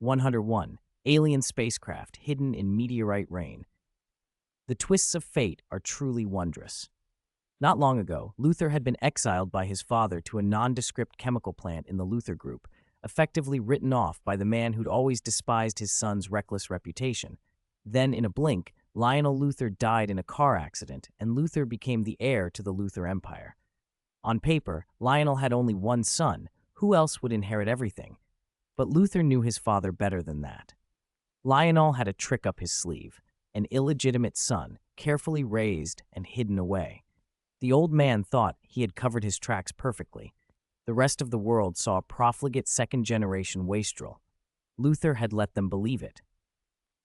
101. Alien spacecraft hidden in meteorite rain. The twists of fate are truly wondrous. Not long ago, Luther had been exiled by his father to a nondescript chemical plant in the Luther Group, effectively written off by the man who'd always despised his son's reckless reputation. Then, in a blink, Lionel Luther died in a car accident, and Luther became the heir to the Luther Empire. On paper, Lionel had only one son. Who else would inherit everything? But Luther knew his father better than that. Lionel had a trick up his sleeve, an illegitimate son, carefully raised and hidden away. The old man thought he had covered his tracks perfectly. The rest of the world saw a profligate second-generation wastrel. Luther had let them believe it.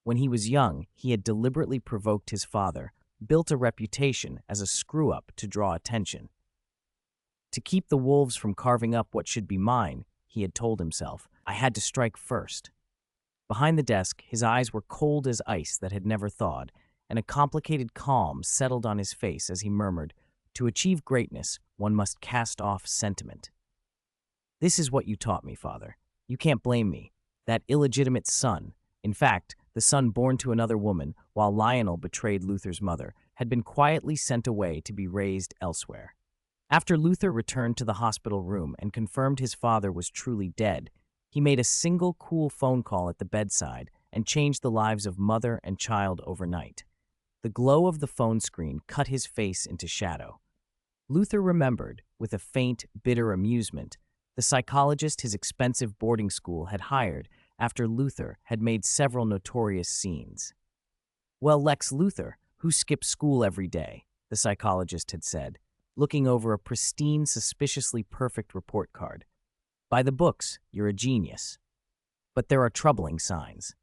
When he was young, he had deliberately provoked his father, built a reputation as a screw-up to draw attention. To keep the wolves from carving up what should be mine, he had told himself, I had to strike first. Behind the desk, his eyes were cold as ice that had never thawed, and a complicated calm settled on his face as he murmured, to achieve greatness, one must cast off sentiment. This is what you taught me, father. You can't blame me. That illegitimate son, in fact, the son born to another woman, while Lionel betrayed Luther's mother, had been quietly sent away to be raised elsewhere. After Luther returned to the hospital room and confirmed his father was truly dead, he made a single cool phone call at the bedside and changed the lives of mother and child overnight. The glow of the phone screen cut his face into shadow. Luther remembered, with a faint, bitter amusement, the psychologist his expensive boarding school had hired after Luther had made several notorious scenes. Well, Lex Luthor, who skips school every day, the psychologist had said, looking over a pristine, suspiciously perfect report card. By the books, you're a genius. But there are troubling signs.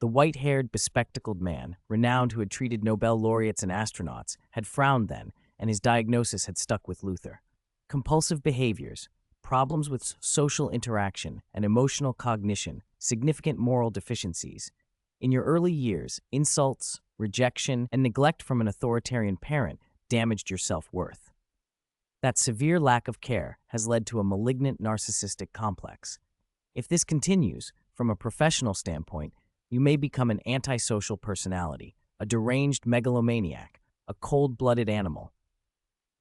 The white-haired, bespectacled man, renowned who had treated Nobel laureates and astronauts, had frowned then, and his diagnosis had stuck with Luther. Compulsive behaviors, problems with social interaction and emotional cognition, significant moral deficiencies. In your early years, insults, rejection, and neglect from an authoritarian parent damaged your self-worth. That severe lack of care has led to a malignant narcissistic complex. If this continues, from a professional standpoint, you may become an antisocial personality, a deranged megalomaniac, a cold-blooded animal.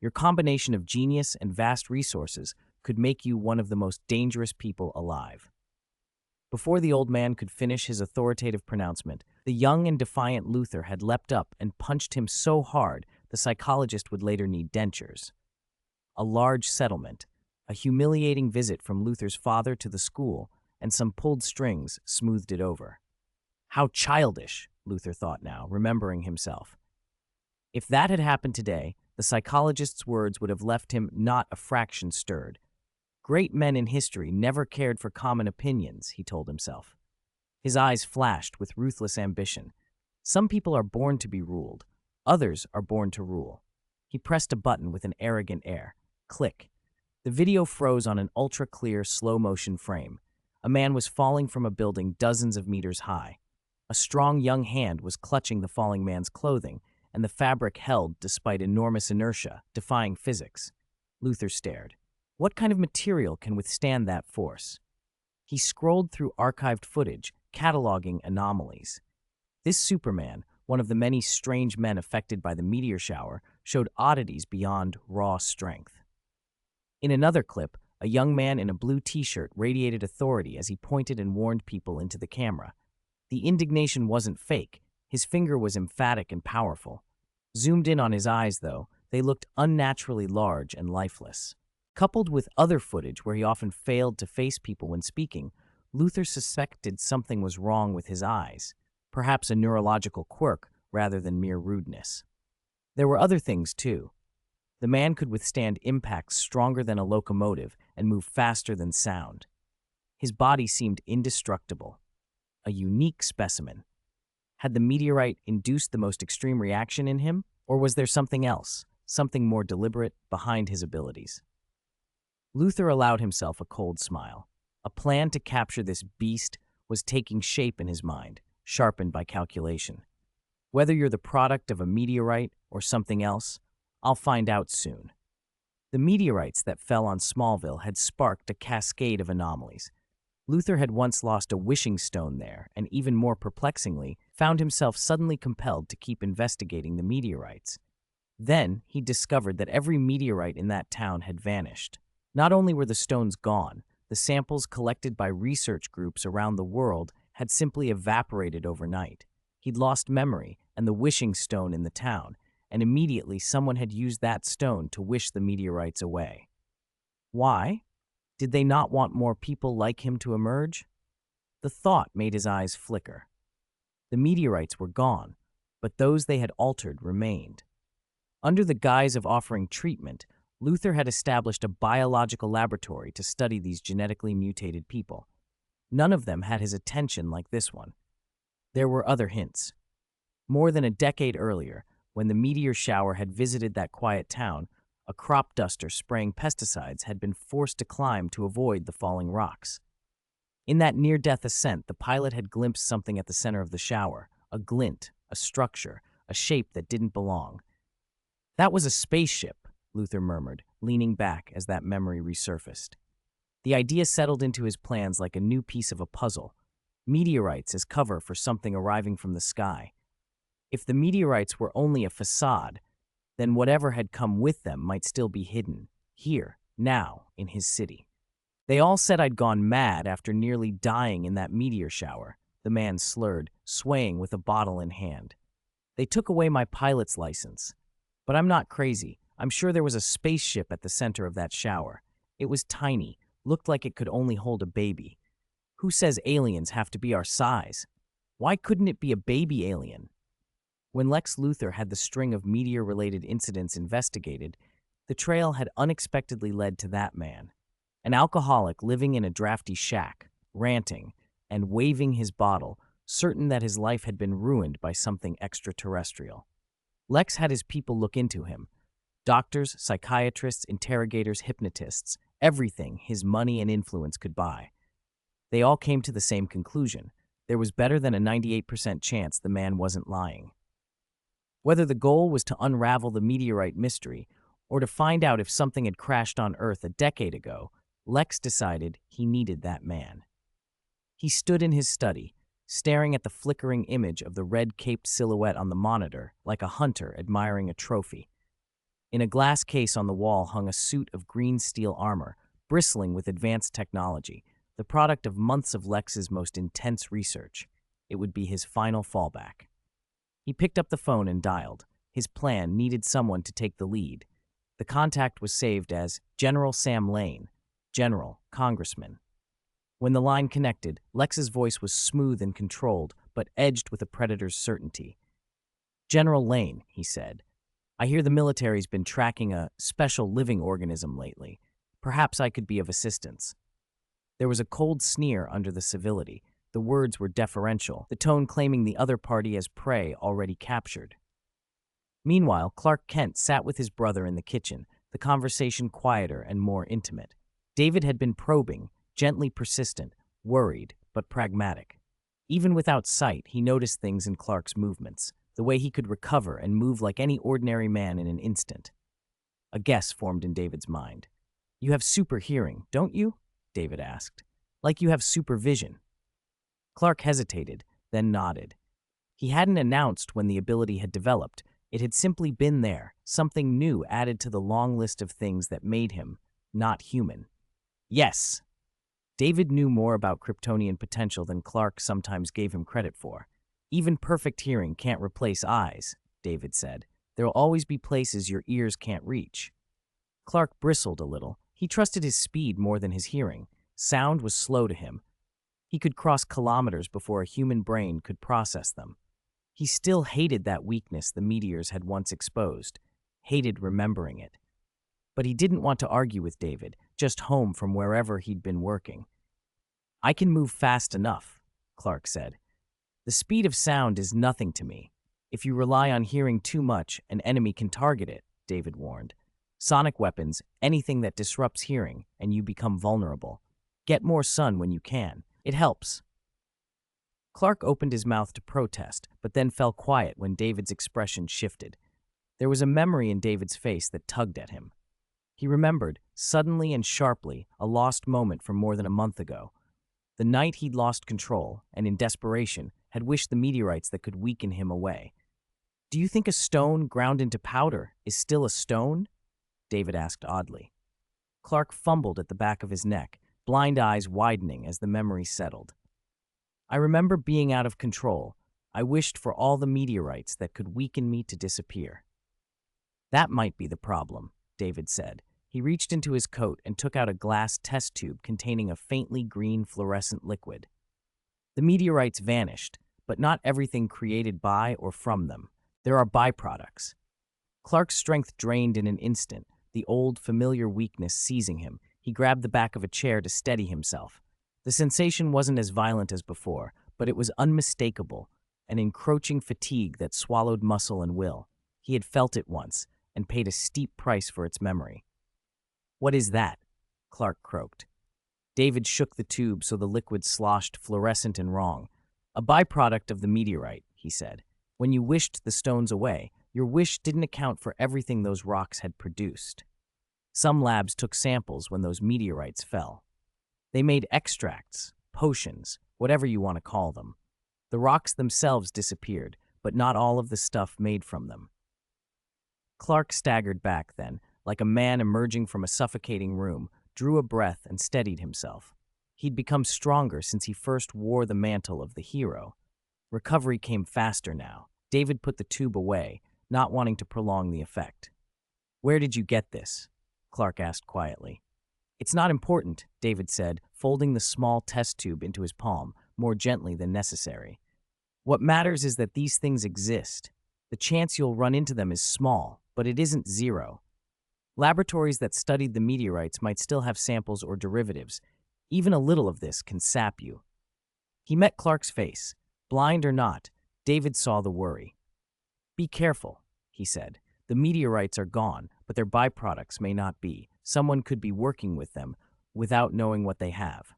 Your combination of genius and vast resources could make you one of the most dangerous people alive. Before the old man could finish his authoritative pronouncement, the young and defiant Luther had leapt up and punched him so hard the psychologist would later need dentures. A large settlement, a humiliating visit from Luther's father to the school, and some pulled strings smoothed it over. How childish, Luther thought now, remembering himself. If that had happened today, the psychologist's words would have left him not a fraction stirred. Great men in history never cared for common opinions, he told himself. His eyes flashed with ruthless ambition. Some people are born to be ruled. Others are born to rule. He pressed a button with an arrogant air. Click. The video froze on an ultra-clear, slow-motion frame. A man was falling from a building dozens of meters high. A strong young hand was clutching the falling man's clothing, and the fabric held despite enormous inertia, defying physics. Luther stared. What kind of material can withstand that force? He scrolled through archived footage, cataloging anomalies. This Superman, one of the many strange men affected by the meteor shower, showed oddities beyond raw strength. In another clip, a young man in a blue t-shirt radiated authority as he pointed and warned people into the camera. The indignation wasn't fake. His finger was emphatic and powerful. Zoomed in on his eyes, though, they looked unnaturally large and lifeless. Coupled with other footage where he often failed to face people when speaking, Luther suspected something was wrong with his eyes, perhaps a neurological quirk rather than mere rudeness. There were other things, too. The man could withstand impacts stronger than a locomotive and move faster than sound. His body seemed indestructible, a unique specimen. Had the meteorite induced the most extreme reaction in him, or was there something else, something more deliberate, behind his abilities? Luther allowed himself a cold smile. A plan to capture this beast was taking shape in his mind, sharpened by calculation. Whether you're the product of a meteorite or something else, I'll find out soon. The meteorites that fell on Smallville had sparked a cascade of anomalies. Luther had once lost a wishing stone there, and even more perplexingly, found himself suddenly compelled to keep investigating the meteorites. Then, he discovered that every meteorite in that town had vanished. Not only were the stones gone, the samples collected by research groups around the world had simply evaporated overnight. He'd lost memory and the wishing stone in the town, and immediately someone had used that stone to wish the meteorites away. Why? Did they not want more people like him to emerge? The thought made his eyes flicker. The meteorites were gone, but those they had altered remained. Under the guise of offering treatment, Luther had established a biological laboratory to study these genetically mutated people. None of them had his attention like this one. There were other hints. More than a decade earlier, when the meteor shower had visited that quiet town, a crop duster spraying pesticides had been forced to climb to avoid the falling rocks. In that near-death ascent, the pilot had glimpsed something at the center of the shower, a glint, a structure, a shape that didn't belong. That was a spaceship, Luther murmured, leaning back as that memory resurfaced. The idea settled into his plans like a new piece of a puzzle. Meteorites as cover for something arriving from the sky. If the meteorites were only a facade, then whatever had come with them might still be hidden, here, now, in his city. They all said I'd gone mad after nearly dying in that meteor shower, the man slurred, swaying with a bottle in hand. They took away my pilot's license. But I'm not crazy. I'm sure there was a spaceship at the center of that shower. It was tiny, looked like it could only hold a baby. Who says aliens have to be our size? Why couldn't it be a baby alien? When Lex Luthor had the string of meteor-related incidents investigated, the trail had unexpectedly led to that man. An alcoholic living in a drafty shack, ranting, and waving his bottle, certain that his life had been ruined by something extraterrestrial. Lex had his people look into him. Doctors, psychiatrists, interrogators, hypnotists, everything his money and influence could buy. They all came to the same conclusion. There was better than a 98% chance the man wasn't lying. Whether the goal was to unravel the meteorite mystery or to find out if something had crashed on Earth a decade ago, Lex decided he needed that man. He stood in his study, staring at the flickering image of the red-caped silhouette on the monitor like a hunter admiring a trophy. In a glass case on the wall hung a suit of green steel armor, bristling with advanced technology, the product of months of Lex's most intense research. It would be his final fallback. He picked up the phone and dialed. His plan needed someone to take the lead. The contact was saved as General Sam Lane, General, Congressman. When the line connected, Lex's voice was smooth and controlled, but edged with a predator's certainty. "General Lane," he said, "I hear the military's been tracking a special living organism lately. Perhaps I could be of assistance." There was a cold sneer under the civility. The words were deferential, the tone claiming the other party as prey already captured. Meanwhile, Clark Kent sat with his brother in the kitchen, the conversation quieter and more intimate. David had been probing, gently persistent, worried, but pragmatic. Even without sight, he noticed things in Clark's movements, the way he could recover and move like any ordinary man in an instant. A guess formed in David's mind. "You have super hearing, don't you?" David asked. "Like you have supervision." Clark hesitated, then nodded. He hadn't announced when the ability had developed. It had simply been there, something new added to the long list of things that made him not human. "Yes." David knew more about Kryptonian potential than Clark sometimes gave him credit for. "Even perfect hearing can't replace eyes," David said. "There'll always be places your ears can't reach." Clark bristled a little. He trusted his speed more than his hearing. Sound was slow to him. He could cross kilometers before a human brain could process them. He still hated that weakness the meteors had once exposed, hated remembering it. But he didn't want to argue with David, just home from wherever he'd been working. "I can move fast enough," Clark said. "The speed of sound is nothing to me. If you rely on hearing too much, an enemy can target it," David warned. "Sonic weapons, anything that disrupts hearing, and you become vulnerable. Get more sun when you can. It helps." Clark opened his mouth to protest, but then fell quiet when David's expression shifted. There was a memory in David's face that tugged at him. He remembered, suddenly and sharply, a lost moment from more than a month ago. The night he'd lost control, and in desperation, had wished the meteorites that could weaken him away. "Do you think a stone ground into powder is still a stone?" David asked oddly. Clark fumbled at the back of his neck, blind eyes widening as the memory settled. "I remember being out of control. I wished for all the meteorites that could weaken me to disappear." "That might be the problem," David said. He reached into his coat and took out a glass test tube containing a faintly green fluorescent liquid. "The meteorites vanished, but not everything created by or from them. There are byproducts." Clark's strength drained in an instant, the old, familiar weakness seizing him. He grabbed the back of a chair to steady himself. The sensation wasn't as violent as before, but it was unmistakable, an encroaching fatigue that swallowed muscle and will. He had felt it once, and paid a steep price for its memory. "What is that?" Clark croaked. David shook the tube so the liquid sloshed fluorescent and wrong. "A byproduct of the meteorite," he said. "When you wished the stones away, your wish didn't account for everything those rocks had produced. Some labs took samples when those meteorites fell. They made extracts, potions, whatever you want to call them. The rocks themselves disappeared, but not all of the stuff made from them." Clark staggered back then, like a man emerging from a suffocating room, drew a breath and steadied himself. He'd become stronger since he first wore the mantle of the hero. Recovery came faster now. David put the tube away, not wanting to prolong the effect. "Where did you get this?" Clark asked quietly. "It's not important," David said, folding the small test tube into his palm, more gently than necessary. "What matters is that these things exist. The chance you'll run into them is small, but it isn't zero. Laboratories that studied the meteorites might still have samples or derivatives. Even a little of this can sap you." He met Clark's face. Blind or not, David saw the worry. "Be careful," he said. "The meteorites are gone, but their byproducts may not be. Someone could be working with them without knowing what they have."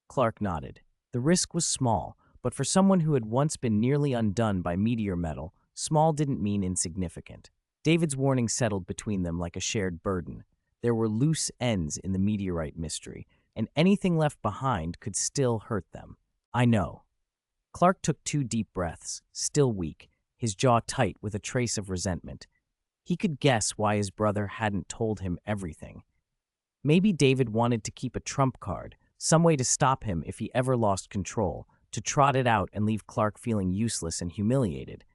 Clark nodded. The risk was small, but for someone who had once been nearly undone by meteor metal, small didn't mean insignificant. David's warning settled between them like a shared burden. There were loose ends in the meteorite mystery, and anything left behind could still hurt them. "I know." Clark took 2 deep breaths, still weak, his jaw tight with a trace of resentment. He could guess why his brother hadn't told him everything. Maybe David wanted to keep a trump card, some way to stop him if he ever lost control, to trot it out and leave Clark feeling useless and humiliated.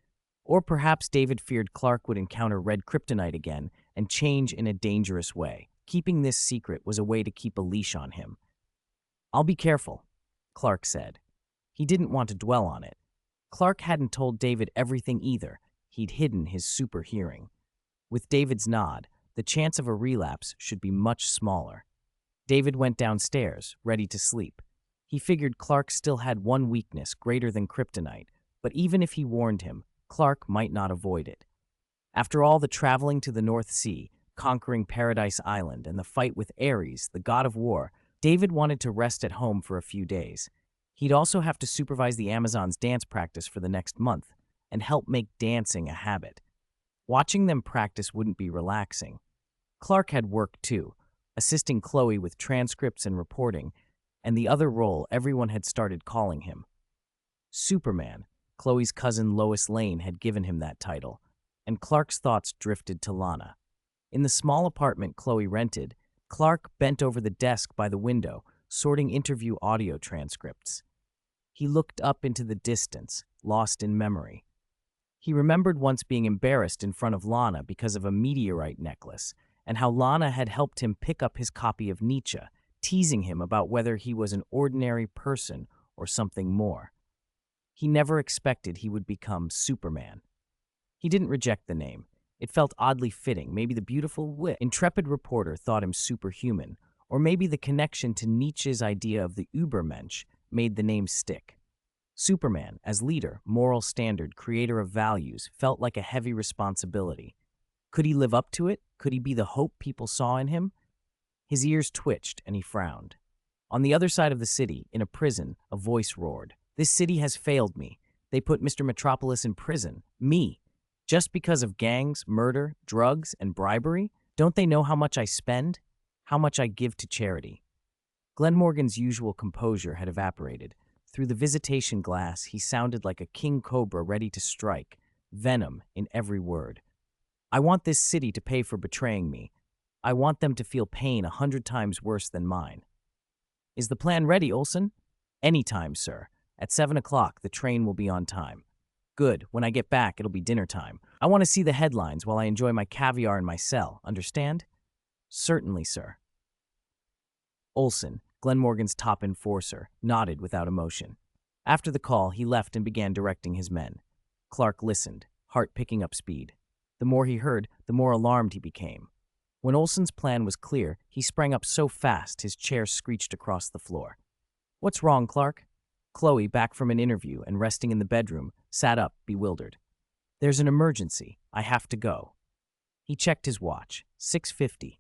Or perhaps David feared Clark would encounter red kryptonite again and change in a dangerous way. Keeping this secret was a way to keep a leash on him. "I'll be careful," Clark said. He didn't want to dwell on it. Clark hadn't told David everything either. He'd hidden his super hearing. With David's nod, the chance of a relapse should be much smaller. David went downstairs, ready to sleep. He figured Clark still had one weakness greater than kryptonite, but even if he warned him, Clark might not avoid it. After all the traveling to the North Sea, conquering Paradise Island, and the fight with Ares, the god of war, David wanted to rest at home for a few days. He'd also have to supervise the Amazons' dance practice for the next month and help make dancing a habit. Watching them practice wouldn't be relaxing. Clark had work too, assisting Chloe with transcripts and reporting, and the other role everyone had started calling him. Superman. Chloe's cousin Lois Lane had given him that title, and Clark's thoughts drifted to Lana. In the small apartment Chloe rented, Clark bent over the desk by the window, sorting interview audio transcripts. He looked up into the distance, lost in memory. He remembered once being embarrassed in front of Lana because of a meteorite necklace, and how Lana had helped him pick up his copy of Nietzsche, teasing him about whether he was an ordinary person or something more. He never expected he would become Superman. He didn't reject the name. It felt oddly fitting. Maybe the beautiful, intrepid reporter thought him superhuman, or maybe the connection to Nietzsche's idea of the Übermensch made the name stick. Superman, as leader, moral standard, creator of values, felt like a heavy responsibility. Could he live up to it? Could he be the hope people saw in him? His ears twitched, and he frowned. On the other side of the city, in a prison, a voice roared. "This city has failed me. They put Mr. Metropolis in prison. Me. Just because of gangs, murder, drugs, and bribery? Don't they know how much I spend? How much I give to charity?" Glenmorgan's usual composure had evaporated. Through the visitation glass, he sounded like a king cobra ready to strike, venom in every word. I want this city to pay for betraying me. I want them to feel pain 100 times worse than mine. Is the plan ready, Olson? Any time, sir. At 7 o'clock, the train will be on time. Good. When I get back, it'll be dinner time. I want to see the headlines while I enjoy my caviar in my cell. Understand? Certainly, sir. Olson, Glenmorgan's top enforcer, nodded without emotion. After the call, he left and began directing his men. Clark listened, heart picking up speed. The more he heard, the more alarmed he became. When Olson's plan was clear, he sprang up so fast his chair screeched across the floor. What's wrong, Clark? Chloe, back from an interview and resting in the bedroom, sat up, bewildered. There's an emergency. I have to go. He checked his watch. 6:50.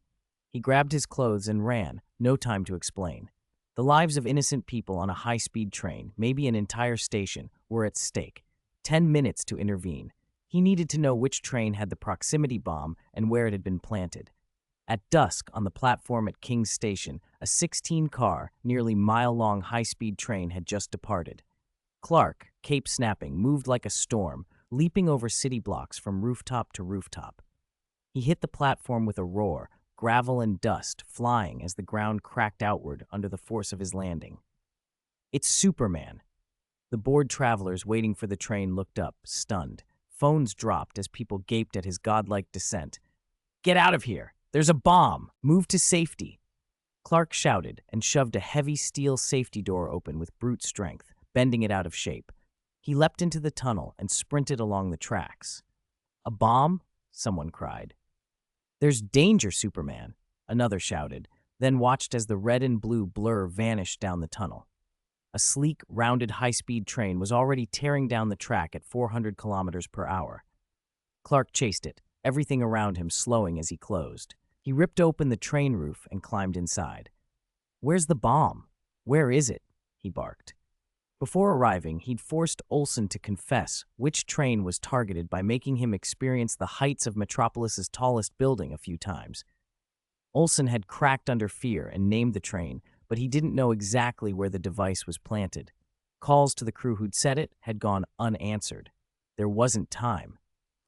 He grabbed his clothes and ran, no time to explain. The lives of innocent people on a high-speed train, maybe an entire station, were at stake. 10 minutes to intervene. He needed to know which train had the proximity bomb and where it had been planted. At dusk, on the platform at King's Station, a 16-car, nearly mile-long high-speed train had just departed. Clark, cape snapping, moved like a storm, leaping over city blocks from rooftop to rooftop. He hit the platform with a roar, gravel and dust flying as the ground cracked outward under the force of his landing. It's Superman. The bored travelers waiting for the train looked up, stunned. Phones dropped as people gaped at his godlike descent. Get out of here! There's a bomb! Move to safety! Clark shouted and shoved a heavy steel safety door open with brute strength, bending it out of shape. He leapt into the tunnel and sprinted along the tracks. A bomb? Someone cried. There's danger, Superman, another shouted, then watched as the red and blue blur vanished down the tunnel. A sleek, rounded high-speed train was already tearing down the track at 400 kilometers per hour. Clark chased it, everything around him slowing as he closed. He ripped open the train roof and climbed inside. Where's the bomb? Where is it? He barked. Before arriving, he'd forced Olson to confess which train was targeted by making him experience the heights of Metropolis's tallest building a few times. Olson had cracked under fear and named the train, but he didn't know exactly where the device was planted. Calls to the crew who'd set it had gone unanswered. There wasn't time.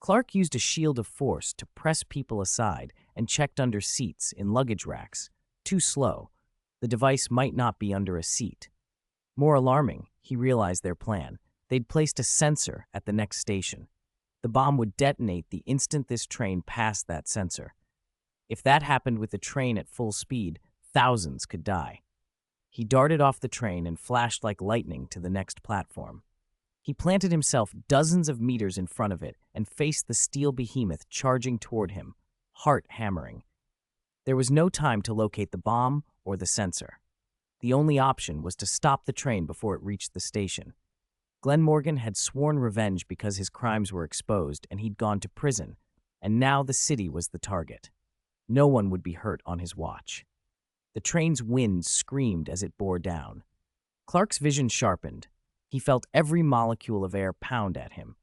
Clark used a shield of force to press people aside and checked under seats in luggage racks. Too slow. The device might not be under a seat. More alarming, he realized their plan. They'd placed a sensor at the next station. The bomb would detonate the instant this train passed that sensor. If that happened with the train at full speed, thousands could die. He darted off the train and flashed like lightning to the next platform. He planted himself dozens of meters in front of it and faced the steel behemoth charging toward him, heart hammering. There was no time to locate the bomb or the sensor. The only option was to stop the train before it reached the station. Glenmorgan had sworn revenge because his crimes were exposed and he'd gone to prison, and now the city was the target. No one would be hurt on his watch. The train's wind screamed as it bore down. Clark's vision sharpened. He felt every molecule of air pound at him.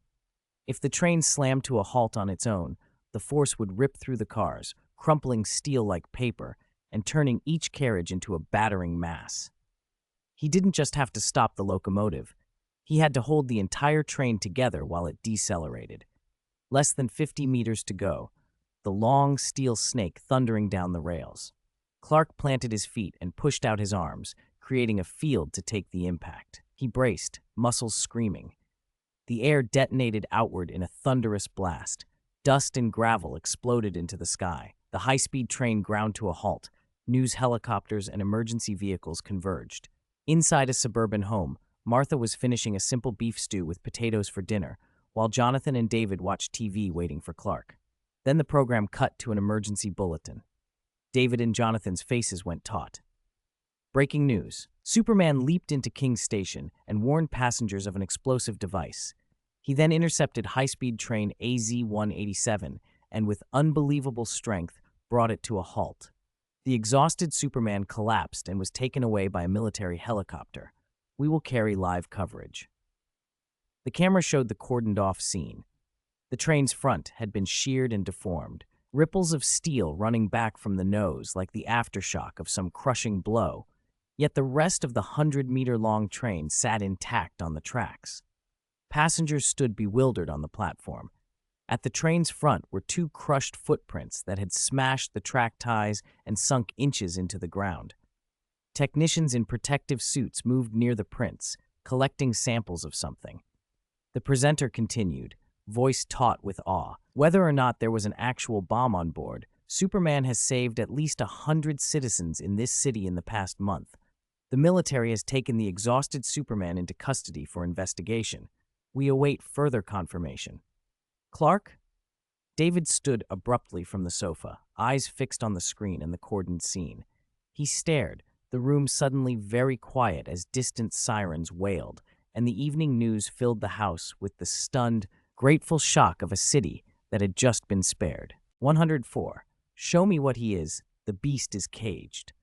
If the train slammed to a halt on its own, the force would rip through the cars, crumpling steel like paper, and turning each carriage into a battering mass. He didn't just have to stop the locomotive. He had to hold the entire train together while it decelerated. Less than 50 meters to go, the long steel snake thundering down the rails. Clark planted his feet and pushed out his arms, creating a field to take the impact. He braced, muscles screaming. The air detonated outward in a thunderous blast. Dust and gravel exploded into the sky. The high-speed train ground to a halt. News helicopters and emergency vehicles converged. Inside a suburban home, Martha was finishing a simple beef stew with potatoes for dinner, while Jonathan and David watched TV waiting for Clark. Then the program cut to an emergency bulletin. David and Jonathan's faces went taut. Breaking news. Superman leaped into King's Station and warned passengers of an explosive device. He then intercepted high-speed train AZ-187 and with unbelievable strength brought it to a halt. The exhausted Superman collapsed and was taken away by a military helicopter. We will carry live coverage. The camera showed the cordoned-off scene. The train's front had been sheared and deformed, ripples of steel running back from the nose like the aftershock of some crushing blow. Yet the rest of the 100-meter-long train sat intact on the tracks. Passengers stood bewildered on the platform. At the train's front were two crushed footprints that had smashed the track ties and sunk inches into the ground. Technicians in protective suits moved near the prints, collecting samples of something. The presenter continued, voice taut with awe. Whether or not there was an actual bomb on board, Superman has saved at least 100 citizens in this city in the past month. The military has taken the exhausted Superman into custody for investigation. We await further confirmation. Clark? David stood abruptly from the sofa, eyes fixed on the screen and the cordoned scene. He stared, the room suddenly very quiet as distant sirens wailed, and the evening news filled the house with the stunned, grateful shock of a city that had just been spared. 104. Show me what he is. The beast is caged.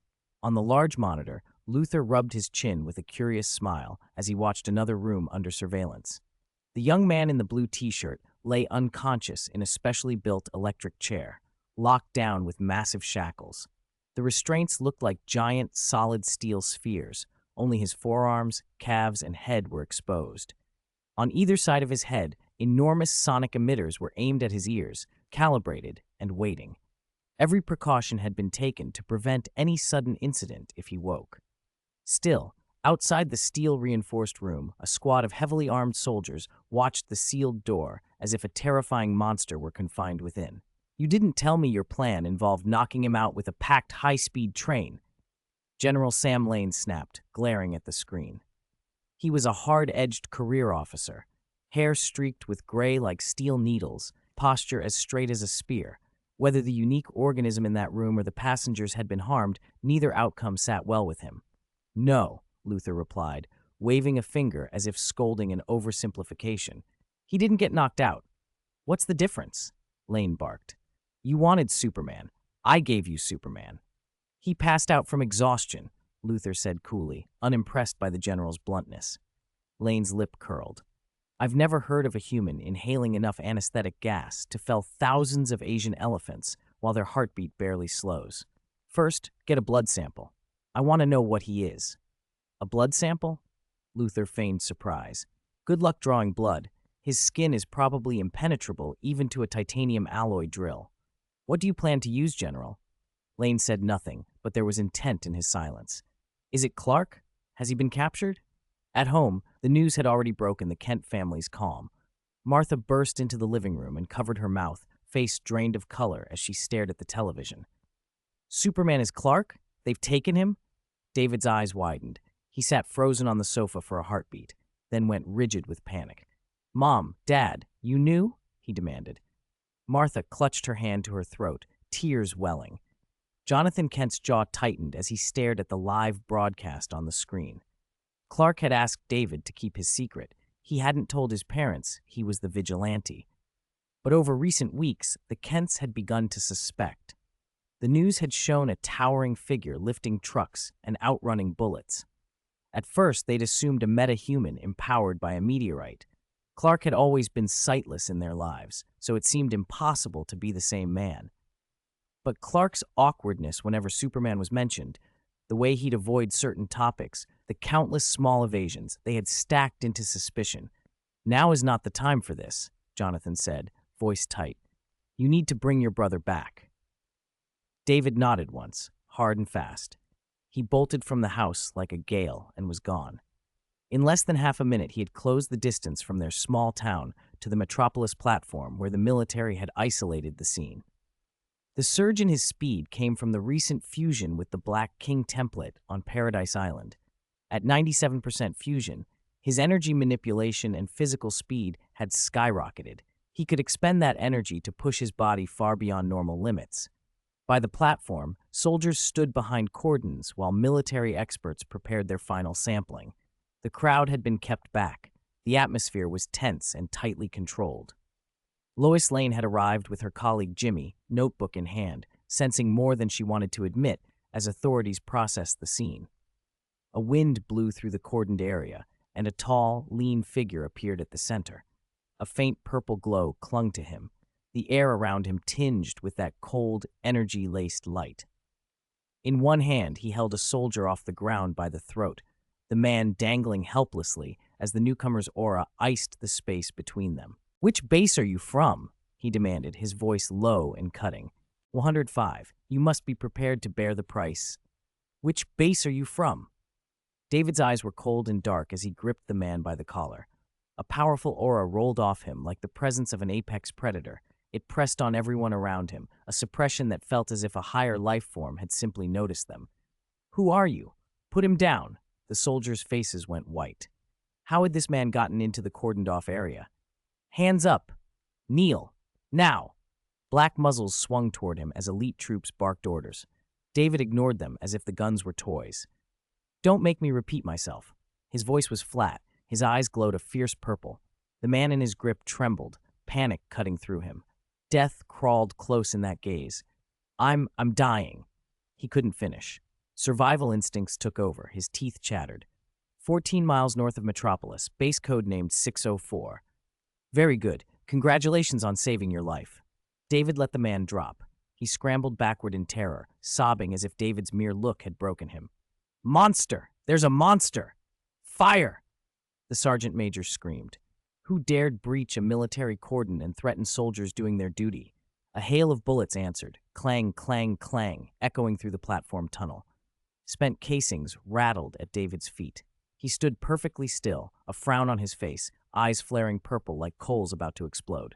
On the large monitor, Luthor rubbed his chin with a curious smile as he watched another room under surveillance. The young man in the blue t-shirt lay unconscious in a specially built electric chair, locked down with massive shackles. The restraints looked like giant, solid steel spheres. Only his forearms, calves, and head were exposed. On either side of his head, enormous sonic emitters were aimed at his ears, calibrated and waiting. Every precaution had been taken to prevent any sudden incident if he woke. Still, outside the steel-reinforced room, a squad of heavily armed soldiers watched the sealed door as if a terrifying monster were confined within. You didn't tell me your plan involved knocking him out with a packed high-speed train. General Sam Lane snapped, glaring at the screen. He was a hard-edged career officer, hair streaked with gray like steel needles, posture as straight as a spear. Whether the unique organism in that room or the passengers had been harmed, neither outcome sat well with him. No, Luthor replied, waving a finger as if scolding an oversimplification. He didn't get knocked out. What's the difference? Lane barked. You wanted Superman. I gave you Superman. He passed out from exhaustion, Luthor said coolly, unimpressed by the general's bluntness. Lane's lip curled. I've never heard of a human inhaling enough anesthetic gas to fell thousands of Asian elephants while their heartbeat barely slows. First, get a blood sample. I want to know what he is. A blood sample? Luthor feigned surprise. Good luck drawing blood. His skin is probably impenetrable even to a titanium alloy drill. What do you plan to use, General? Lane said nothing, but there was intent in his silence. Is it Clark? Has he been captured? At home, the news had already broken the Kent family's calm. Martha burst into the living room and covered her mouth, face drained of color as she stared at the television. Superman is Clark? They've taken him? David's eyes widened. He sat frozen on the sofa for a heartbeat, then went rigid with panic. Mom, Dad, you knew? He demanded. Martha clutched her hand to her throat, tears welling. Jonathan Kent's jaw tightened as he stared at the live broadcast on the screen. Clark had asked David to keep his secret. He hadn't told his parents he was the vigilante. But over recent weeks, the Kents had begun to suspect. The news had shown a towering figure lifting trucks and outrunning bullets. At first, they'd assumed a meta-human empowered by a meteorite. Clark had always been sightless in their lives, so it seemed impossible to be the same man. But Clark's awkwardness whenever Superman was mentioned, the way he'd avoid certain topics, the countless small evasions, they had stacked into suspicion. Now is not the time for this, Jonathan said, voice tight. You need to bring your brother back. David nodded once, hard and fast. He bolted from the house like a gale and was gone. In less than half a minute, he had closed the distance from their small town to the Metropolis platform where the military had isolated the scene. The surge in his speed came from the recent fusion with the Black King template on Paradise Island. At 97% fusion, his energy manipulation and physical speed had skyrocketed. He could expend that energy to push his body far beyond normal limits. By the platform, soldiers stood behind cordons while military experts prepared their final sampling. The crowd had been kept back. The atmosphere was tense and tightly controlled. Lois Lane had arrived with her colleague Jimmy, notebook in hand, sensing more than she wanted to admit as authorities processed the scene. A wind blew through the cordoned area, and a tall, lean figure appeared at the center. A faint purple glow clung to him, the air around him tinged with that cold, energy-laced light. In one hand, he held a soldier off the ground by the throat, the man dangling helplessly as the newcomer's aura iced the space between them. "Which base are you from?" he demanded, his voice low and cutting. 105. You must be prepared to bear the price. "Which base are you from?" David's eyes were cold and dark as he gripped the man by the collar. A powerful aura rolled off him like the presence of an apex predator. It pressed on everyone around him, a suppression that felt as if a higher life form had simply noticed them. "Who are you? Put him down." The soldiers' faces went white. How had this man gotten into the cordoned-off area? "Hands up! Kneel! Now!" Black muzzles swung toward him as elite troops barked orders. David ignored them as if the guns were toys. "Don't make me repeat myself." His voice was flat. His eyes glowed a fierce purple. The man in his grip trembled, panic cutting through him. Death crawled close in that gaze. I'm dying." He couldn't finish. Survival instincts took over. His teeth chattered. 14 miles north of Metropolis, base code named 604. "Very good. Congratulations on saving your life." David let the man drop. He scrambled backward in terror, sobbing as if David's mere look had broken him. "Monster! There's a monster! Fire!" The sergeant major screamed. Who dared breach a military cordon and threaten soldiers doing their duty? A hail of bullets answered, clang, clang, clang, echoing through the platform tunnel. Spent casings rattled at David's feet. He stood perfectly still, a frown on his face, eyes flaring purple like coals about to explode.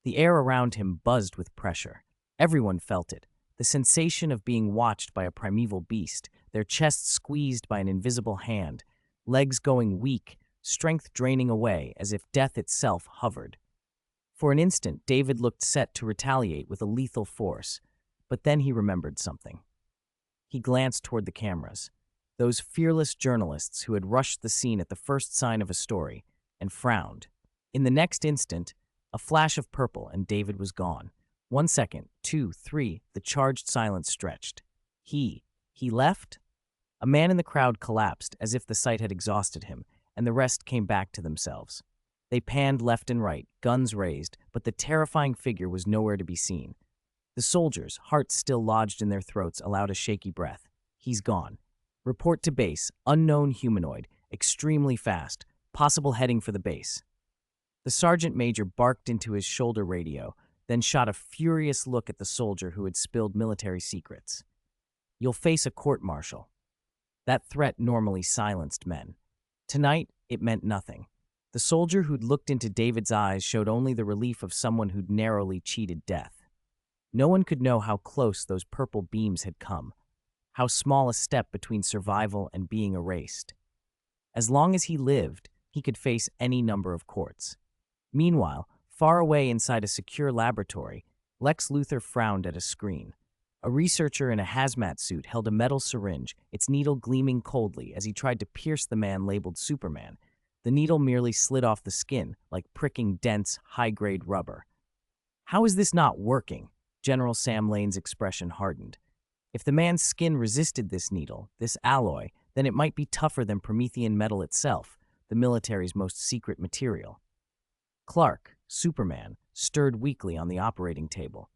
The air around him buzzed with pressure. Everyone felt it, the sensation of being watched by a primeval beast, their chests squeezed by an invisible hand, legs going weak, strength draining away as if death itself hovered. For an instant, David looked set to retaliate with a lethal force, but then he remembered something. He glanced toward the cameras, those fearless journalists who had rushed the scene at the first sign of a story, and frowned. In the next instant, a flash of purple and David was gone. 1 second, 2, 3, the charged silence stretched. He left? A man in the crowd collapsed as if the sight had exhausted him, and the rest came back to themselves. They panned left and right, guns raised, but the terrifying figure was nowhere to be seen. The soldiers, hearts still lodged in their throats, allowed a shaky breath. "He's gone. Report to base, unknown humanoid, extremely fast, possible heading for the base." The sergeant major barked into his shoulder radio, then shot a furious look at the soldier who had spilled military secrets. "You'll face a court-martial." That threat normally silenced men. Tonight, it meant nothing. The soldier who'd looked into David's eyes showed only the relief of someone who'd narrowly cheated death. No one could know how close those purple beams had come, how small a step between survival and being erased. As long as he lived, he could face any number of courts. Meanwhile, far away inside a secure laboratory, Lex Luthor frowned at a screen. A researcher in a hazmat suit held a metal syringe, its needle gleaming coldly as he tried to pierce the man labeled Superman. The needle merely slid off the skin, like pricking dense, high-grade rubber. "How is this not working?" General Sam Lane's expression hardened. If the man's skin resisted this needle, this alloy, then it might be tougher than Promethean metal itself, the military's most secret material. Clark, Superman, stirred weakly on the operating table.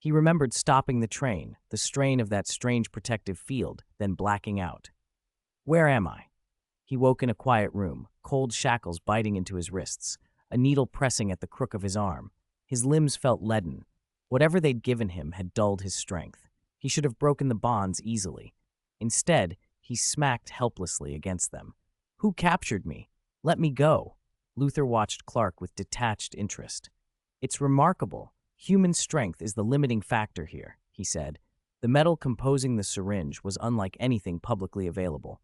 He remembered stopping the train, the strain of that strange protective field, then blacking out. "Where am I?" He woke in a quiet room, cold shackles biting into his wrists, a needle pressing at the crook of his arm. His limbs felt leaden. Whatever they'd given him had dulled his strength. He should have broken the bonds easily. Instead, he smacked helplessly against them. "Who captured me? Let me go." Luthor watched Clark with detached interest. "It's remarkable. Human strength is the limiting factor here," he said. The metal composing the syringe was unlike anything publicly available.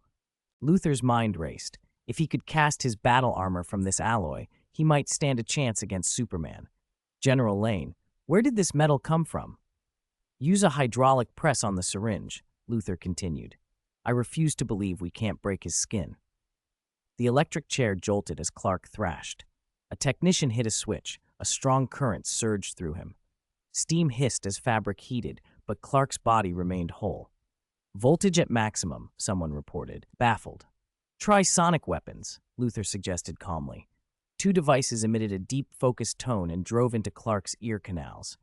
Luthor's mind raced. If he could cast his battle armor from this alloy, he might stand a chance against Superman. "General Lane, where did this metal come from?" "Use a hydraulic press on the syringe," Luthor continued. "I refuse to believe we can't break his skin." The electric chair jolted as Clark thrashed. A technician hit a switch. A strong current surged through him. Steam hissed as fabric heated, but Clark's body remained whole. "Voltage at maximum," someone reported, baffled. "Try sonic weapons," Luthor suggested calmly. Two devices emitted a deep, focused tone and drove into Clark's ear canals.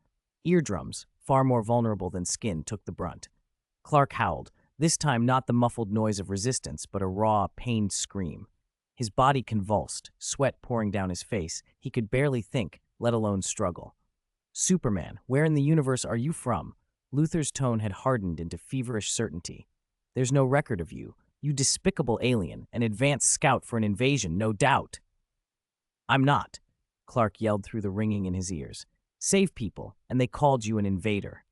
Eardrums, far more vulnerable than skin, took the brunt. Clark howled, this time not the muffled noise of resistance, but a raw, pained scream. His body convulsed, sweat pouring down his face. He could barely think, let alone struggle. Superman, where in the universe are you from? Luthor's tone had hardened into feverish certainty. There's no record of you. You despicable alien, an advanced scout for an invasion, no doubt. I'm not, Clark yelled through the ringing in his ears. Save people, and they called you an invader.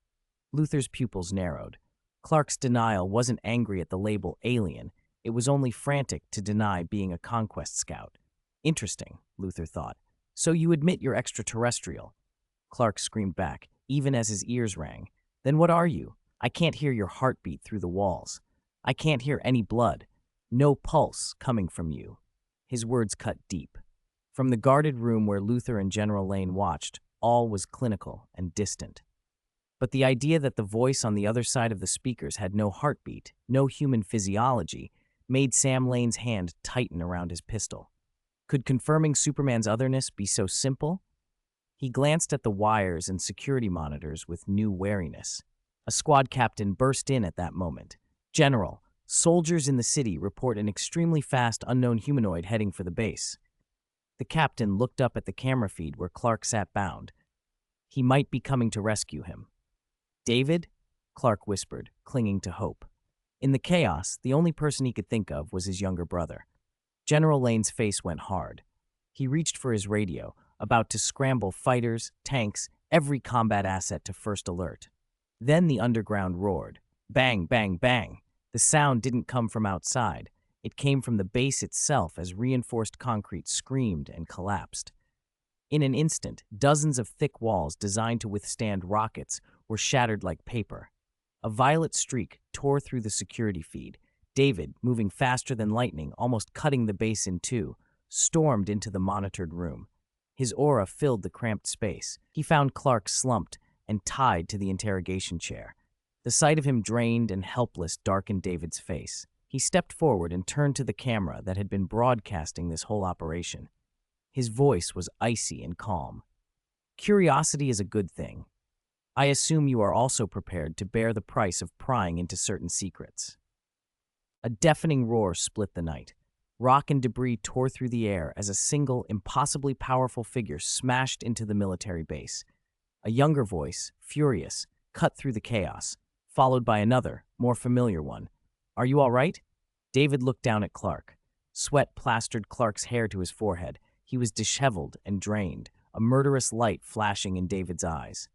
Luthor's pupils narrowed. Clark's denial wasn't angry at the label alien. It was only frantic to deny being a conquest scout. Interesting, Luthor thought. So you admit you're extraterrestrial. Clark screamed back, even as his ears rang. Then what are you? I can't hear your heartbeat through the walls. I can't hear any blood. No pulse coming from you. His words cut deep. From the guarded room where Luthor and General Lane watched, all was clinical and distant. But the idea that the voice on the other side of the speakers had no heartbeat, no human physiology, made Sam Lane's hand tighten around his pistol. Could confirming Superman's otherness be so simple? He glanced at the wires and security monitors with new wariness. A squad captain burst in at that moment. General, soldiers in the city report an extremely fast unknown humanoid heading for the base. The captain looked up at the camera feed where Clark sat bound. He might be coming to rescue him. David? Clark whispered, clinging to hope. In the chaos, the only person he could think of was his younger brother. General Lane's face went hard. He reached for his radio, about to scramble fighters, tanks, every combat asset to first alert. Then the underground roared. Bang, bang, bang. The sound didn't come from outside. It came from the base itself as reinforced concrete screamed and collapsed. In an instant, dozens of thick walls designed to withstand rockets were shattered like paper. A violet streak tore through the security feed. David, moving faster than lightning, almost cutting the base in two, stormed into the monitored room. His aura filled the cramped space. He found Clark slumped and tied to the interrogation chair. The sight of him drained and helpless darkened David's face. He stepped forward and turned to the camera that had been broadcasting this whole operation. His voice was icy and calm. Curiosity is a good thing. I assume you are also prepared to bear the price of prying into certain secrets. A deafening roar split the night. Rock and debris tore through the air as a single, impossibly powerful figure smashed into the military base. A younger voice, furious, cut through the chaos, followed by another, more familiar one. Are you all right? David looked down at Clark. Sweat plastered Clark's hair to his forehead. He was disheveled and drained, a murderous light flashing in David's eyes.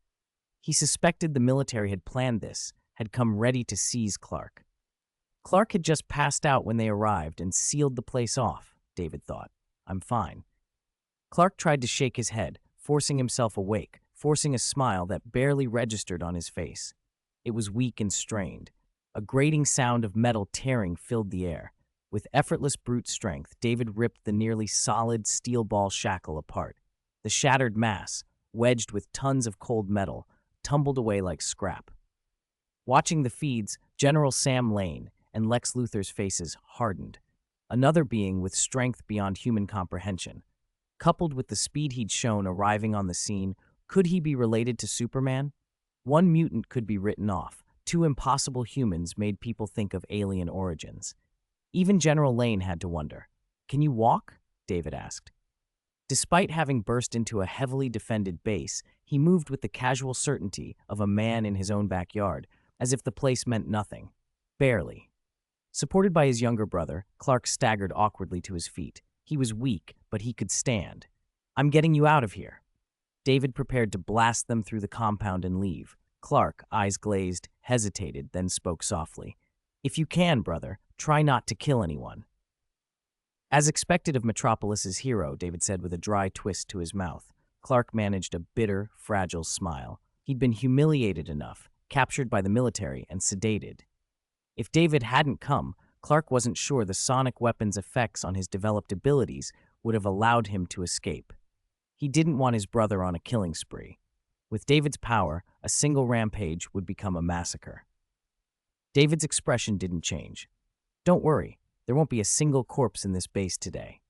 He suspected the military had planned this, had come ready to seize Clark. Clark had just passed out when they arrived and sealed the place off, David thought. I'm fine. Clark tried to shake his head, forcing himself awake, forcing a smile that barely registered on his face. It was weak and strained. A grating sound of metal tearing filled the air. With effortless brute strength, David ripped the nearly solid steel ball shackle apart. The shattered mass, wedged with tons of cold metal, tumbled away like scrap. Watching the feeds, General Sam Lane and Lex Luthor's faces hardened. Another being with strength beyond human comprehension. Coupled with the speed he'd shown arriving on the scene, could he be related to Superman? One mutant could be written off. Two impossible humans made people think of alien origins. Even General Lane had to wonder. Can you walk? David asked. Despite having burst into a heavily defended base, he moved with the casual certainty of a man in his own backyard, as if the place meant nothing. Barely. Supported by his younger brother, Clark staggered awkwardly to his feet. He was weak, but he could stand. I'm getting you out of here. David prepared to blast them through the compound and leave. Clark, eyes glazed, hesitated, then spoke softly. If you can, brother, try not to kill anyone. As expected of Metropolis's hero, David said with a dry twist to his mouth. Clark managed a bitter, fragile smile. He'd been humiliated enough, captured by the military, and sedated. If David hadn't come, Clark wasn't sure the sonic weapon's effects on his developed abilities would have allowed him to escape. He didn't want his brother on a killing spree. With David's power, a single rampage would become a massacre. David's expression didn't change. Don't worry, there won't be a single corpse in this base today.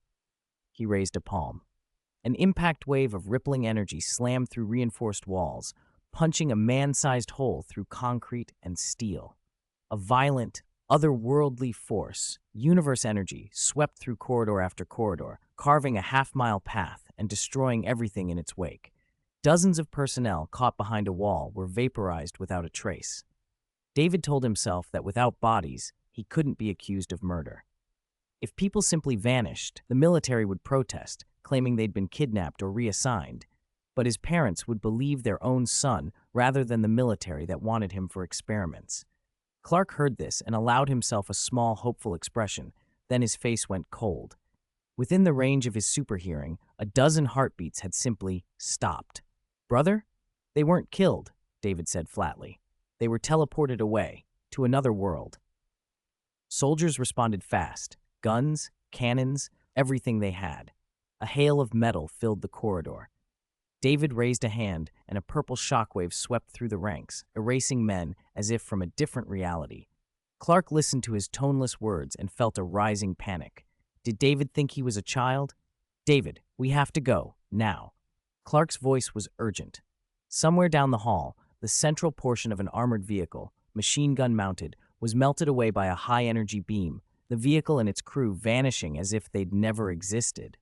He raised a palm. An impact wave of rippling energy slammed through reinforced walls, punching a man-sized hole through concrete and steel. A violent, otherworldly force, universe energy, swept through corridor after corridor, carving a half-mile path and destroying everything in its wake. Dozens of personnel caught behind a wall were vaporized without a trace. David told himself that without bodies, he couldn't be accused of murder. If people simply vanished, the military would protest, claiming they'd been kidnapped or reassigned. But his parents would believe their own son rather than the military that wanted him for experiments. Clark heard this and allowed himself a small, hopeful expression. Then his face went cold. Within the range of his superhearing, a dozen heartbeats had simply stopped. "Brother?" "They weren't killed," David said flatly. "They were teleported away, to another world." Soldiers responded fast. Guns, cannons, everything they had. A hail of metal filled the corridor. David raised a hand, and a purple shockwave swept through the ranks, erasing men as if from a different reality. Clark listened to his toneless words and felt a rising panic. Did David think he was a child? "David, we have to go, now." Clark's voice was urgent. Somewhere down the hall, the central portion of an armored vehicle, machine gun mounted, was melted away by a high-energy beam, the vehicle and its crew vanishing as if they'd never existed.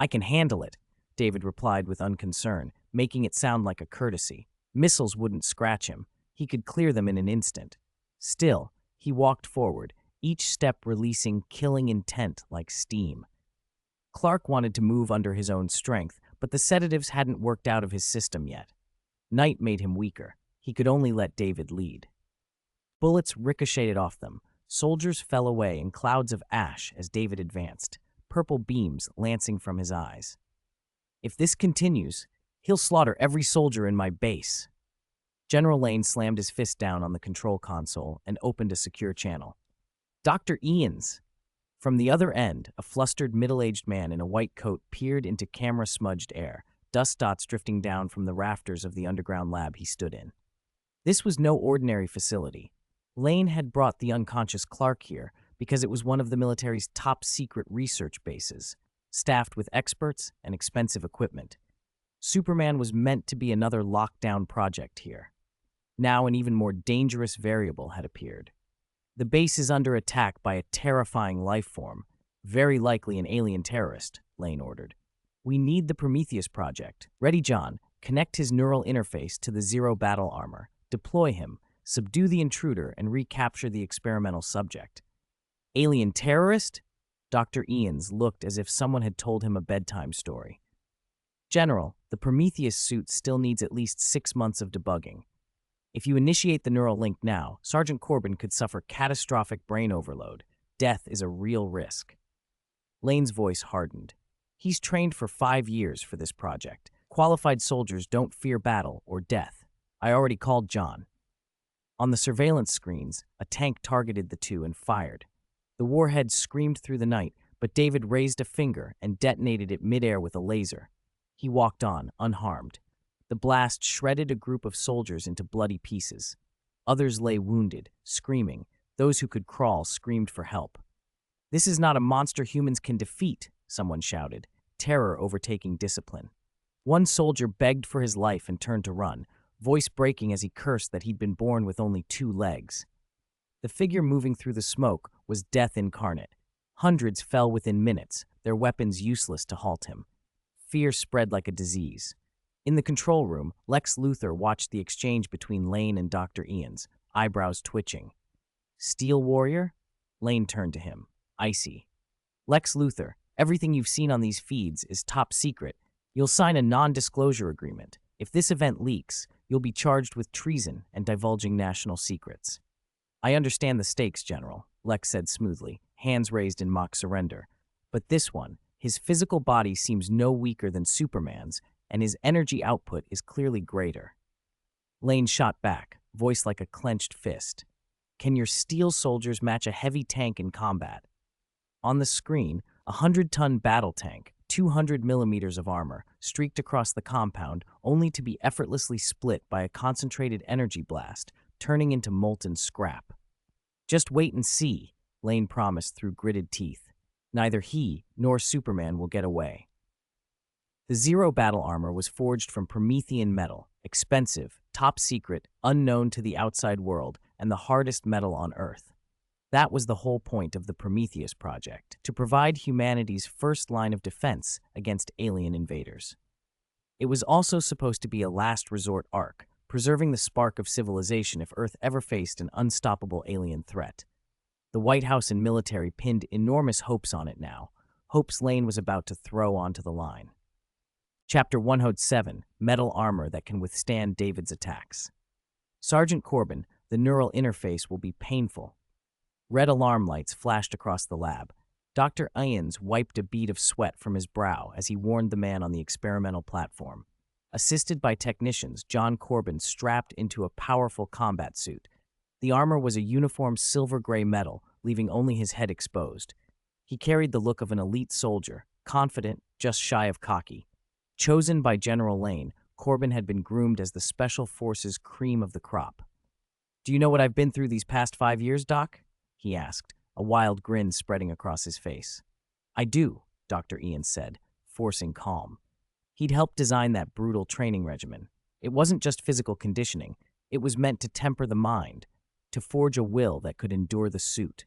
"I can handle it," David replied with unconcern, making it sound like a courtesy. Missiles wouldn't scratch him. He could clear them in an instant. Still, he walked forward, each step releasing killing intent like steam. Clark wanted to move under his own strength, but the sedatives hadn't worked out of his system yet. Night made him weaker. He could only let David lead. Bullets ricocheted off them. Soldiers fell away in clouds of ash as David advanced, purple beams lancing from his eyes. "If this continues, he'll slaughter every soldier in my base." General Lane slammed his fist down on the control console and opened a secure channel. "Dr. Ian's." From the other end, a flustered middle-aged man in a white coat peered into camera-smudged air, dust dots drifting down from the rafters of the underground lab he stood in. This was no ordinary facility. Lane had brought the unconscious Clark here because it was one of the military's top-secret research bases, staffed with experts and expensive equipment. Superman was meant to be another lockdown project here. Now an even more dangerous variable had appeared. "The base is under attack by a terrifying life form, very likely an alien terrorist," Lane ordered. "We need the Prometheus project. Ready, John. Connect his neural interface to the Zero battle armor. Deploy him, subdue the intruder, and recapture the experimental subject." "Alien terrorist?" Dr. Ian's looked as if someone had told him a bedtime story. "General, the Prometheus suit still needs at least 6 months of debugging. If you initiate the neural link now, Sergeant Corbin could suffer catastrophic brain overload. Death is a real risk." Lane's voice hardened. "He's trained for 5 years for this project. Qualified soldiers don't fear battle or death. I already called John." On the surveillance screens, a tank targeted the two and fired. The warhead screamed through the night, but David raised a finger and detonated it midair with a laser. He walked on, unharmed. The blast shredded a group of soldiers into bloody pieces. Others lay wounded, screaming. Those who could crawl screamed for help. "This is not a monster humans can defeat," someone shouted, terror overtaking discipline. One soldier begged for his life and turned to run, voice breaking as he cursed that he'd been born with only 2 legs. The figure moving through the smoke was death incarnate. Hundreds fell within minutes, their weapons useless to halt him. Fear spread like a disease. In the control room, Lex Luthor watched the exchange between Lane and Dr. Ian's, eyebrows twitching. "Steel Warrior?" Lane turned to him, icy. "Lex Luthor, everything you've seen on these feeds is top secret. You'll sign a non-disclosure agreement. If this event leaks, you'll be charged with treason and divulging national secrets." "I understand the stakes, General," Lex said smoothly, hands raised in mock surrender. "But this one, his physical body seems no weaker than Superman's, and his energy output is clearly greater." Lane shot back, voice like a clenched fist. "Can your steel soldiers match a heavy tank in combat?" On the screen, a 100-ton battle tank, 200 millimeters of armor, streaked across the compound, only to be effortlessly split by a concentrated energy blast, turning into molten scrap. "Just wait and see," Lane promised through gritted teeth. "Neither he nor Superman will get away." The Zero battle armor was forged from Promethean metal, expensive, top secret, unknown to the outside world, and the hardest metal on Earth. That was the whole point of the Prometheus project, to provide humanity's first line of defense against alien invaders. It was also supposed to be a last resort arc, preserving the spark of civilization if Earth ever faced an unstoppable alien threat. The White House and military pinned enormous hopes on it now. Hope's Lane was about to throw onto the line. Chapter 107, Metal Armor That Can Withstand David's Attacks. Sergeant Corbin, the neural interface will be painful. Red alarm lights flashed across the lab. Dr. Ians wiped a bead of sweat from his brow as he warned the man on the experimental platform. Assisted by technicians, John Corbin strapped into a powerful combat suit. The armor was a uniform silver-gray metal, leaving only his head exposed. He carried the look of an elite soldier, confident, just shy of cocky. Chosen by General Lane, Corbin had been groomed as the Special Forces cream of the crop. "Do you know what I've been through these past 5 years, Doc?" he asked, a wild grin spreading across his face. "I do," Dr. Ian said, forcing calm. He'd helped design that brutal training regimen. It wasn't just physical conditioning. It was meant to temper the mind, to forge a will that could endure the suit.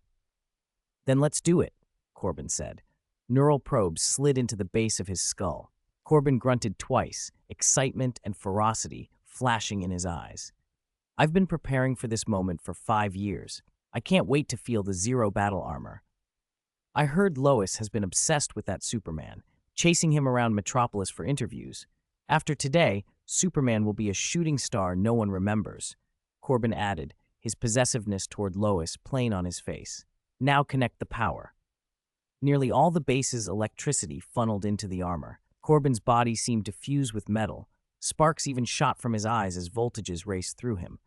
"Then let's do it," Corbin said. Neural probes slid into the base of his skull. Corbin grunted twice, excitement and ferocity flashing in his eyes. "I've been preparing for this moment for 5 years. I can't wait to feel the Zero battle armor. I heard Lois has been obsessed with that Superman, chasing him around Metropolis for interviews. After today, Superman will be a shooting star no one remembers," Corbin added, his possessiveness toward Lois plain on his face. "Now connect the power." Nearly all the base's electricity funneled into the armor. Corbin's body seemed to fuse with metal. Sparks even shot from his eyes as voltages raced through him.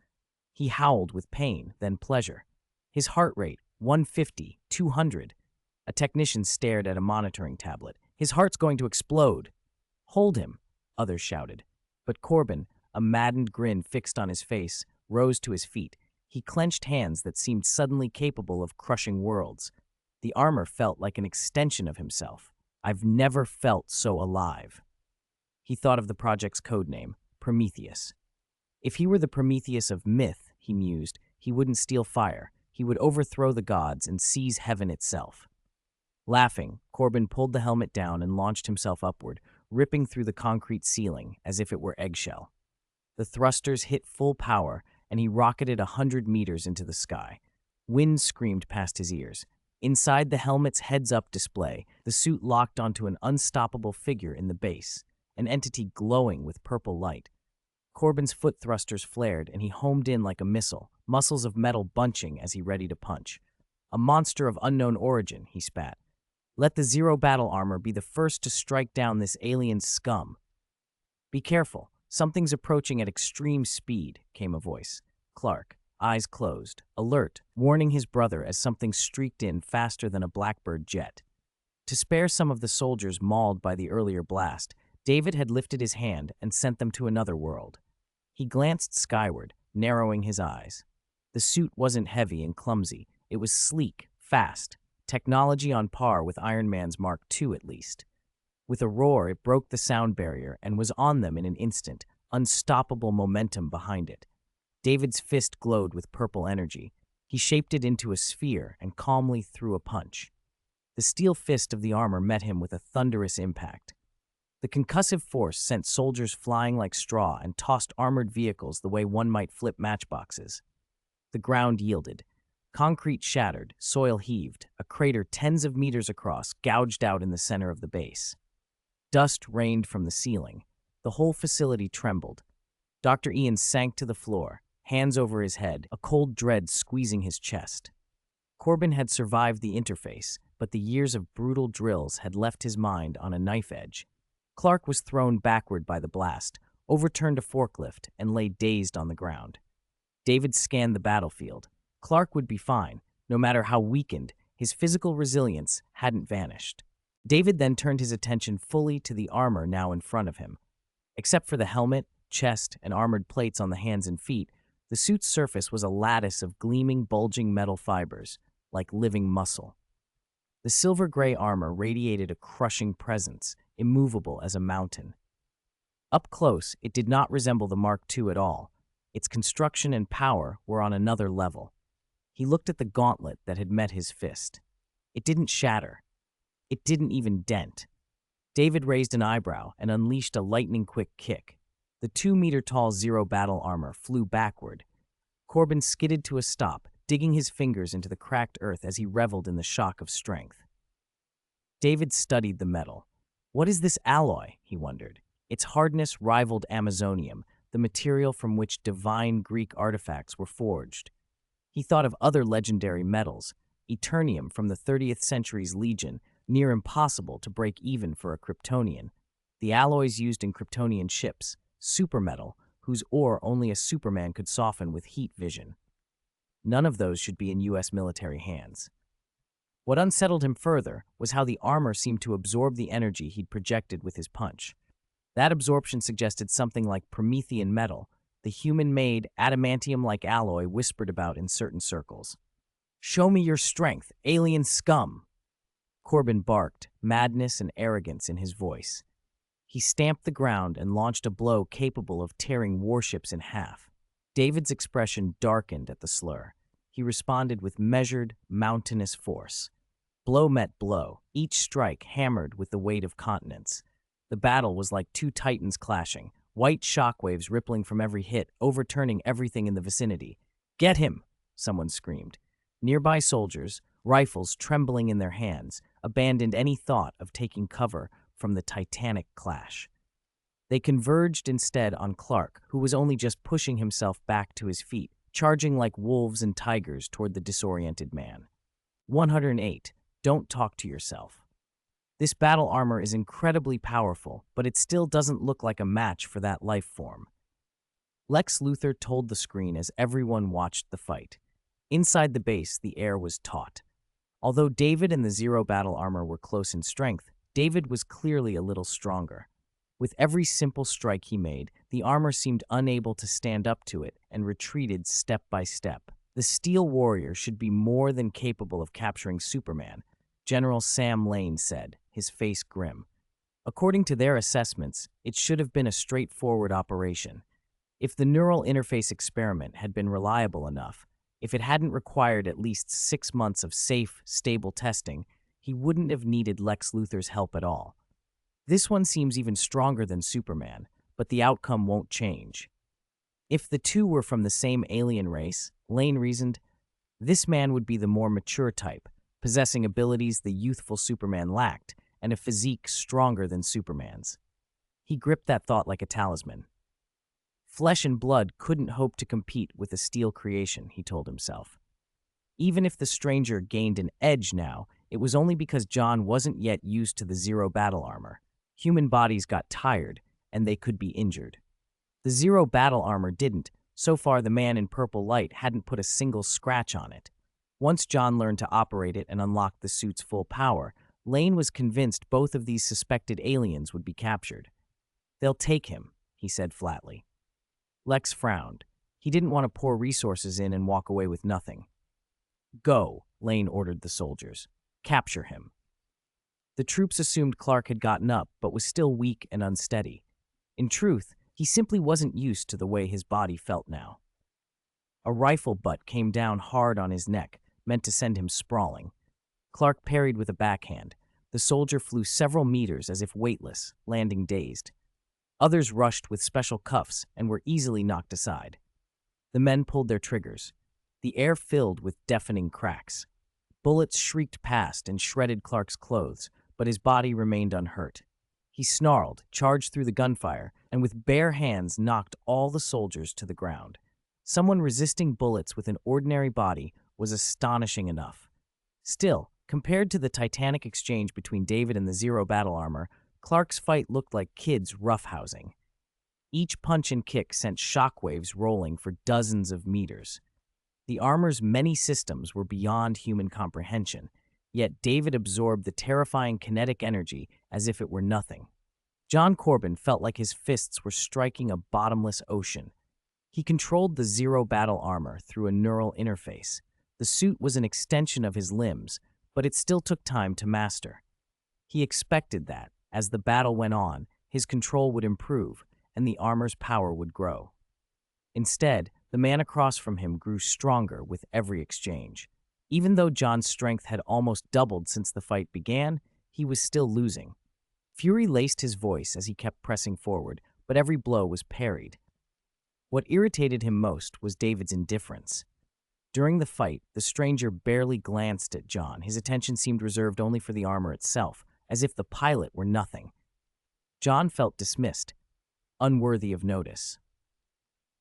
He howled with pain, then pleasure. His heart rate, 150, 200. A technician stared at a monitoring tablet. "His heart's going to explode." "Hold him," others shouted. But Corbin, a maddened grin fixed on his face, rose to his feet. He clenched hands that seemed suddenly capable of crushing worlds. The armor felt like an extension of himself. "I've never felt so alive." He thought of the project's codename, Prometheus. If he were the Prometheus of myth, he mused, he wouldn't steal fire. He would overthrow the gods and seize heaven itself. Laughing, Corbin pulled the helmet down and launched himself upward, ripping through the concrete ceiling as if it were eggshell. The thrusters hit full power, and he rocketed 100 meters into the sky. Wind screamed past his ears. Inside the helmet's heads-up display, the suit locked onto an unstoppable figure in the base, an entity glowing with purple light. Corbin's foot thrusters flared, and he homed in like a missile, muscles of metal bunching as he readied to punch. "A monster of unknown origin," he spat. "Let the Zero battle armor be the first to strike down this alien scum." "Be careful. Something's approaching at extreme speed," came a voice. Clark, eyes closed, alert, warning his brother as something streaked in faster than a Blackbird jet. To spare some of the soldiers mauled by the earlier blast, David had lifted his hand and sent them to another world. He glanced skyward, narrowing his eyes. The suit wasn't heavy and clumsy. It was sleek, fast, technology on par with Iron Man's Mark II at least. With a roar, it broke the sound barrier and was on them in an instant, unstoppable momentum behind it. David's fist glowed with purple energy. He shaped it into a sphere and calmly threw a punch. The steel fist of the armor met him with a thunderous impact. The concussive force sent soldiers flying like straw and tossed armored vehicles the way one might flip matchboxes. The ground yielded. Concrete shattered, soil heaved, a crater tens of meters across gouged out in the center of the base. Dust rained from the ceiling. The whole facility trembled. Dr. Ian sank to the floor, hands over his head, a cold dread squeezing his chest. Corbin had survived the interface, but the years of brutal drills had left his mind on a knife edge. Clark was thrown backward by the blast, overturned a forklift, and lay dazed on the ground. David scanned the battlefield. Clark would be fine. No matter how weakened, his physical resilience hadn't vanished. David then turned his attention fully to the armor now in front of him. Except for the helmet, chest, and armored plates on the hands and feet, the suit's surface was a lattice of gleaming, bulging metal fibers, like living muscle. The silver-gray armor radiated a crushing presence, immovable as a mountain. Up close, it did not resemble the Mark II at all. Its construction and power were on another level. He looked at the gauntlet that had met his fist. It didn't shatter. It didn't even dent. David raised an eyebrow and unleashed a lightning-quick kick. The 2-meter-tall Zero battle armor flew backward. Corbin skidded to a stop, digging his fingers into the cracked earth as he reveled in the shock of strength. David studied the metal. What is this alloy? He wondered. Its hardness rivaled Amazonium, the material from which divine Greek artifacts were forged. He thought of other legendary metals, Eternium from the 30th century's Legion, near impossible to break even for a Kryptonian. The alloys used in Kryptonian ships, supermetal, whose ore only a Superman could soften with heat vision. None of those should be in U.S. military hands. What unsettled him further was how the armor seemed to absorb the energy he'd projected with his punch. That absorption suggested something like Promethean metal, the human-made, adamantium-like alloy whispered about in certain circles. "Show me your strength, alien scum!" Corbin barked, madness and arrogance in his voice. He stamped the ground and launched a blow capable of tearing warships in half. David's expression darkened at the slur. He responded with measured, mountainous force. Blow met blow, each strike hammered with the weight of continents. The battle was like two titans clashing, white shockwaves rippling from every hit, overturning everything in the vicinity. "Get him!" someone screamed. Nearby soldiers, rifles trembling in their hands, abandoned any thought of taking cover from the titanic clash. They converged instead on Clark, who was only just pushing himself back to his feet, charging like wolves and tigers toward the disoriented man. 108. Don't talk to yourself. This battle armor is incredibly powerful, but it still doesn't look like a match for that life form. Lex Luthor told the screen as everyone watched the fight. Inside the base, the air was taut. Although David and the Zero battle armor were close in strength, David was clearly a little stronger. With every simple strike he made, the armor seemed unable to stand up to it and retreated step by step. The Steel Warrior should be more than capable of capturing Superman, General Sam Lane said, his face grim. According to their assessments, it should have been a straightforward operation. If the neural interface experiment had been reliable enough, if it hadn't required at least 6 months of safe, stable testing, he wouldn't have needed Lex Luthor's help at all. This one seems even stronger than Superman, but the outcome won't change. If the two were from the same alien race, Lane reasoned, this man would be the more mature type, possessing abilities the youthful Superman lacked, and a physique stronger than Superman's. He gripped that thought like a talisman. Flesh and blood couldn't hope to compete with a steel creation, he told himself. Even if the stranger gained an edge now, it was only because John wasn't yet used to the Zero battle armor. Human bodies got tired, and they could be injured. The Zero battle armor didn't. So far, the man in purple light hadn't put a single scratch on it. Once John learned to operate it and unlock the suit's full power, Lane was convinced both of these suspected aliens would be captured. They'll take him, he said flatly. Lex frowned. He didn't want to pour resources in and walk away with nothing. Go, Lane ordered the soldiers. Capture him. The troops assumed Clark had gotten up, but was still weak and unsteady. In truth, he simply wasn't used to the way his body felt now. A rifle butt came down hard on his neck, meant to send him sprawling. Clark parried with a backhand. The soldier flew several meters as if weightless, landing dazed. Others rushed with special cuffs and were easily knocked aside. The men pulled their triggers. The air filled with deafening cracks. Bullets shrieked past and shredded Clark's clothes, but his body remained unhurt. He snarled, charged through the gunfire, and with bare hands knocked all the soldiers to the ground. Someone resisting bullets with an ordinary body was astonishing enough. Still, compared to the titanic exchange between David and the Zero battle armor, Clark's fight looked like kids roughhousing. Each punch and kick sent shockwaves rolling for dozens of meters. The armor's many systems were beyond human comprehension, yet David absorbed the terrifying kinetic energy as if it were nothing. John Corbin felt like his fists were striking a bottomless ocean. He controlled the Zero battle armor through a neural interface. The suit was an extension of his limbs, but it still took time to master. He expected that, as the battle went on, his control would improve and the armor's power would grow. Instead, the man across from him grew stronger with every exchange. Even though John's strength had almost doubled since the fight began, he was still losing. Fury laced his voice as he kept pressing forward, but every blow was parried. What irritated him most was David's indifference. During the fight, the stranger barely glanced at John. His attention seemed reserved only for the armor itself, as if the pilot were nothing. John felt dismissed, unworthy of notice.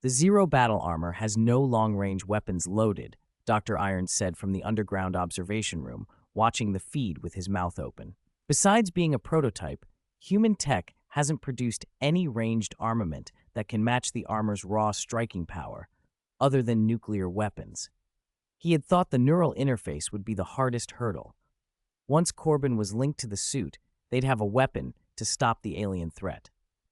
The Zero battle armor has no long-range weapons loaded, Dr. Irons said from the underground observation room, watching the feed with his mouth open. Besides being a prototype, human tech hasn't produced any ranged armament that can match the armor's raw striking power, other than nuclear weapons. He had thought the neural interface would be the hardest hurdle. Once Corbin was linked to the suit, they'd have a weapon to stop the alien threat.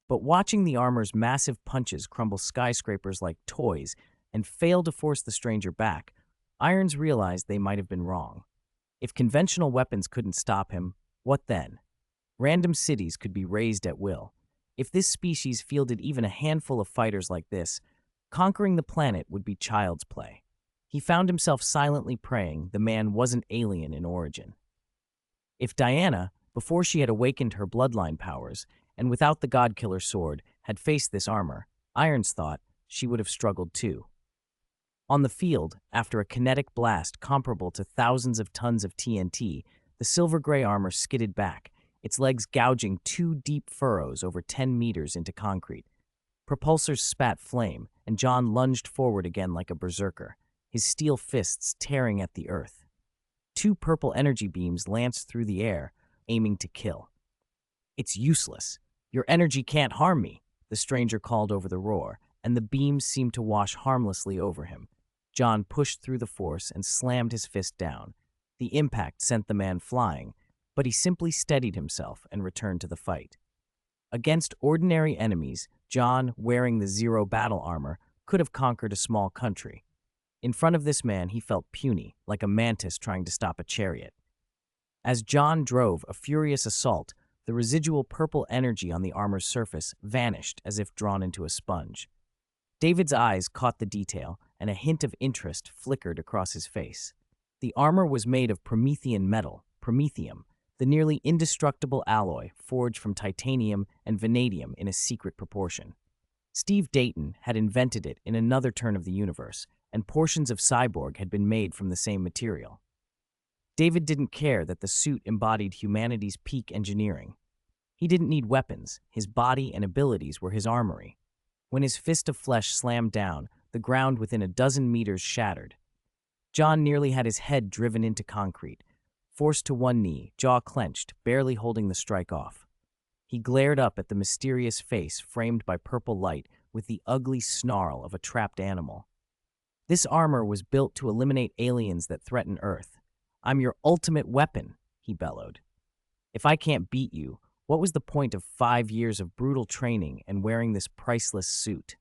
But watching the armor's massive punches crumble skyscrapers like toys and fail to force the stranger back, Irons realized they might have been wrong. If conventional weapons couldn't stop him, what then? Random cities could be razed at will. If this species fielded even a handful of fighters like this, conquering the planet would be child's play. He found himself silently praying the man wasn't alien in origin. If Diana, before she had awakened her bloodline powers, and without the God-Killer sword, had faced this armor, Irons thought she would have struggled too. On the field, after a kinetic blast comparable to thousands of tons of TNT, the silver-gray armor skidded back, its legs gouging 2 deep furrows over 10 meters into concrete. Propulsors spat flame, and John lunged forward again like a berserker, his steel fists tearing at the earth. 2 purple energy beams lanced through the air, aiming to kill. "It's useless. Your energy can't harm me," the stranger called over the roar, and the beams seemed to wash harmlessly over him. John pushed through the force and slammed his fist down. The impact sent the man flying, but he simply steadied himself and returned to the fight. Against ordinary enemies, John, wearing the Zero battle armor, could have conquered a small country. In front of this man, he felt puny, like a mantis trying to stop a chariot. As John drove a furious assault, the residual purple energy on the armor's surface vanished as if drawn into a sponge. David's eyes caught the detail, and a hint of interest flickered across his face. The armor was made of Promethean metal, promethium, the nearly indestructible alloy forged from titanium and vanadium in a secret proportion. Steve Dayton had invented it in another turn of the universe, and portions of Cyborg had been made from the same material. David didn't care that the suit embodied humanity's peak engineering. He didn't need weapons. His body and abilities were his armory. When his fist of flesh slammed down, the ground within a dozen meters shattered. John nearly had his head driven into concrete, forced to one knee, jaw clenched, barely holding the strike off. He glared up at the mysterious face framed by purple light with the ugly snarl of a trapped animal. "This armor was built to eliminate aliens that threaten Earth. I'm your ultimate weapon," he bellowed. "If I can't beat you, what was the point of 5 years of brutal training and wearing this priceless suit?"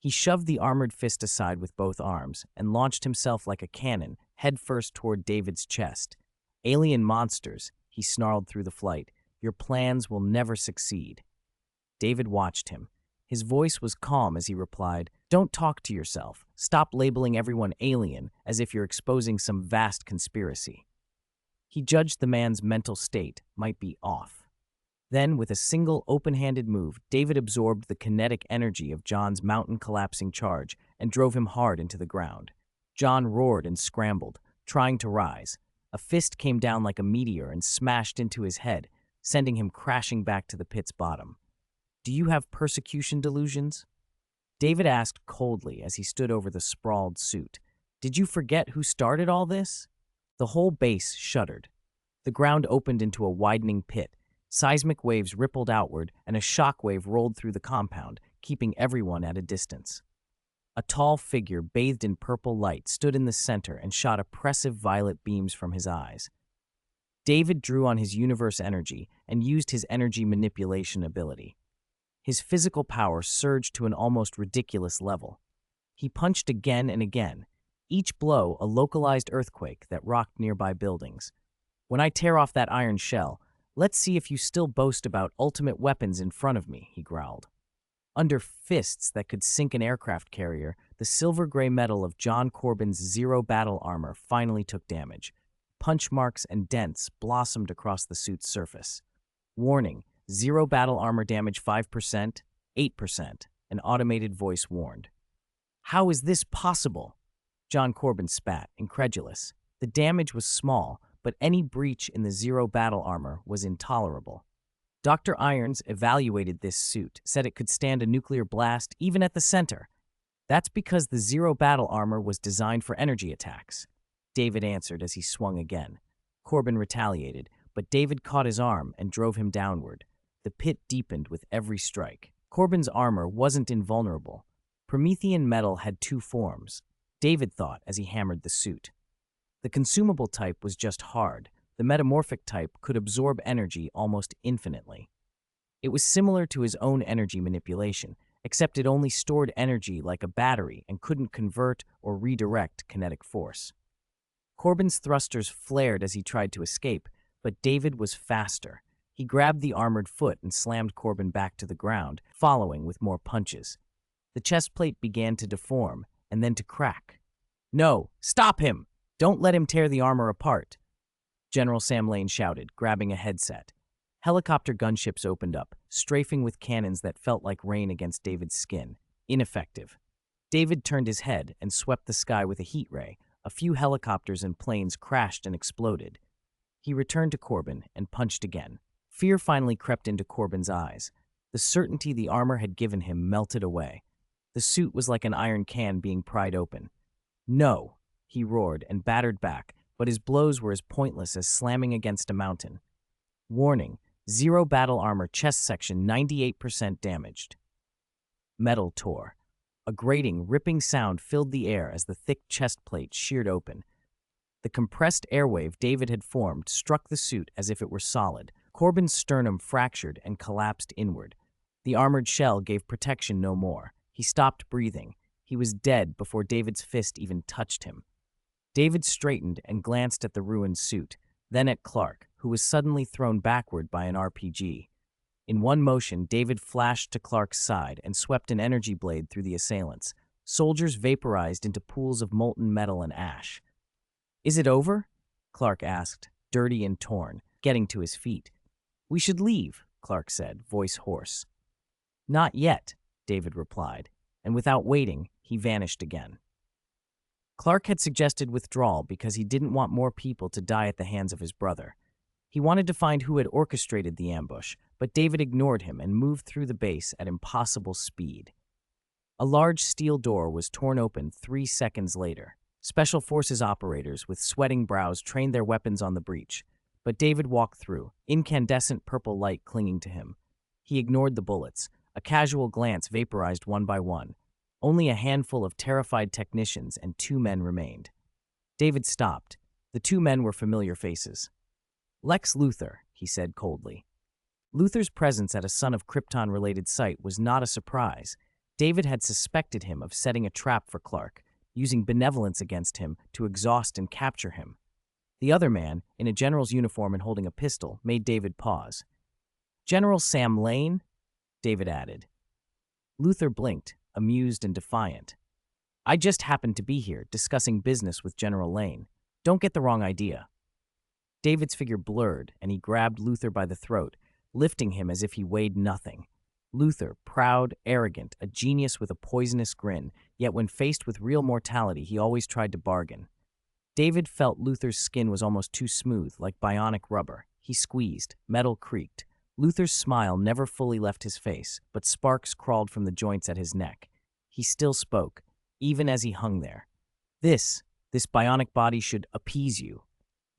He shoved the armored fist aside with both arms and launched himself like a cannon, headfirst toward David's chest. "Alien monsters," he snarled through the flight, "your plans will never succeed." David watched him. His voice was calm as he replied, "Don't talk to yourself. Stop labeling everyone alien as if you're exposing some vast conspiracy." He judged the man's mental state might be off. Then, with a single open-handed move, David absorbed the kinetic energy of John's mountain-collapsing charge and drove him hard into the ground. John roared and scrambled, trying to rise. A fist came down like a meteor and smashed into his head, sending him crashing back to the pit's bottom. "Do you have persecution delusions?" David asked coldly as he stood over the sprawled suit. "Did you forget who started all this?" The whole base shuddered. The ground opened into a widening pit. Seismic waves rippled outward, and a shockwave rolled through the compound, keeping everyone at a distance. A tall figure bathed in purple light stood in the center and shot oppressive violet beams from his eyes. David drew on his universe energy and used his energy manipulation ability. His physical power surged to an almost ridiculous level. He punched again and again, each blow a localized earthquake that rocked nearby buildings. When I tear off that iron shell, let's see if you still boast about ultimate weapons in front of me, he growled. Under fists that could sink an aircraft carrier, the silver-gray metal of John Corbin's zero battle armor finally took damage. Punch marks and dents blossomed across the suit's surface. Warning, zero battle armor damage 5%, 8%, an automated voice warned. How is this possible? John Corbin spat, incredulous. The damage was small, but any breach in the zero battle armor was intolerable. Dr. Irons evaluated this suit, said it could stand a nuclear blast even at the center. That's because the zero battle armor was designed for energy attacks. David answered as he swung again. Corbin retaliated, but David caught his arm and drove him downward. The pit deepened with every strike. Corbin's armor wasn't invulnerable. Promethean metal had two forms, David thought as he hammered the suit. The consumable type was just hard. The metamorphic type could absorb energy almost infinitely. It was similar to his own energy manipulation, except it only stored energy like a battery and couldn't convert or redirect kinetic force. Corbin's thrusters flared as he tried to escape, but David was faster. He grabbed the armored foot and slammed Corbin back to the ground, following with more punches. The chest plate began to deform and then to crack. "No, stop him! Don't let him tear the armor apart," General Sam Lane shouted, grabbing a headset. Helicopter gunships opened up, strafing with cannons that felt like rain against David's skin. Ineffective. David turned his head and swept the sky with a heat ray. A few helicopters and planes crashed and exploded. He returned to Corbin and punched again. Fear finally crept into Corbin's eyes. The certainty the armor had given him melted away. The suit was like an iron can being pried open. "No," he roared and battered back, but his blows were as pointless as slamming against a mountain. Warning, zero battle armor chest section 98% damaged. Metal tore. A grating, ripping sound filled the air as the thick chest plate sheared open. The compressed airwave David had formed struck the suit as if it were solid. Corbin's sternum fractured and collapsed inward. The armored shell gave protection no more. He stopped breathing. He was dead before David's fist even touched him. David straightened and glanced at the ruined suit, then at Clark, who was suddenly thrown backward by an RPG. In one motion, David flashed to Clark's side and swept an energy blade through the assailants. Soldiers vaporized into pools of molten metal and ash. "Is it over?" Clark asked, dirty and torn, getting to his feet. "We should leave," Clark said, voice hoarse. "Not yet," David replied, and without waiting, he vanished again. Clark had suggested withdrawal because he didn't want more people to die at the hands of his brother. He wanted to find who had orchestrated the ambush, but David ignored him and moved through the base at impossible speed. A large steel door was torn open 3 seconds later. Special Forces operators with sweating brows trained their weapons on the breach, but David walked through, incandescent purple light clinging to him. He ignored the bullets. A casual glance vaporized one by one. Only a handful of terrified technicians and 2 men remained. David stopped. The 2 men were familiar faces. "Lex Luthor," he said coldly. Luthor's presence at a Son of Krypton-related site was not a surprise. David had suspected him of setting a trap for Clark, using benevolence against him to exhaust and capture him. The other man, in a general's uniform and holding a pistol, made David pause. "General Sam Lane?" David added. Luthor blinked, amused and defiant. "I just happened to be here, discussing business with General Lane. Don't get the wrong idea." David's figure blurred, and he grabbed Luthor by the throat, lifting him as if he weighed nothing. Luthor, proud, arrogant, a genius with a poisonous grin, yet when faced with real mortality, he always tried to bargain. David felt Luthor's skin was almost too smooth, like bionic rubber. He squeezed, metal creaked. Luthor's smile never fully left his face, but sparks crawled from the joints at his neck. He still spoke, even as he hung there. This bionic body should appease you."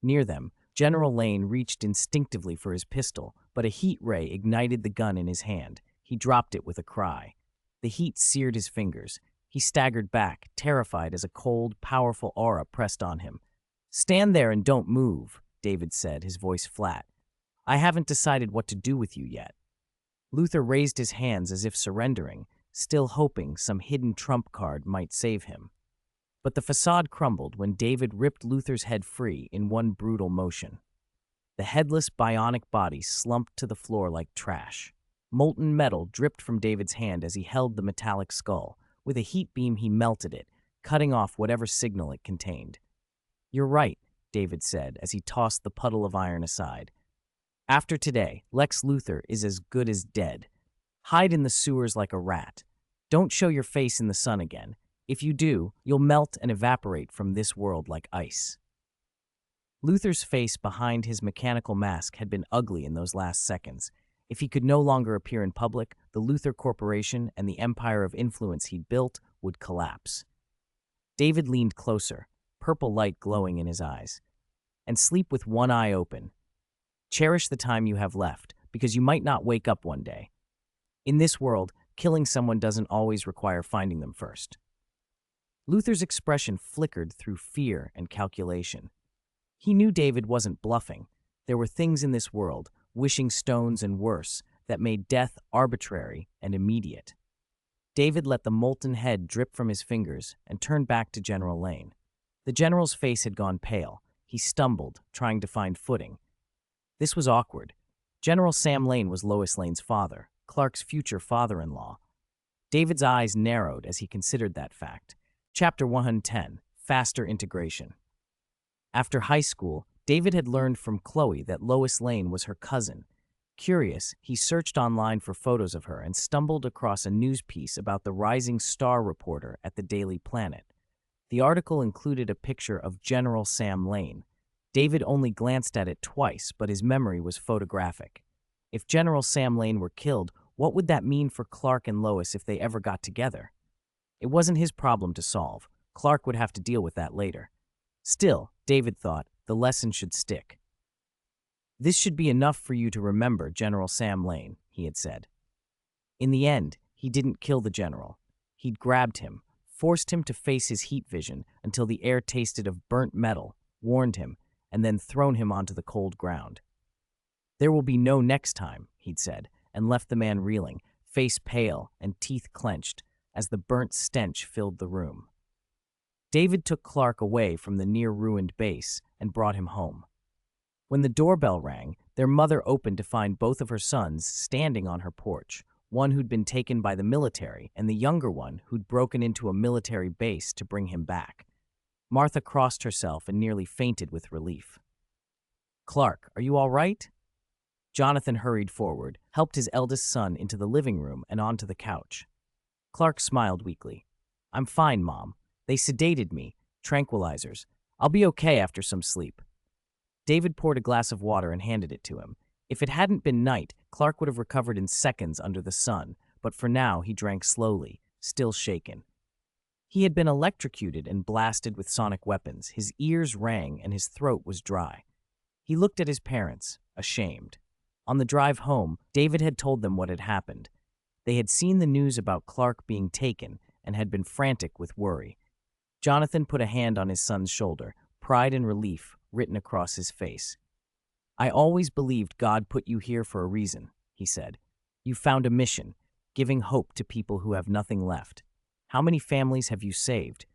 Near them, General Lane reached instinctively for his pistol, but a heat ray ignited the gun in his hand. He dropped it with a cry. The heat seared his fingers. He staggered back, terrified as a cold, powerful aura pressed on him. "Stand there and don't move," David said, his voice flat. "I haven't decided what to do with you yet." Luthor raised his hands as if surrendering, still hoping some hidden trump card might save him. But the facade crumbled when David ripped Luthor's head free in one brutal motion. The headless, bionic body slumped to the floor like trash. Molten metal dripped from David's hand as he held the metallic skull. With a heat beam, he melted it, cutting off whatever signal it contained. "You're right," David said as he tossed the puddle of iron aside. "After today, Lex Luthor is as good as dead. Hide in the sewers like a rat. Don't show your face in the sun again. If you do, you'll melt and evaporate from this world like ice." Luthor's face behind his mechanical mask had been ugly in those last seconds. If he could no longer appear in public, the Luthor Corporation and the empire of influence he'd built would collapse. David leaned closer, purple light glowing in his eyes. "And sleep with one eye open. Cherish the time you have left, because you might not wake up one day. In this world, killing someone doesn't always require finding them first." Luthor's expression flickered through fear and calculation. He knew David wasn't bluffing. There were things in this world, wishing stones and worse, that made death arbitrary and immediate. David let the molten head drip from his fingers and turned back to General Lane. The general's face had gone pale. He stumbled, trying to find footing. This was awkward. General Sam Lane was Lois Lane's father, Clark's future father-in-law. David's eyes narrowed as he considered that fact. Chapter 110, Faster Integration. After high school, David had learned from Chloe that Lois Lane was her cousin. Curious, he searched online for photos of her and stumbled across a news piece about the rising star reporter at the Daily Planet. The article included a picture of General Sam Lane. David only glanced at it twice, but his memory was photographic. If General Sam Lane were killed, what would that mean for Clark and Lois if they ever got together? It wasn't his problem to solve. Clark would have to deal with that later. Still, David thought, the lesson should stick. "This should be enough for you to remember General Sam Lane," he had said. In the end, he didn't kill the general. He'd grabbed him, forced him to face his heat vision until the air tasted of burnt metal, warned him, and then thrown him onto the cold ground. "There will be no next time," he'd said, and left the man reeling, face pale and teeth clenched, as the burnt stench filled the room. David took Clark away from the near-ruined base and brought him home. When the doorbell rang, their mother opened to find both of her sons standing on her porch, one who'd been taken by the military and the younger one who'd broken into a military base to bring him back. Martha crossed herself and nearly fainted with relief. "Clark, are you all right?" Jonathan hurried forward, helped his eldest son into the living room and onto the couch. Clark smiled weakly. "I'm fine, Mom. They sedated me. Tranquilizers. I'll be okay after some sleep." David poured a glass of water and handed it to him. If it hadn't been night, Clark would have recovered in seconds under the sun, but for now he drank slowly, still shaken. He had been electrocuted and blasted with sonic weapons. His ears rang and his throat was dry. He looked at his parents, ashamed. On the drive home, David had told them what had happened. They had seen the news about Clark being taken and had been frantic with worry. Jonathan put a hand on his son's shoulder, pride and relief written across his face. "I always believed God put you here for a reason," he said. "You found a mission, giving hope to people who have nothing left. How many families have you saved?"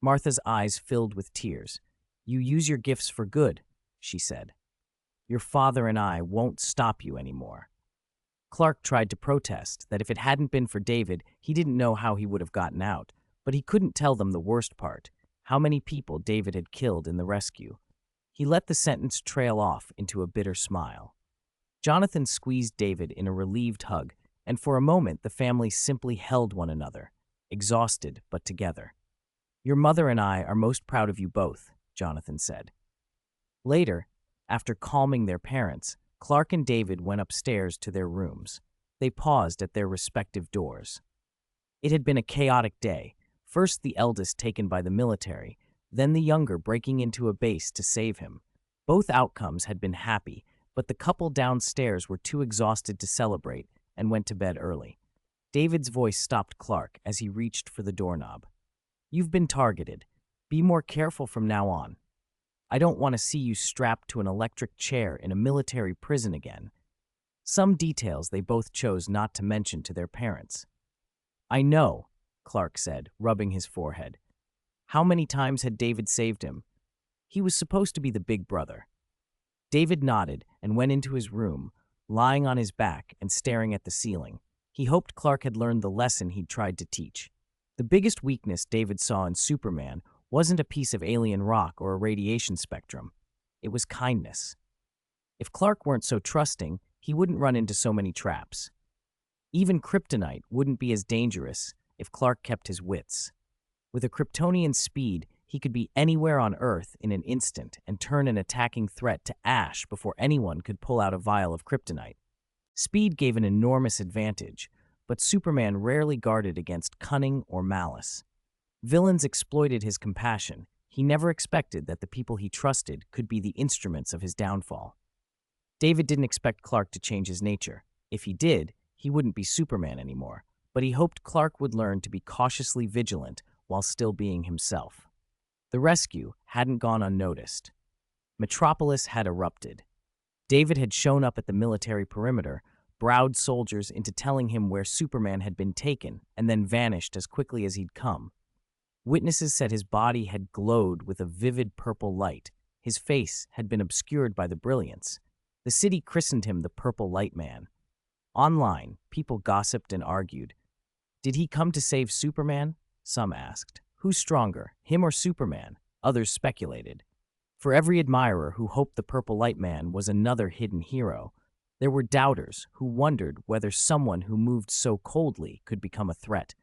Martha's eyes filled with tears. "You use your gifts for good," she said. "Your father and I won't stop you anymore." Clark tried to protest that if it hadn't been for David, he didn't know how he would have gotten out, but he couldn't tell them the worst part, how many people David had killed in the rescue. He let the sentence trail off into a bitter smile. Jonathan squeezed David in a relieved hug, and for a moment the family simply held one another, exhausted but together. "Your mother and I are most proud of you both," Jonathan said. Later, after calming their parents, Clark and David went upstairs to their rooms. They paused at their respective doors. It had been a chaotic day. First the eldest taken by the military, then the younger breaking into a base to save him. Both outcomes had been happy, but the couple downstairs were too exhausted to celebrate and went to bed early. David's voice stopped Clark as he reached for the doorknob. "You've been targeted. Be more careful from now on. I don't want to see you strapped to an electric chair in a military prison again." Some details they both chose not to mention to their parents. "I know," Clark said, rubbing his forehead. How many times had David saved him? He was supposed to be the big brother. David nodded and went into his room, lying on his back and staring at the ceiling. He hoped Clark had learned the lesson he'd tried to teach. The biggest weakness David saw in Superman wasn't a piece of alien rock or a radiation spectrum. It was kindness. If Clark weren't so trusting, he wouldn't run into so many traps. Even kryptonite wouldn't be as dangerous if Clark kept his wits. With a Kryptonian speed, he could be anywhere on Earth in an instant and turn an attacking threat to ash before anyone could pull out a vial of kryptonite. Speed gave an enormous advantage, but Superman rarely guarded against cunning or malice. Villains exploited his compassion. He never expected that the people he trusted could be the instruments of his downfall. David didn't expect Clark to change his nature. If he did, he wouldn't be Superman anymore, but he hoped Clark would learn to be cautiously vigilant while still being himself. The rescue hadn't gone unnoticed. Metropolis had erupted. David had shown up at the military perimeter, browed soldiers into telling him where Superman had been taken, and then vanished as quickly as he'd come. Witnesses said his body had glowed with a vivid purple light. His face had been obscured by the brilliance. The city christened him the Purple Light Man. Online, people gossiped and argued. Did he come to save Superman? Some asked. Who's stronger, him or Superman? Others speculated. For every admirer who hoped the Purple Light Man was another hidden hero, there were doubters who wondered whether someone who moved so coldly could become a threat.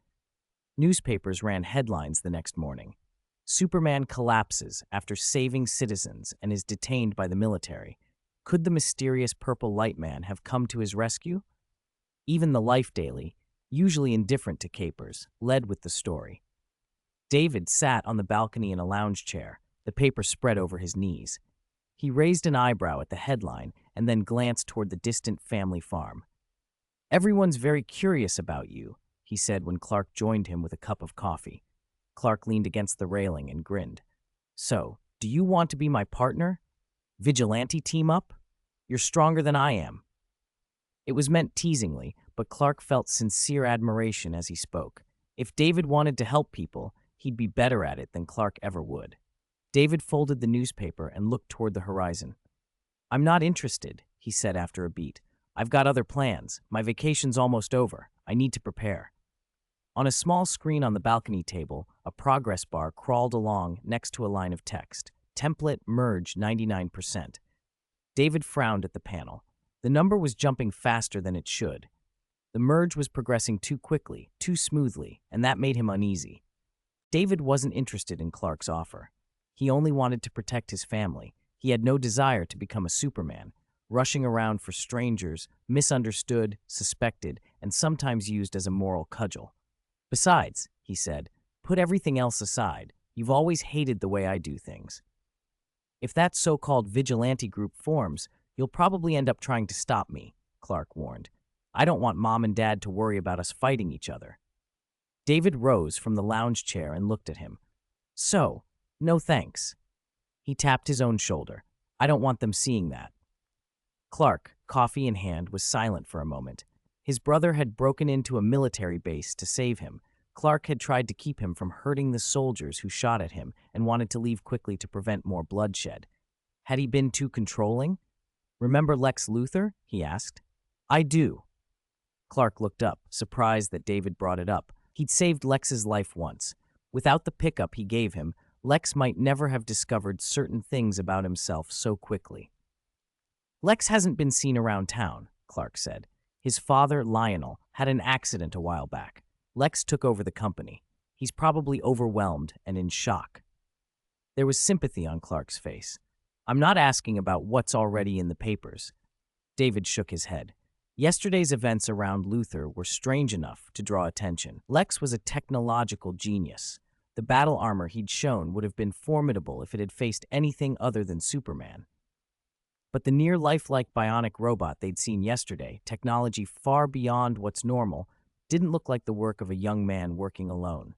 Newspapers ran headlines the next morning. Superman collapses after saving citizens and is detained by the military. Could the mysterious Purple Light Man have come to his rescue? Even the Life Daily, usually indifferent to capers, led with the story. David sat on the balcony in a lounge chair, the paper spread over his knees. He raised an eyebrow at the headline and then glanced toward the distant family farm. "Everyone's very curious about you," he said when Clark joined him with a cup of coffee. Clark leaned against the railing and grinned. "So, do you want to be my partner? Vigilante team up? You're stronger than I am." It was meant teasingly, but Clark felt sincere admiration as he spoke. If David wanted to help people, he'd be better at it than Clark ever would. David folded the newspaper and looked toward the horizon. "I'm not interested," he said after a beat. "I've got other plans. My vacation's almost over. I need to prepare." On a small screen on the balcony table, a progress bar crawled along next to a line of text. Template merge 99%. David frowned at the panel. The number was jumping faster than it should. The merge was progressing too quickly, too smoothly, and that made him uneasy. David wasn't interested in Clark's offer. He only wanted to protect his family. He had no desire to become a Superman, rushing around for strangers, misunderstood, suspected, and sometimes used as a moral cudgel. "Besides," he said, "put everything else aside. You've always hated the way I do things. If that so-called vigilante group forms, you'll probably end up trying to stop me," Clark warned. "I don't want Mom and Dad to worry about us fighting each other." David rose from the lounge chair and looked at him. "So, no thanks." He tapped his own shoulder. "I don't want them seeing that." Clark, coffee in hand, was silent for a moment. His brother had broken into a military base to save him. Clark had tried to keep him from hurting the soldiers who shot at him and wanted to leave quickly to prevent more bloodshed. Had he been too controlling? "Remember Lex Luthor?" he asked. "I do." Clark looked up, surprised that David brought it up. He'd saved Lex's life once. Without the pickup he gave him, Lex might never have discovered certain things about himself so quickly. "Lex hasn't been seen around town," Clark said. "His father, Lionel, had an accident a while back. Lex took over the company. He's probably overwhelmed and in shock." There was sympathy on Clark's face. "I'm not asking about what's already in the papers." David shook his head. Yesterday's events around Luthor were strange enough to draw attention. Lex was a technological genius. The battle armor he'd shown would have been formidable if it had faced anything other than Superman. But the near-lifelike bionic robot they'd seen yesterday, technology far beyond what's normal, didn't look like the work of a young man working alone.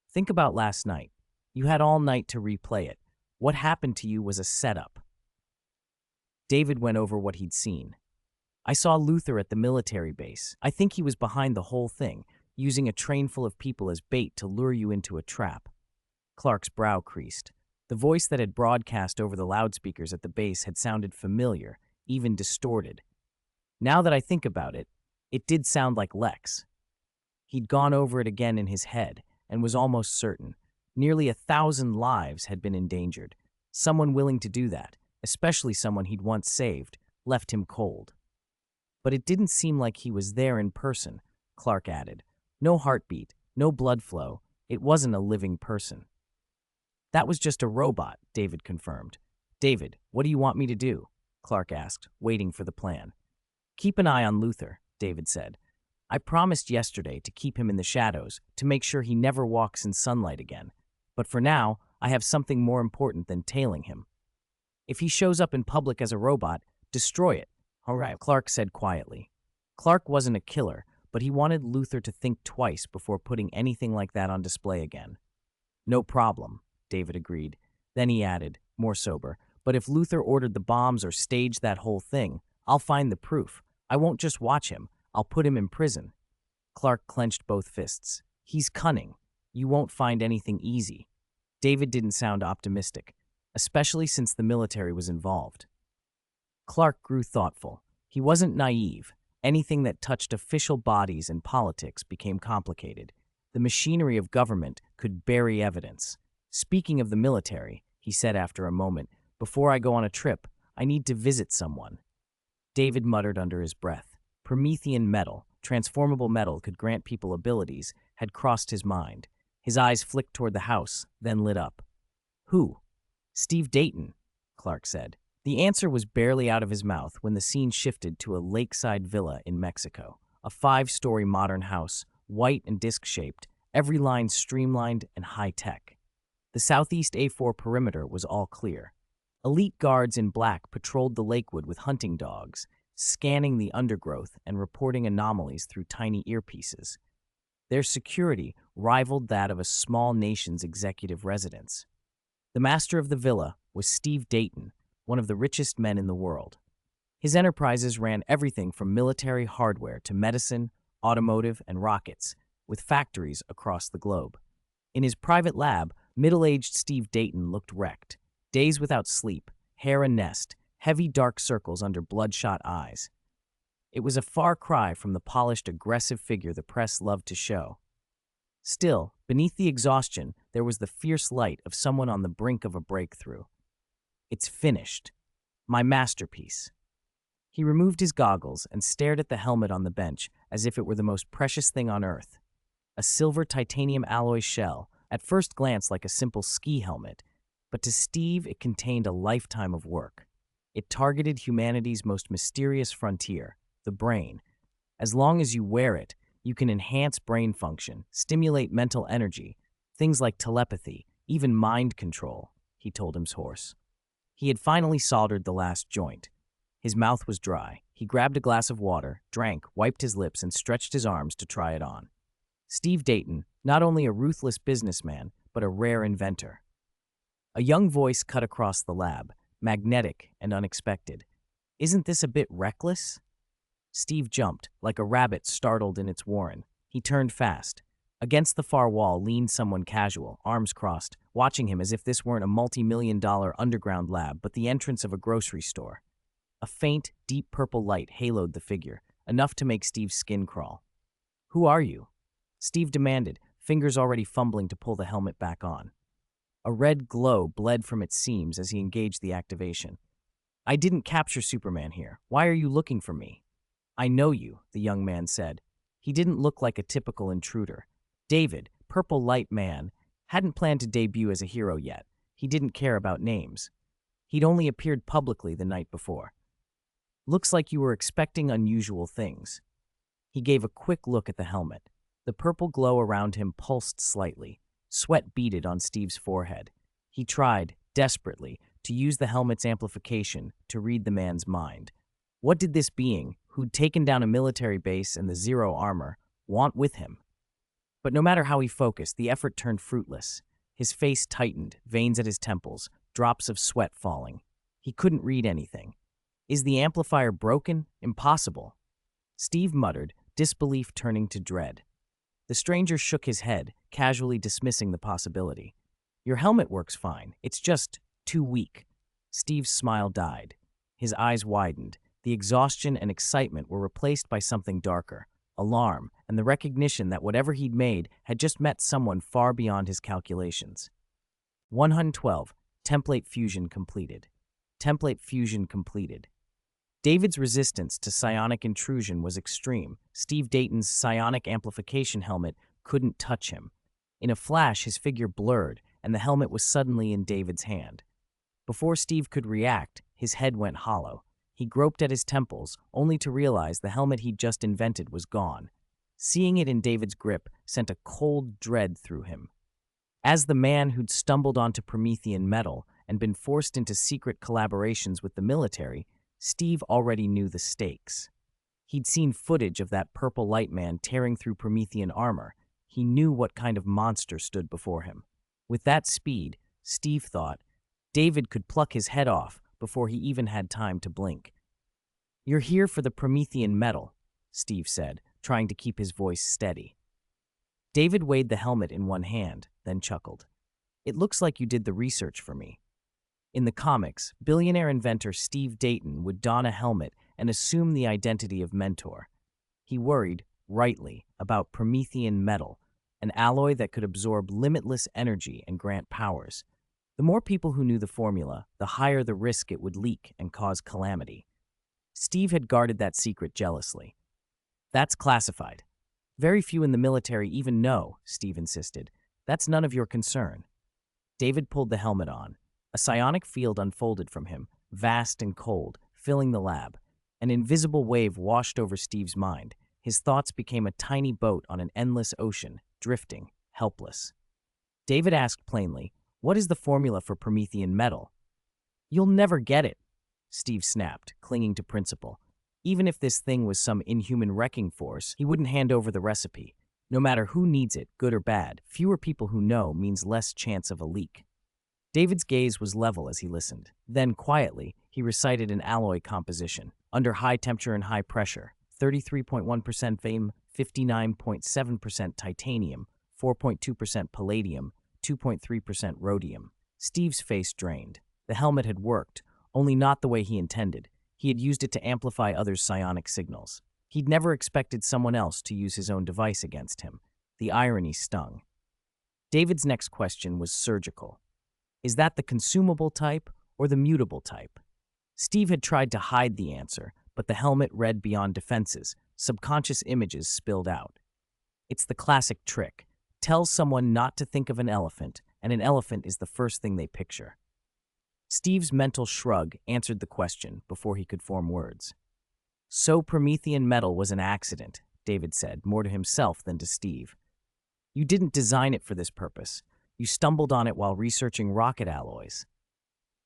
Think about last night. You had all night to replay it. What happened to you was a setup. David went over what he'd seen. "I saw Luthor at the military base. I think he was behind the whole thing, using a train full of people as bait to lure you into a trap." Clark's brow creased. The voice that had broadcast over the loudspeakers at the base had sounded familiar, even distorted. Now that I think about it, it did sound like Lex. He'd gone over it again in his head and was almost certain. Nearly 1,000 lives had been endangered. Someone willing to do that, especially someone he'd once saved, left him cold. But it didn't seem like he was there in person, Clark added. No heartbeat, no blood flow. It wasn't a living person. That was just a robot, David confirmed. David, what do you want me to do? Clark asked, waiting for the plan. Keep an eye on Luthor, David said. I promised yesterday to keep him in the shadows, to make sure he never walks in sunlight again. But for now, I have something more important than tailing him. If he shows up in public as a robot, destroy it. All right, Clark said quietly. Clark wasn't a killer, but he wanted Luthor to think twice before putting anything like that on display again. No problem, David agreed. Then he added, more sober, but if Luthor ordered the bombs or staged that whole thing, I'll find the proof. I won't just watch him. I'll put him in prison. Clark clenched both fists. He's cunning. You won't find anything easy. David didn't sound optimistic, especially since the military was involved. Clark grew thoughtful. He wasn't naive. Anything that touched official bodies and politics became complicated. The machinery of government could bury evidence. Speaking of the military, he said after a moment, before I go on a trip, I need to visit someone. David muttered under his breath. Promethean metal, transformable metal could grant people abilities, had crossed his mind. His eyes flicked toward the house, then lit up. Who? Steve Dayton, Clark said. The answer was barely out of his mouth when the scene shifted to a lakeside villa in Mexico, a 5-story modern house, white and disc-shaped, every line streamlined and high-tech. The southeast A4 perimeter was all clear. Elite guards in black patrolled the Lakewood with hunting dogs, scanning the undergrowth and reporting anomalies through tiny earpieces. Their security rivaled that of a small nation's executive residence. The master of the villa was Steve Dayton, one of the richest men in the world. His enterprises ran everything from military hardware to medicine, automotive, and rockets, with factories across the globe. In his private lab, middle-aged Steve Dayton looked wrecked. Days without sleep, hair a nest, heavy dark circles under bloodshot eyes. It was a far cry from the polished, aggressive figure the press loved to show. Still, beneath the exhaustion, there was the fierce light of someone on the brink of a breakthrough. It's finished. My masterpiece. He removed his goggles and stared at the helmet on the bench as if it were the most precious thing on Earth. A silver titanium alloy shell, at first glance like a simple ski helmet, but to Steve it contained a lifetime of work. It targeted humanity's most mysterious frontier, the brain. As long as you wear it, you can enhance brain function, stimulate mental energy, things like telepathy, even mind control, he told his horse. He had finally soldered the last joint. His mouth was dry. He grabbed a glass of water, drank, wiped his lips, and stretched his arms to try it on. Steve Dayton, not only a ruthless businessman, but a rare inventor. A young voice cut across the lab, magnetic and unexpected. Isn't this a bit reckless? Steve jumped, like a rabbit startled in its warren. He turned fast. Against the far wall leaned someone casual, arms crossed, watching him as if this weren't a multi-million-dollar underground lab, but the entrance of a grocery store. A faint, deep purple light haloed the figure, enough to make Steve's skin crawl. Who are you? Steve demanded, fingers already fumbling to pull the helmet back on. A red glow bled from its seams as he engaged the activation. I didn't capture Superman here. Why are you looking for me? I know you, the young man said. He didn't look like a typical intruder. David, Purple Light Man, hadn't planned to debut as a hero yet. He didn't care about names. He'd only appeared publicly the night before. Looks like you were expecting unusual things. He gave a quick look at the helmet. The purple glow around him pulsed slightly. Sweat beaded on Steve's forehead. He tried, desperately, to use the helmet's amplification to read the man's mind. What did this being, who'd taken down a military base and the Zero armor, want with him? But no matter how he focused, the effort turned fruitless. His face tightened, veins at his temples, drops of sweat falling. He couldn't read anything. Is the amplifier broken? Impossible. Steve muttered, disbelief turning to dread. The stranger shook his head, casually dismissing the possibility. Your helmet works fine. It's just too weak. Steve's smile died. His eyes widened. The exhaustion and excitement were replaced by something darker, alarm, and the recognition that whatever he'd made had just met someone far beyond his calculations. 112. Template fusion completed. Template fusion completed. David's resistance to psionic intrusion was extreme. Steve Dayton's psionic amplification helmet couldn't touch him. In a flash, his figure blurred, and the helmet was suddenly in David's hand. Before Steve could react, his head went hollow. He groped at his temples, only to realize the helmet he'd just invented was gone. Seeing it in David's grip sent a cold dread through him. As the man who'd stumbled onto Promethean metal and been forced into secret collaborations with the military, Steve already knew the stakes. He'd seen footage of that purple light man tearing through Promethean armor. He knew what kind of monster stood before him. With that speed, Steve thought, David could pluck his head off before he even had time to blink. "You're here for the Promethean metal," Steve said, trying to keep his voice steady. David weighed the helmet in one hand, then chuckled. "It looks like you did the research for me." In the comics, billionaire inventor Steve Dayton would don a helmet and assume the identity of Mentor. He worried, rightly, about Promethean metal, an alloy that could absorb limitless energy and grant powers. The more people who knew the formula, the higher the risk it would leak and cause calamity. Steve had guarded that secret jealously. "That's classified. Very few in the military even know," Steve insisted. "That's none of your concern." David pulled the helmet on. A psionic field unfolded from him, vast and cold, filling the lab. An invisible wave washed over Steve's mind. His thoughts became a tiny boat on an endless ocean, drifting, helpless. David asked plainly, "What is the formula for Promethean metal?" "You'll never get it," Steve snapped, clinging to principle. Even if this thing was some inhuman wrecking force, he wouldn't hand over the recipe. No matter who needs it, good or bad, fewer people who know means less chance of a leak. David's gaze was level as he listened. Then, quietly, he recited an alloy composition. Under high temperature and high pressure, 33.1% Fame, 59.7% titanium, 4.2% palladium, 2.3% rhodium. Steve's face drained. The helmet had worked, only not the way he intended. He had used it to amplify others' psionic signals. He'd never expected someone else to use his own device against him. The irony stung. David's next question was surgical. Is that the consumable type or the mutable type? Steve had tried to hide the answer, but the helmet read beyond defenses. Subconscious images spilled out. It's the classic trick. Tell someone not to think of an elephant, and an elephant is the first thing they picture. Steve's mental shrug answered the question before he could form words. "So Promethean metal was an accident," David said, more to himself than to Steve. "You didn't design it for this purpose. You stumbled on it while researching rocket alloys."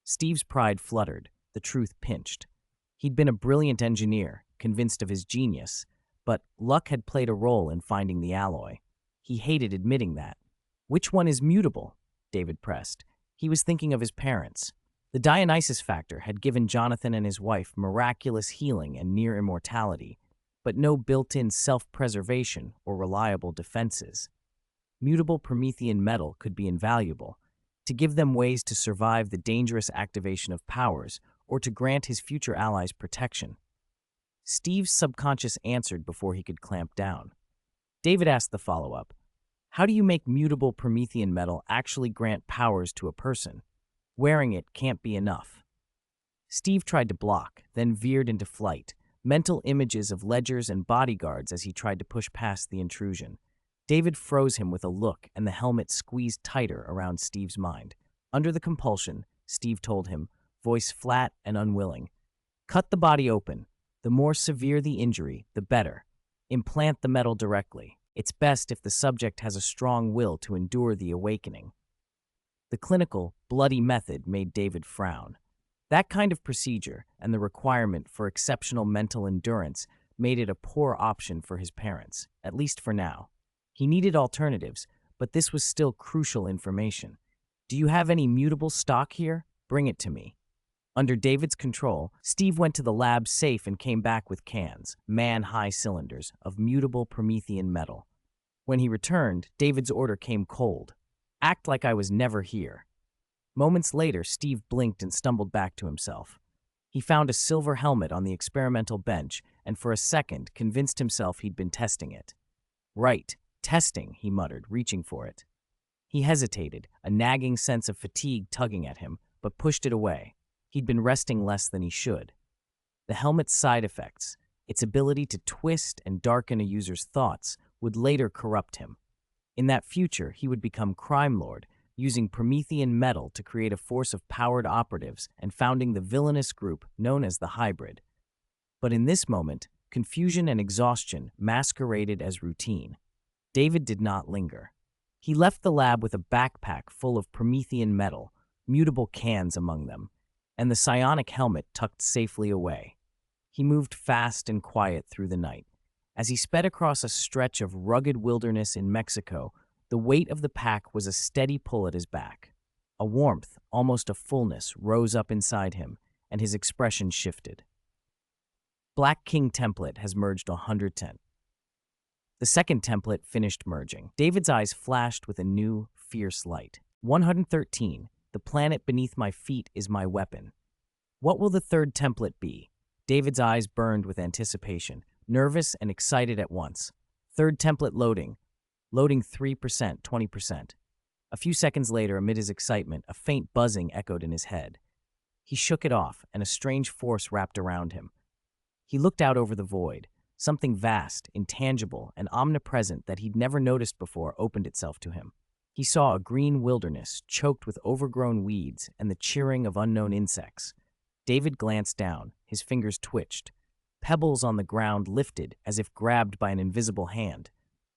Steve's pride fluttered, the truth pinched. He'd been a brilliant engineer, convinced of his genius, but luck had played a role in finding the alloy. He hated admitting that. "Which one is mutable?" David pressed. He was thinking of his parents. The Dionysus factor had given Jonathan and his wife miraculous healing and near immortality, but no built-in self-preservation or reliable defenses. Mutable Promethean metal could be invaluable, to give them ways to survive the dangerous activation of powers or to grant his future allies protection. Steve's subconscious answered before he could clamp down. David asked the follow-up, "How do you make mutable Promethean metal actually grant powers to a person? Wearing it can't be enough." Steve tried to block, then veered into flight, mental images of ledgers and bodyguards as he tried to push past the intrusion. David froze him with a look, and the helmet squeezed tighter around Steve's mind. Under the compulsion, Steve told him, voice flat and unwilling, "Cut the body open. The more severe the injury, the better. Implant the metal directly. It's best if the subject has a strong will to endure the awakening." The clinical, bloody method made David frown. That kind of procedure and the requirement for exceptional mental endurance made it a poor option for his parents, at least for now. He needed alternatives, but this was still crucial information. "Do you have any mutable stock here? Bring it to me." Under David's control, Steve went to the lab safe and came back with cans, man-high cylinders, of mutable Promethean metal. When he returned, David's order came cold. Act like I was never here." Moments later, Steve blinked and stumbled back to himself. He found a silver helmet on the experimental bench and for a second convinced himself he'd been testing it. "Right, testing," he muttered, reaching for it. He hesitated, a nagging sense of fatigue tugging at him, but pushed it away. He'd been resting less than he should. The helmet's side effects, its ability to twist and darken a user's thoughts, would later corrupt him. In that future, he would become crime lord, using Promethean metal to create a force of powered operatives and founding the villainous group known as the Hybrid. But in this moment, confusion and exhaustion masqueraded as routine. David did not linger. He left the lab with a backpack full of Promethean metal, mutable cans among them, and the psionic helmet tucked safely away. He moved fast and quiet through the night. As he sped across a stretch of rugged wilderness in Mexico, the weight of the pack was a steady pull at his back. A warmth, almost a fullness, rose up inside him, and his expression shifted. Black King template has merged 110. The second template finished merging. David's eyes flashed with a new, fierce light. 113. The planet beneath my feet is my weapon. What will the third template be? David's eyes burned with anticipation, nervous and excited at once. Third template loading. Loading 3%, 20%. A few seconds later, amid his excitement, a faint buzzing echoed in his head. He shook it off, and a strange force wrapped around him. He looked out over the void. Something vast, intangible, and omnipresent that he'd never noticed before opened itself to him. He saw a green wilderness choked with overgrown weeds and the cheering of unknown insects. David glanced down. His fingers twitched. Pebbles on the ground lifted as if grabbed by an invisible hand.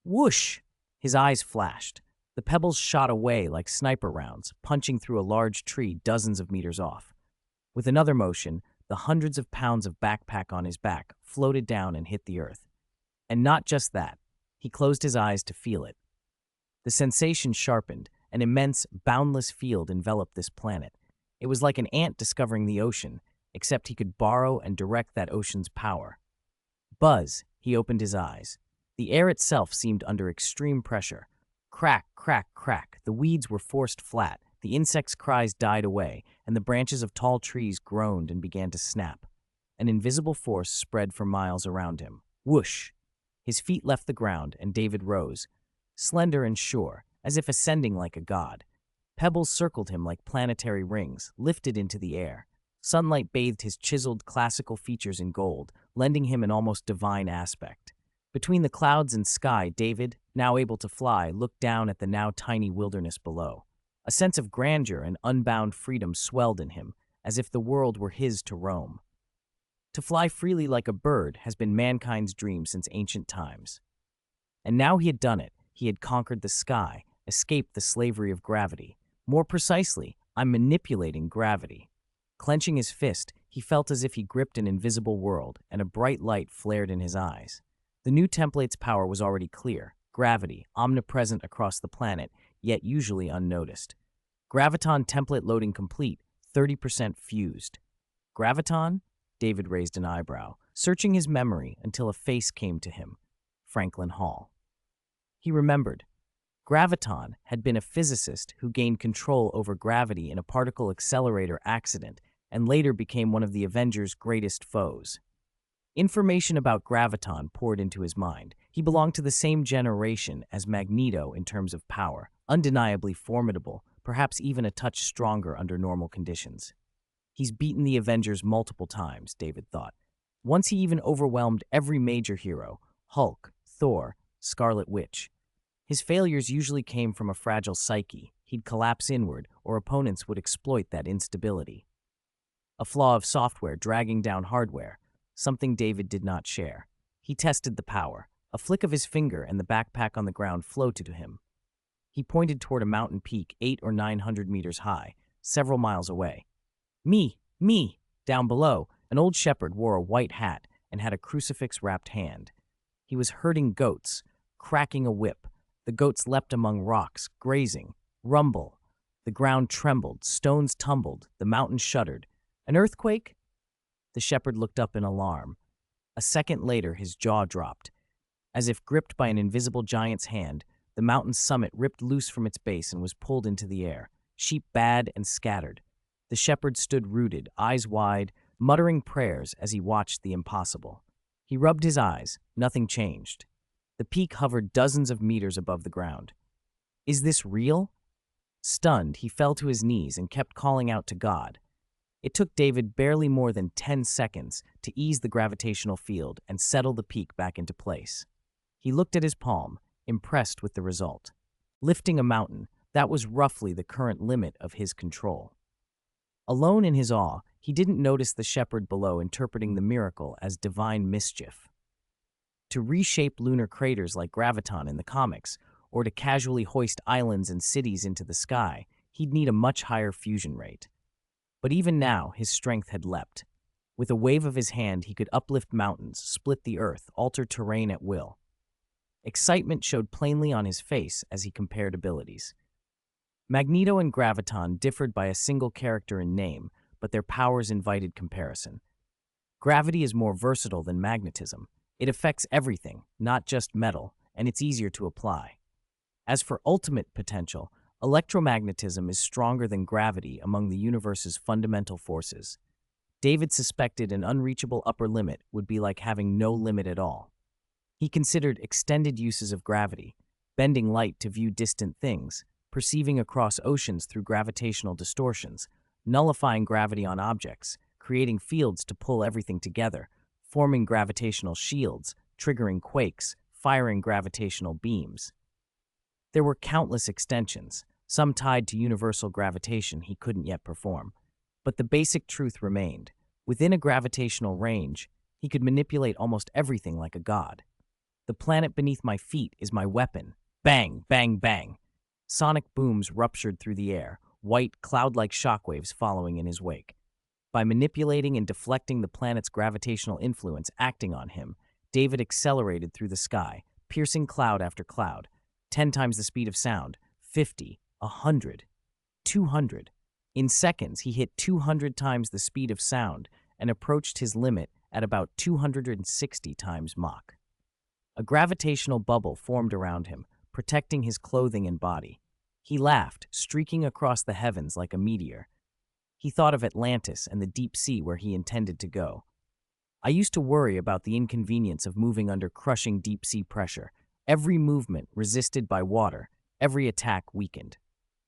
Whoosh! His eyes flashed. The pebbles shot away like sniper rounds, punching through a large tree dozens of meters off. With another motion, the hundreds of pounds of backpack on his back floated down and hit the earth. And not just that. He closed his eyes to feel it. The sensation sharpened. An immense, boundless field enveloped this planet. It was like an ant discovering the ocean, except he could borrow and direct that ocean's power. Buzz, he opened his eyes. The air itself seemed under extreme pressure. Crack, crack, crack. The weeds were forced flat. The insects' cries died away, and the branches of tall trees groaned and began to snap. An invisible force spread for miles around him. Whoosh! His feet left the ground, and David rose, slender and sure, as if ascending like a god. Pebbles circled him like planetary rings, lifted into the air. Sunlight bathed his chiseled, classical features in gold, lending him an almost divine aspect. Between the clouds and sky, David, now able to fly, looked down at the now tiny wilderness below. A sense of grandeur and unbound freedom swelled in him, as if the world were his to roam. To fly freely like a bird has been mankind's dream since ancient times. And now he had done it. He had conquered the sky, escaped the slavery of gravity. More precisely, I'm manipulating gravity. Clenching his fist, he felt as if he gripped an invisible world, and a bright light flared in his eyes. The new template's power was already clear. Gravity, omnipresent across the planet, yet usually unnoticed. Graviton template loading complete, 30% fused. Graviton? David raised an eyebrow, searching his memory until a face came to him. Franklin Hall. He remembered. Graviton had been a physicist who gained control over gravity in a particle accelerator accident and later became one of the Avengers' greatest foes. Information about Graviton poured into his mind. He belonged to the same generation as Magneto in terms of power, undeniably formidable, perhaps even a touch stronger under normal conditions. He's beaten the Avengers multiple times, David thought. Once he even overwhelmed every major hero, Hulk, Thor, Scarlet Witch. His failures usually came from a fragile psyche. He'd collapse inward, or opponents would exploit that instability. A flaw of software dragging down hardware, something David did not share. He tested the power. A flick of his finger and the backpack on the ground floated to him. He pointed toward a mountain peak 800 or 900 meters high, several miles away. Me! Down below, an old shepherd wore a white hat and had a crucifix-wrapped hand. He was herding goats, cracking a whip. The goats leapt among rocks, grazing. Rumble. The ground trembled, stones tumbled, the mountain shuddered. An earthquake? The shepherd looked up in alarm. A second later, his jaw dropped. As if gripped by an invisible giant's hand, the mountain's summit ripped loose from its base and was pulled into the air, sheep bad and scattered. The shepherd stood rooted, eyes wide, muttering prayers as he watched the impossible. He rubbed his eyes. Nothing changed. The peak hovered dozens of meters above the ground. Is this real? Stunned, he fell to his knees and kept calling out to God. It took David barely more than 10 seconds to ease the gravitational field and settle the peak back into place. He looked at his palm, impressed with the result. Lifting a mountain, that was roughly the current limit of his control. Alone in his awe, he didn't notice the shepherd below interpreting the miracle as divine mischief. To reshape lunar craters like Graviton in the comics, or to casually hoist islands and cities into the sky, he'd need a much higher fusion rate. But even now, his strength had leapt. With a wave of his hand, he could uplift mountains, split the earth, alter terrain at will. Excitement showed plainly on his face as he compared abilities. Magneto and Graviton differed by a single character in name, but their powers invited comparison. Gravity is more versatile than magnetism. It affects everything, not just metal, and it's easier to apply. As for ultimate potential, electromagnetism is stronger than gravity among the universe's fundamental forces. David suspected an unreachable upper limit would be like having no limit at all. He considered extended uses of gravity, bending light to view distant things, perceiving across oceans through gravitational distortions, nullifying gravity on objects, creating fields to pull everything together, forming gravitational shields, triggering quakes, firing gravitational beams. There were countless extensions, some tied to universal gravitation he couldn't yet perform. But the basic truth remained. Within a gravitational range, he could manipulate almost everything like a god. The planet beneath my feet is my weapon. Bang, bang, bang. Sonic booms ruptured through the air, white, cloud-like shockwaves following in his wake. By manipulating and deflecting the planet's gravitational influence acting on him, David accelerated through the sky, piercing cloud after cloud. 10 times the speed of sound, 50, 100, 200. In seconds, he hit 200 times the speed of sound and approached his limit at about 260 times Mach. A gravitational bubble formed around him, protecting his clothing and body. He laughed, streaking across the heavens like a meteor. He thought of Atlantis and the deep sea where he intended to go. I used to worry about the inconvenience of moving under crushing deep-sea pressure. Every movement resisted by water, every attack weakened.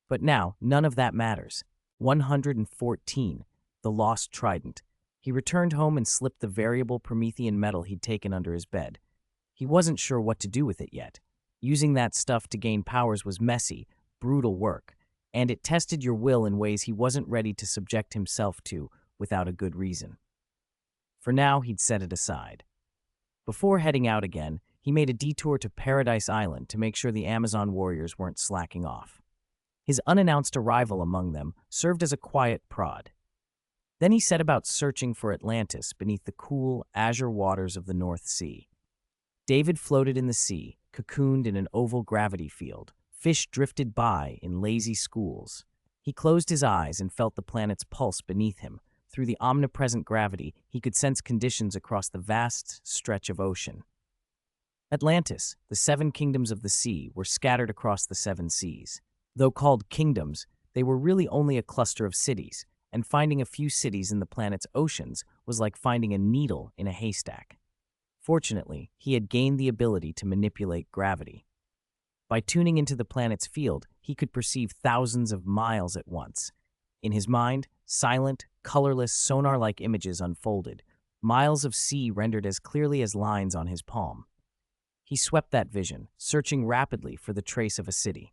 But now, none of that matters. 114, the lost trident. He returned home and slipped the variable Promethean metal he'd taken under his bed. He wasn't sure what to do with it yet. Using that stuff to gain powers was messy, brutal work, and it tested your will in ways he wasn't ready to subject himself to without a good reason. For now, he'd set it aside. Before heading out again, he made a detour to Paradise Island to make sure the Amazon warriors weren't slacking off. His unannounced arrival among them served as a quiet prod. Then he set about searching for Atlantis beneath the cool, azure waters of the North Sea. David floated in the sea, cocooned in an oval gravity field. Fish drifted by in lazy schools. He closed his eyes and felt the planet's pulse beneath him. Through the omnipresent gravity, he could sense conditions across the vast stretch of ocean. Atlantis, the 7 kingdoms of the sea, were scattered across the 7 seas. Though called kingdoms, they were really only a cluster of cities, and finding a few cities in the planet's oceans was like finding a needle in a haystack. Fortunately, he had gained the ability to manipulate gravity. By tuning into the planet's field, he could perceive thousands of miles at once. In his mind, silent, colorless, sonar-like images unfolded, miles of sea rendered as clearly as lines on his palm. He swept that vision, searching rapidly for the trace of a city.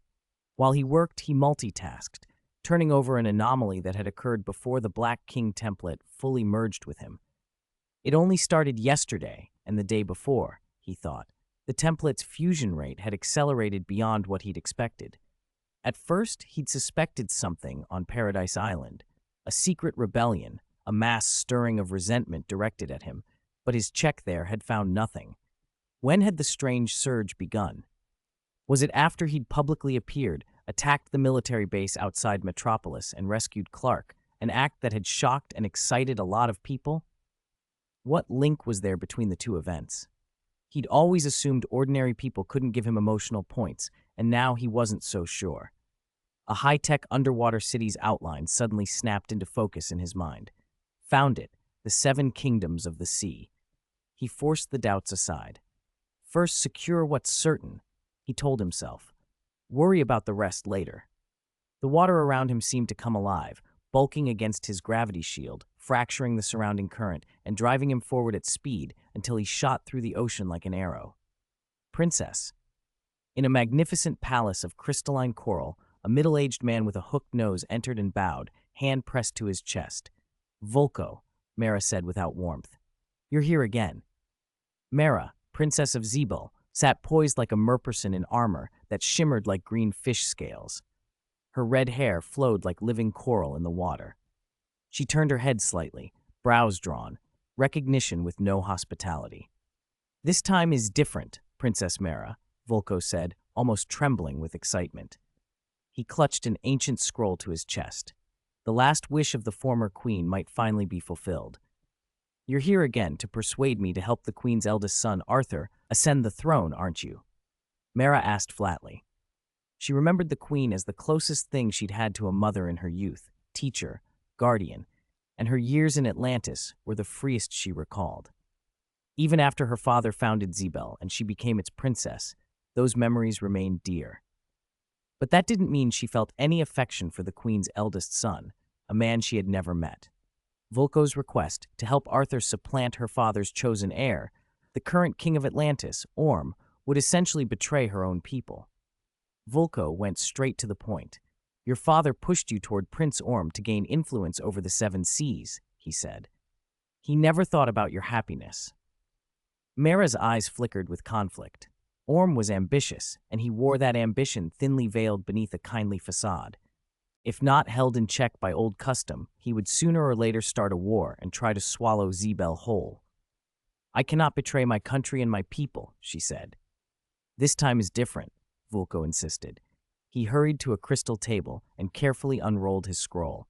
While he worked, he multitasked, turning over an anomaly that had occurred before the Black King template fully merged with him. It only started yesterday and the day before, he thought. The template's fusion rate had accelerated beyond what he'd expected. At first, he'd suspected something on Paradise Island, a secret rebellion, a mass stirring of resentment directed at him, but his check there had found nothing. When had the strange surge begun? Was it after he'd publicly appeared, attacked the military base outside Metropolis, and rescued Clark, an act that had shocked and excited a lot of people? What link was there between the two events? He'd always assumed ordinary people couldn't give him emotional points, and now he wasn't so sure. A high-tech underwater city's outline suddenly snapped into focus in his mind. Found it, the 7 kingdoms of the sea. He forced the doubts aside. First, secure what's certain, he told himself. Worry about the rest later. The water around him seemed to come alive, bulking against his gravity shield, fracturing the surrounding current, and driving him forward at speed until he shot through the ocean like an arrow. Princess. In a magnificent palace of crystalline coral, a middle-aged man with a hooked nose entered and bowed, hand pressed to his chest. Volko, Mara said without warmth. You're here again. Mara, Princess of Zebel, sat poised like a merperson in armor that shimmered like green fish scales. Her red hair flowed like living coral in the water. She turned her head slightly, brows drawn, recognition with no hospitality. This time is different, Princess Mara, Volko said, almost trembling with excitement. He clutched an ancient scroll to his chest. The last wish of the former queen might finally be fulfilled. You're here again to persuade me to help the queen's eldest son, Arthur, ascend the throne, aren't you? Mara asked flatly. She remembered the queen as the closest thing she'd had to a mother in her youth, teacher, guardian, and her years in Atlantis were the freest she recalled. Even after her father founded Zebel and she became its princess, those memories remained dear. But that didn't mean she felt any affection for the queen's eldest son, a man she had never met. Volko's request to help Arthur supplant her father's chosen heir, the current king of Atlantis, Orm, would essentially betray her own people. Volko went straight to the point. Your father pushed you toward Prince Orm to gain influence over the 7 seas, he said. He never thought about your happiness. Mara's eyes flickered with conflict. Orm was ambitious, and he wore that ambition thinly veiled beneath a kindly facade. If not held in check by old custom, he would sooner or later start a war and try to swallow Zebel whole. I cannot betray my country and my people, she said. This time is different, Volko insisted. He hurried to a crystal table and carefully unrolled his scroll.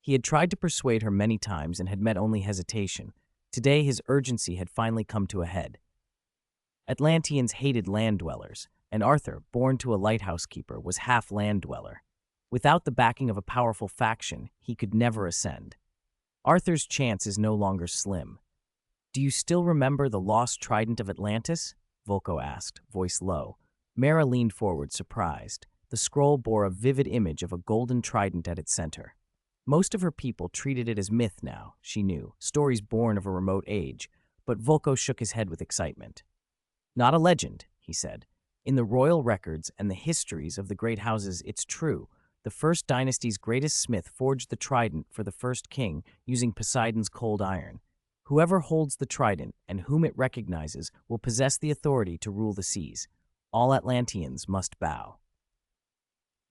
He had tried to persuade her many times and had met only hesitation. Today his urgency had finally come to a head. Atlanteans hated land dwellers, and Arthur, born to a lighthouse keeper, was half land dweller. Without the backing of a powerful faction, he could never ascend. Arthur's chance is no longer slim. Do you still remember the lost trident of Atlantis? Volko asked, voice low. Mara leaned forward, surprised. The scroll bore a vivid image of a golden trident at its center. Most of her people treated it as myth now, she knew, stories born of a remote age, but Volko shook his head with excitement. Not a legend, he said. In the royal records and the histories of the great houses, it's true. The first dynasty's greatest smith forged the trident for the first king using Poseidon's cold iron. Whoever holds the trident and whom it recognizes will possess the authority to rule the seas. All Atlanteans must bow.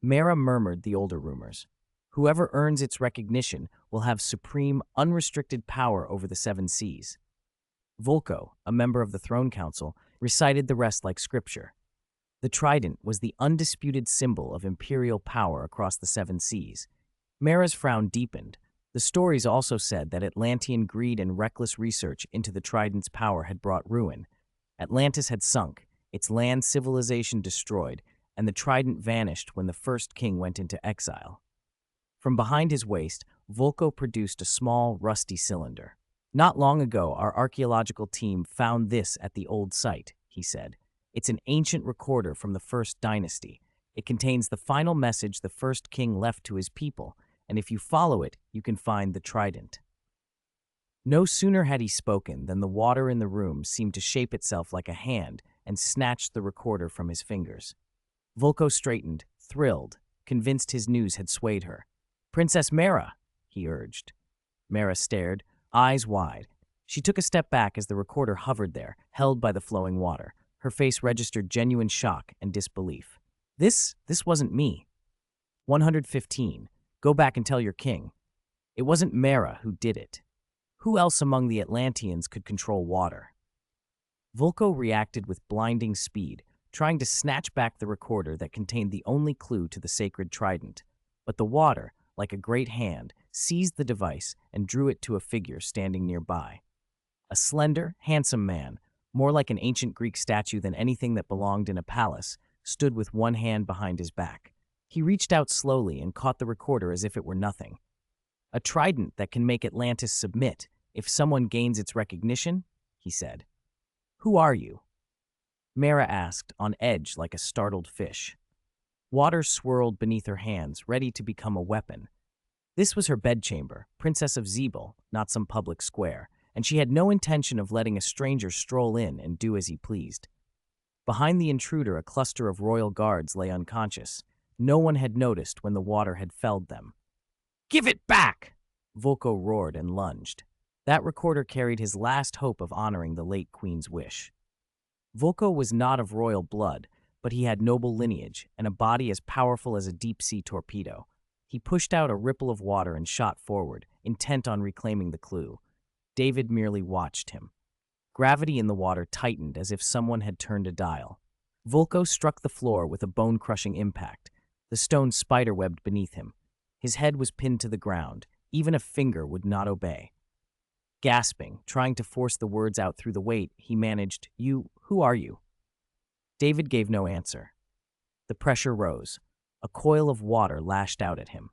Mara murmured the older rumors. Whoever earns its recognition will have supreme, unrestricted power over the 7 seas. Volko, a member of the Throne Council, recited the rest like scripture. The trident was the undisputed symbol of imperial power across the 7 seas. Mara's frown deepened. The stories also said that Atlantean greed and reckless research into the trident's power had brought ruin. Atlantis had sunk, its land civilization destroyed, and the trident vanished when the first king went into exile. From behind his waist, Volko produced a small, rusty cylinder. Not long ago, our archaeological team found this at the old site, he said. It's an ancient recorder from the First Dynasty. It contains the final message the first king left to his people, and if you follow it, you can find the trident. No sooner had he spoken than the water in the room seemed to shape itself like a hand and snatched the recorder from his fingers. Volko straightened, thrilled, convinced his news had swayed her. Princess Mara, he urged. Mara stared, eyes wide. She took a step back as the recorder hovered there, held by the flowing water. Her face registered genuine shock and disbelief. This wasn't me. 115. Go back and tell your king. It wasn't Mara who did it. Who else among the Atlanteans could control water? Volko reacted with blinding speed, trying to snatch back the recorder that contained the only clue to the sacred trident. But the water, like a great hand, seized the device and drew it to a figure standing nearby. A slender, handsome man, more like an ancient Greek statue than anything that belonged in a palace, stood with one hand behind his back. He reached out slowly and caught the recorder as if it were nothing. "A trident that can make Atlantis submit if someone gains its recognition?" he said. "Who are you?" Mara asked, on edge like a startled fish. Water swirled beneath her hands, ready to become a weapon. This was her bedchamber, Princess of Zebel, not some public square, and she had no intention of letting a stranger stroll in and do as he pleased. Behind the intruder, a cluster of royal guards lay unconscious. No one had noticed when the water had felled them. "Give it back!" Volko roared and lunged. That recorder carried his last hope of honoring the late queen's wish. Volko was not of royal blood, but he had noble lineage and a body as powerful as a deep-sea torpedo. He pushed out a ripple of water and shot forward, intent on reclaiming the clue. David merely watched him. Gravity in the water tightened as if someone had turned a dial. Volko struck the floor with a bone-crushing impact. The stone spiderwebbed beneath him. His head was pinned to the ground. Even a finger would not obey. Gasping, trying to force the words out through the weight, he managed, "Who are you?" David gave no answer. The pressure rose. A coil of water lashed out at him.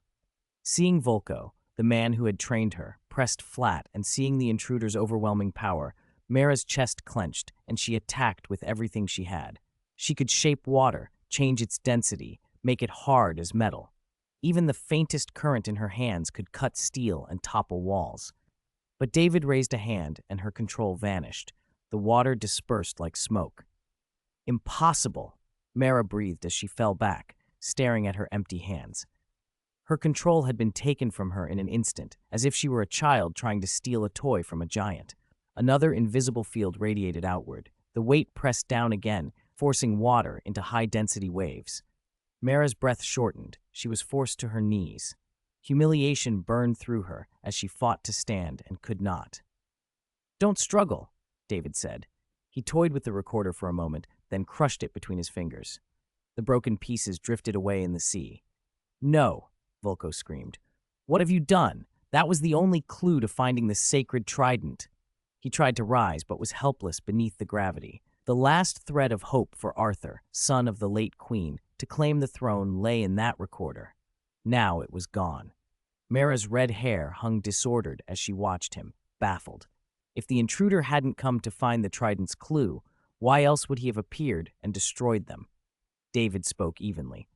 Seeing Volko, the man who had trained her, pressed flat and seeing the intruder's overwhelming power, Mara's chest clenched and she attacked with everything she had. She could shape water, change its density, make it hard as metal. Even the faintest current in her hands could cut steel and topple walls. But David raised a hand and her control vanished. The water dispersed like smoke. "Impossible," Mara breathed as she fell back, staring at her empty hands. Her control had been taken from her in an instant, as if she were a child trying to steal a toy from a giant. Another invisible field radiated outward. The weight pressed down again, forcing water into high-density waves. Mara's breath shortened. She was forced to her knees. Humiliation burned through her as she fought to stand and could not. "Don't struggle," David said. He toyed with the recorder for a moment, then crushed it between his fingers. The broken pieces drifted away in the sea. "No," Volko screamed. "What have you done? That was the only clue to finding the sacred trident." He tried to rise, but was helpless beneath the gravity. The last thread of hope for Arthur, son of the late queen, to claim the throne lay in that recorder. Now it was gone. Mara's red hair hung disordered as she watched him, baffled. If the intruder hadn't come to find the trident's clue, why else would he have appeared and destroyed them? David spoke evenly.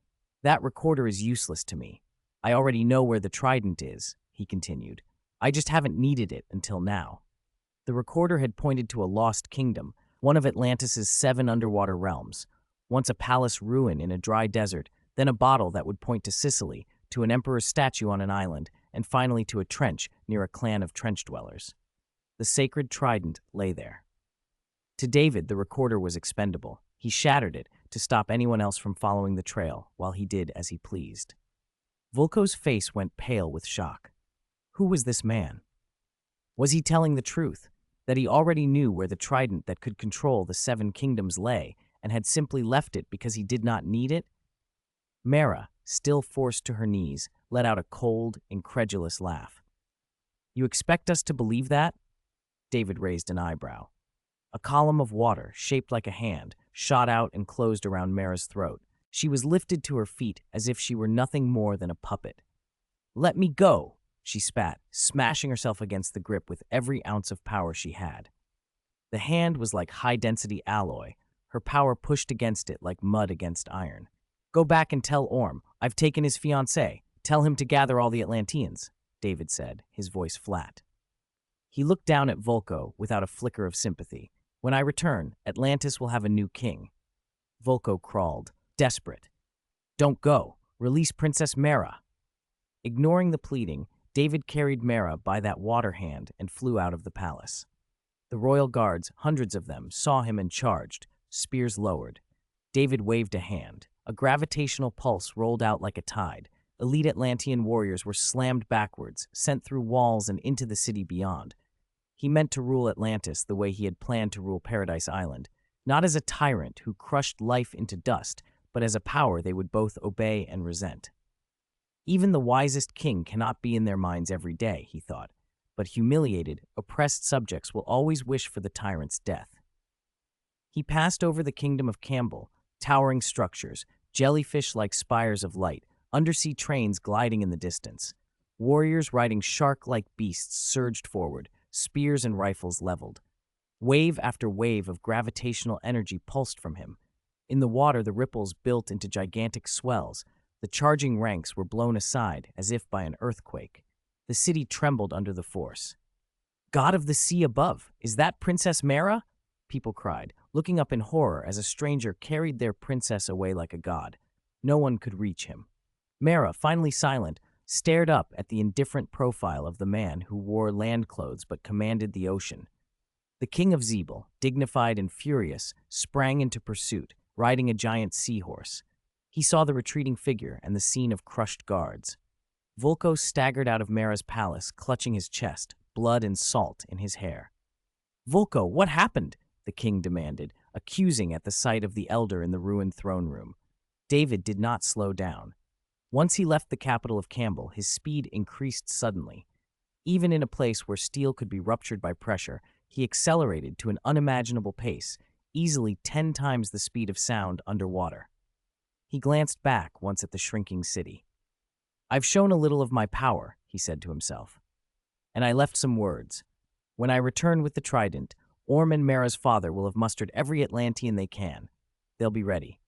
"That recorder is useless to me. I already know where the trident is," he continued. "I just haven't needed it until now." The recorder had pointed to a lost kingdom, one of Atlantis's 7 underwater realms. Once a palace ruin in a dry desert, then a bottle that would point to Sicily, to an emperor's statue on an island, and finally to a trench near a clan of trench dwellers. The sacred trident lay there. To David, the recorder was expendable. He shattered it to stop anyone else from following the trail, while he did as he pleased. Volko's face went pale with shock. Who was this man? Was he telling the truth, that he already knew where the trident that could control the 7 kingdoms lay, and had simply left it because he did not need it? Mara, still forced to her knees, let out a cold, incredulous laugh. "You expect us to believe that?" David raised an eyebrow. A column of water, shaped like a hand, shot out and closed around Mara's throat. She was lifted to her feet as if she were nothing more than a puppet. "Let me go," she spat, smashing herself against the grip with every ounce of power she had. The hand was like high-density alloy, her power pushed against it like mud against iron. "Go back and tell Orm, I've taken his fiancée. Tell him to gather all the Atlanteans," David said, his voice flat. He looked down at Volko without a flicker of sympathy. "When I return, Atlantis will have a new king." Volko crawled, desperate. "Don't go. Release Princess Mara." Ignoring the pleading, David carried Mara by that water hand and flew out of the palace. The royal guards, hundreds of them, saw him and charged, spears lowered. David waved a hand. A gravitational pulse rolled out like a tide. Elite Atlantean warriors were slammed backwards, sent through walls and into the city beyond. He meant to rule Atlantis the way he had planned to rule Paradise Island, not as a tyrant who crushed life into dust, but as a power they would both obey and resent. Even the wisest king cannot be in their minds every day, he thought, but humiliated, oppressed subjects will always wish for the tyrant's death. He passed over the kingdom of Campbell, towering structures, jellyfish-like spires of light, undersea trains gliding in the distance. Warriors riding shark-like beasts surged forward, spears and rifles leveled. Wave after wave of gravitational energy pulsed from him. In the water, the ripples built into gigantic swells. The charging ranks were blown aside as if by an earthquake. The city trembled under the force. God of the sea above, is that Princess Mara? People cried, looking up in horror as a stranger carried their princess away like a god. No one could reach him. Mara, finally silent, stared up at the indifferent profile of the man who wore land clothes but commanded the ocean. The king of Zeeble, dignified and furious, sprang into pursuit, riding a giant seahorse. He saw the retreating figure and the scene of crushed guards. Vulko staggered out of Mara's palace, clutching his chest, blood and salt in his hair. "Vulko, what happened?" the king demanded, accusing at the sight of the elder in the ruined throne room. David did not slow down. Once he left the capital of Campbell, his speed increased suddenly. Even in a place where steel could be ruptured by pressure, he accelerated to an unimaginable pace, easily 10 times the speed of sound underwater. He glanced back once at the shrinking city. "I've shown a little of my power," he said to himself. "And I left some words. When I return with the trident, Orm and Mara's father will have mustered every Atlantean they can. They'll be ready.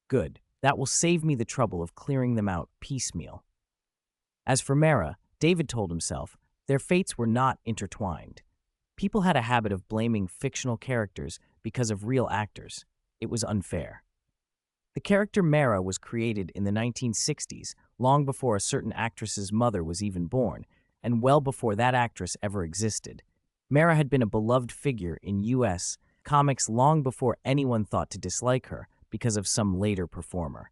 Good. That will save me the trouble of clearing them out piecemeal." As for Mara, David told himself, their fates were not intertwined. People had a habit of blaming fictional characters because of real actors. It was unfair. The character Mara was created in the 1960s, long before a certain actress's mother was even born, and well before that actress ever existed. Mara had been a beloved figure in U.S. comics long before anyone thought to dislike her because of some later performer.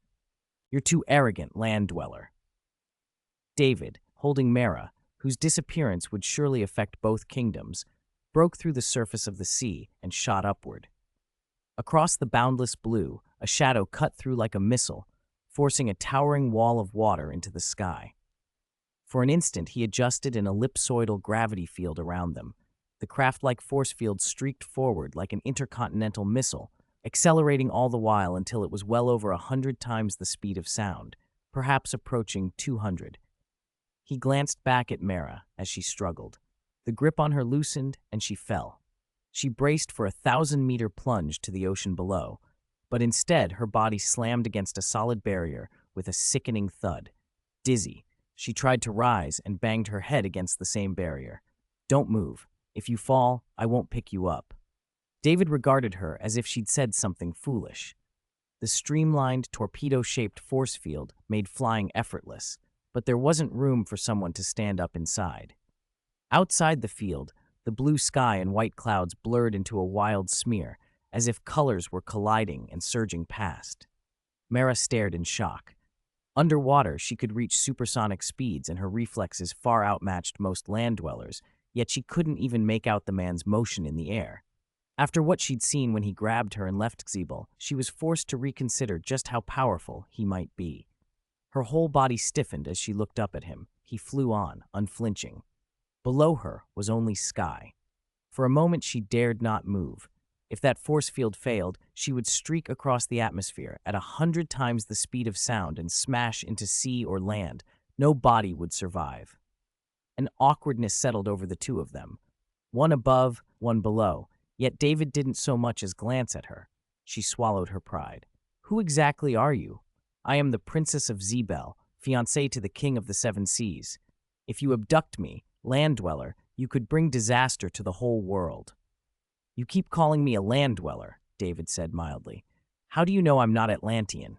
"You're too arrogant, land dweller." David, holding Mara, whose disappearance would surely affect both kingdoms, broke through the surface of the sea and shot upward. Across the boundless blue, a shadow cut through like a missile, forcing a towering wall of water into the sky. For an instant, he adjusted an ellipsoidal gravity field around them. The craft-like force field streaked forward like an intercontinental missile, accelerating all the while until it was well over 100 times the speed of sound, perhaps approaching 200. He glanced back at Mara as she struggled. The grip on her loosened, and she fell. She braced for a 1,000-meter plunge to the ocean below, but instead her body slammed against a solid barrier with a sickening thud. Dizzy, she tried to rise and banged her head against the same barrier. "Don't move. If you fall, I won't pick you up." David regarded her as if she'd said something foolish. The streamlined, torpedo-shaped force field made flying effortless, but there wasn't room for someone to stand up inside. Outside the field, the blue sky and white clouds blurred into a wild smear, as if colors were colliding and surging past. Mara stared in shock. Underwater, she could reach supersonic speeds and her reflexes far outmatched most land dwellers, yet she couldn't even make out the man's motion in the air. After what she'd seen when he grabbed her and left Zeeble, she was forced to reconsider just how powerful he might be. Her whole body stiffened as she looked up at him. He flew on, unflinching. Below her was only sky. For a moment she dared not move. If that force field failed, she would streak across the atmosphere at 100 times the speed of sound and smash into sea or land. No body would survive. An awkwardness settled over the two of them. One above, one below, yet David didn't so much as glance at her. She swallowed her pride. "Who exactly are you?" "I am the Princess of Zeeble, fiancée to the King of the Seven Seas. If you abduct me, land dweller, you could bring disaster to the whole world." "You keep calling me a land dweller," David said mildly. "How do you know I'm not Atlantean?"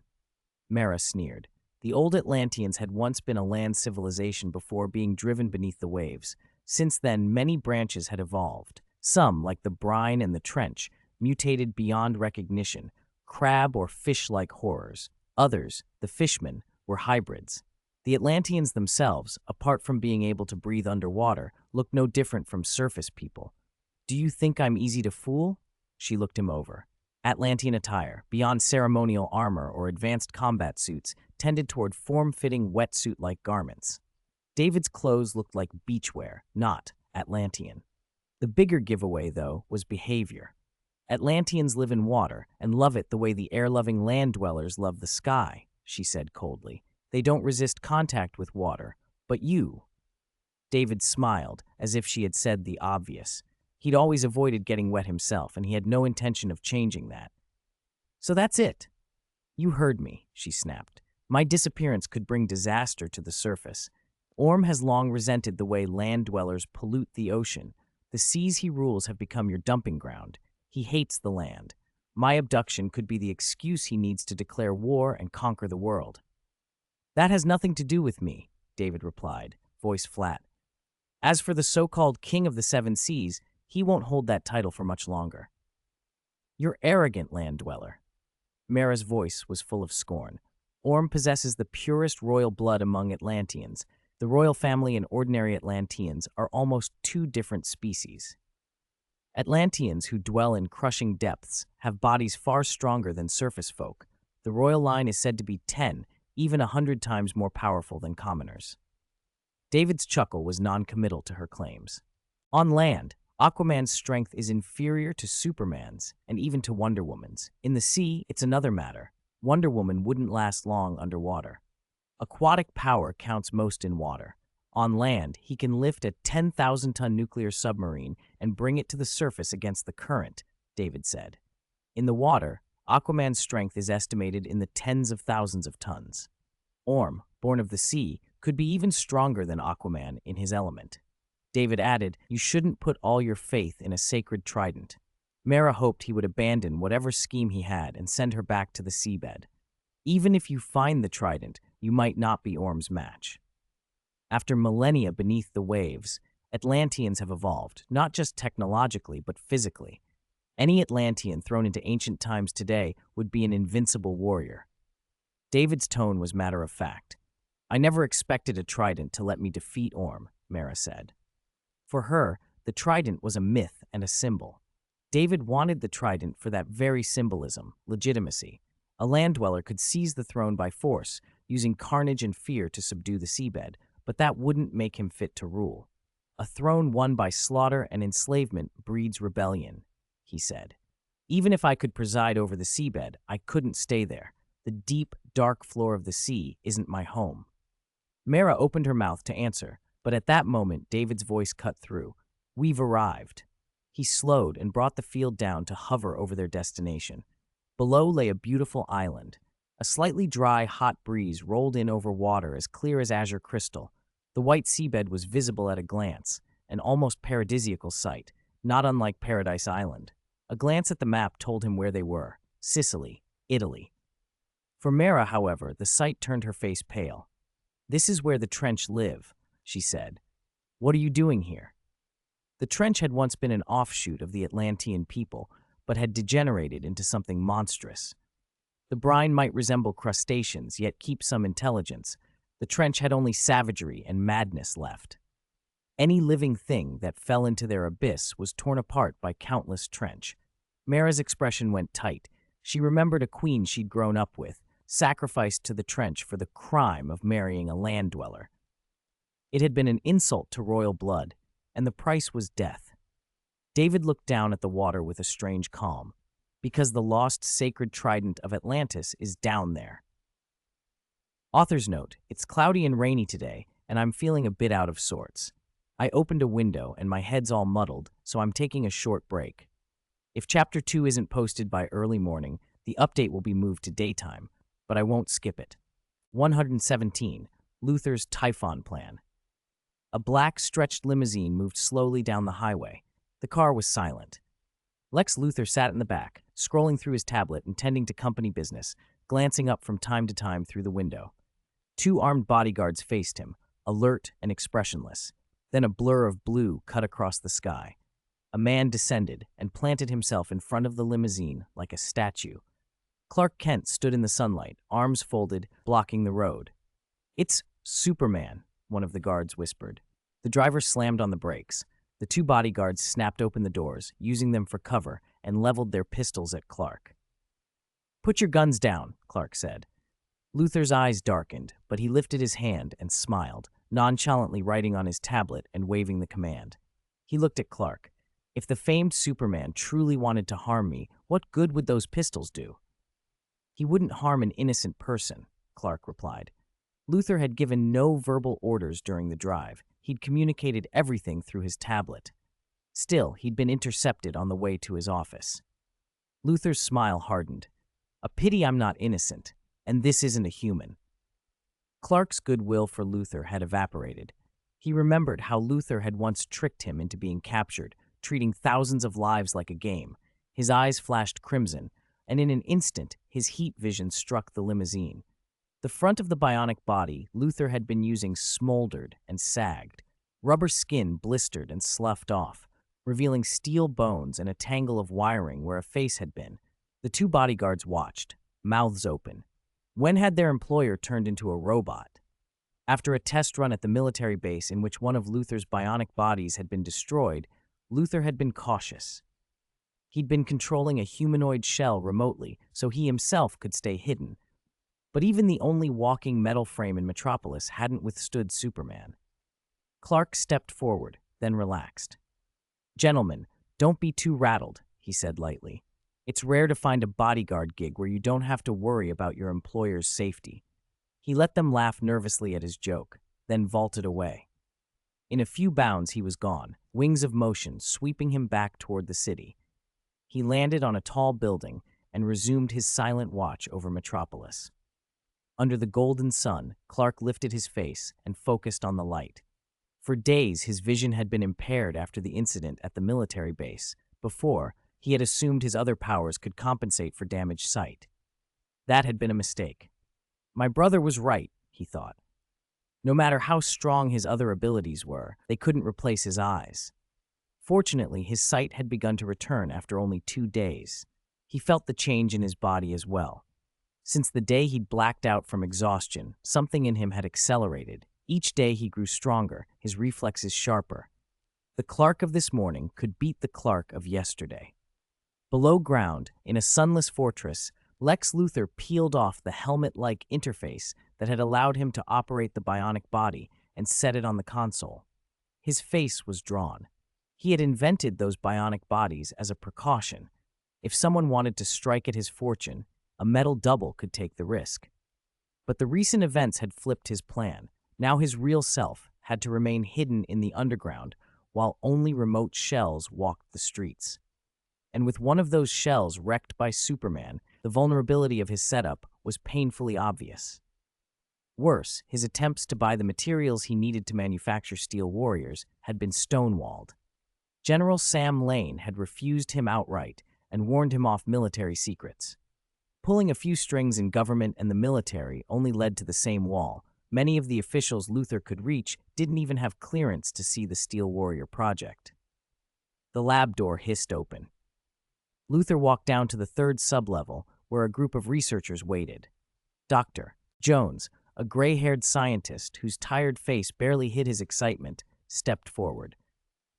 Mara sneered. The old Atlanteans had once been a land civilization before being driven beneath the waves. Since then, many branches had evolved. Some, like the brine and the trench, mutated beyond recognition, crab or fish-like horrors. Others, the fishmen, were hybrids. The Atlanteans themselves, apart from being able to breathe underwater, looked no different from surface people. "Do you think I'm easy to fool?" She looked him over. Atlantean attire, beyond ceremonial armor or advanced combat suits, tended toward form-fitting wetsuit-like garments. David's clothes looked like beachwear, not Atlantean. The bigger giveaway, though, was behavior. Atlanteans live in water and love it the way the air-loving land dwellers love the sky, she said coldly. They don't resist contact with water, but you. David smiled, as if she had said the obvious. He'd always avoided getting wet himself, and he had no intention of changing that. So that's it. You heard me, she snapped. My disappearance could bring disaster to the surface. Orm has long resented the way land dwellers pollute the ocean. The seas he rules have become your dumping ground. He hates the land. My abduction could be the excuse he needs to declare war and conquer the world. That has nothing to do with me, David replied, voice flat. As for the so-called King of the Seven Seas, he won't hold that title for much longer. You're arrogant, land dweller. Mara's voice was full of scorn. Orm possesses the purest royal blood among Atlanteans. The royal family and ordinary Atlanteans are almost two different species. Atlanteans who dwell in crushing depths have bodies far stronger than surface folk. The royal line is said to be 10, even 100 times more powerful than commoners. David's chuckle was non-committal to her claims. On land, Aquaman's strength is inferior to Superman's and even to Wonder Woman's. In the sea, it's another matter. Wonder Woman wouldn't last long underwater. Aquatic power counts most in water. On land, he can lift a 10,000-ton nuclear submarine and bring it to the surface against the current, David said. In the water, Aquaman's strength is estimated in the tens of thousands of tons. Orm, born of the sea, could be even stronger than Aquaman in his element. David added, you shouldn't put all your faith in a sacred trident. Mara hoped he would abandon whatever scheme he had and send her back to the seabed. Even if you find the trident, you might not be Orm's match. After millennia beneath the waves, Atlanteans have evolved, not just technologically, but physically. Any Atlantean thrown into ancient times today would be an invincible warrior. David's tone was matter of fact. I never expected a trident to let me defeat Orm, Mara said. For her, the trident was a myth and a symbol. David wanted the trident for that very symbolism, legitimacy. A land dweller could seize the throne by force, using carnage and fear to subdue the seabed, but that wouldn't make him fit to rule. A throne won by slaughter and enslavement breeds rebellion, he said. Even if I could preside over the seabed, I couldn't stay there. The deep, dark floor of the sea isn't my home. Mara opened her mouth to answer, but at that moment David's voice cut through. We've arrived. He slowed and brought the field down to hover over their destination. Below lay a beautiful island. A slightly dry, hot breeze rolled in over water as clear as azure crystal. The white seabed was visible at a glance, an almost paradisiacal sight, not unlike Paradise Island. A glance at the map told him where they were: Sicily, Italy. For Mara, however, the sight turned her face pale. This is where the Trench live, she said. What are you doing here? The Trench had once been an offshoot of the Atlantean people, but had degenerated into something monstrous. The brine might resemble crustaceans, yet keep some intelligence. The Trench had only savagery and madness left. Any living thing that fell into their abyss was torn apart by countless Trench. Mara's expression went tight. She remembered a queen she'd grown up with, sacrificed to the Trench for the crime of marrying a land dweller. It had been an insult to royal blood, and the price was death. David looked down at the water with a strange calm, because the lost sacred trident of Atlantis is down there. Author's note: it's cloudy and rainy today, and I'm feeling a bit out of sorts. I opened a window and my head's all muddled, so I'm taking a short break. If Chapter 2 isn't posted by early morning, the update will be moved to daytime, but I won't skip it. 117. Luthor's Typhon Plan. A black, stretched limousine moved slowly down the highway. The car was silent. Lex Luthor sat in the back, scrolling through his tablet and tending to company business, glancing up from time to time through the window. Two armed bodyguards faced him, alert and expressionless. Then a blur of blue cut across the sky. A man descended and planted himself in front of the limousine like a statue. Clark Kent stood in the sunlight, arms folded, blocking the road. "It's Superman," one of the guards whispered. The driver slammed on the brakes. The two bodyguards snapped open the doors, using them for cover, and leveled their pistols at Clark. "Put your guns down," Clark said. Luthor's eyes darkened, but he lifted his hand and smiled, nonchalantly writing on his tablet and waving the command. He looked at Clark. If the famed Superman truly wanted to harm me, what good would those pistols do? He wouldn't harm an innocent person, Clark replied. Luthor had given no verbal orders during the drive. He'd communicated everything through his tablet. Still, he'd been intercepted on the way to his office. Luthor's smile hardened. A pity I'm not innocent, and this isn't a human. Clark's goodwill for Luthor had evaporated. He remembered how Luthor had once tricked him into being captured, treating thousands of lives like a game. His eyes flashed crimson, and in an instant, his heat vision struck the limousine. The front of the bionic body Luthor had been using smoldered and sagged. Rubber skin blistered and sloughed off, revealing steel bones and a tangle of wiring where a face had been. The two bodyguards watched, mouths open. When had their employer turned into a robot? After a test run at the military base in which one of Luthor's bionic bodies had been destroyed, Luthor had been cautious. He'd been controlling a humanoid shell remotely so he himself could stay hidden. But even the only walking metal frame in Metropolis hadn't withstood Superman. Clark stepped forward, then relaxed. "Gentlemen, don't be too rattled," he said lightly. "It's rare to find a bodyguard gig where you don't have to worry about your employer's safety." He let them laugh nervously at his joke, then vaulted away. In a few bounds he was gone, wings of motion sweeping him back toward the city. He landed on a tall building and resumed his silent watch over Metropolis. Under the golden sun, Clark lifted his face and focused on the light. For days, his vision had been impaired after the incident at the military base. Before, he had assumed his other powers could compensate for damaged sight. That had been a mistake. My brother was right, he thought. No matter how strong his other abilities were, they couldn't replace his eyes. Fortunately, his sight had begun to return after only 2 days. He felt the change in his body as well. Since the day he'd blacked out from exhaustion, something in him had accelerated. Each day he grew stronger, his reflexes sharper. The Clark of this morning could beat the Clark of yesterday. Below ground, in a sunless fortress, Lex Luthor peeled off the helmet-like interface that had allowed him to operate the bionic body and set it on the console. His face was drawn. He had invented those bionic bodies as a precaution. If someone wanted to strike at his fortune, a metal double could take the risk. But the recent events had flipped his plan. Now his real self had to remain hidden in the underground while only remote shells walked the streets. And with one of those shells wrecked by Superman, the vulnerability of his setup was painfully obvious. Worse, his attempts to buy the materials he needed to manufacture Steel Warriors had been stonewalled. General Sam Lane had refused him outright and warned him off military secrets. Pulling a few strings in government and the military only led to the same wall. Many of the officials Luthor could reach didn't even have clearance to see the Steel Warrior project. The lab door hissed open. Luthor walked down to the 3rd sublevel, where a group of researchers waited. Dr. Jones, a gray-haired scientist whose tired face barely hid his excitement, stepped forward.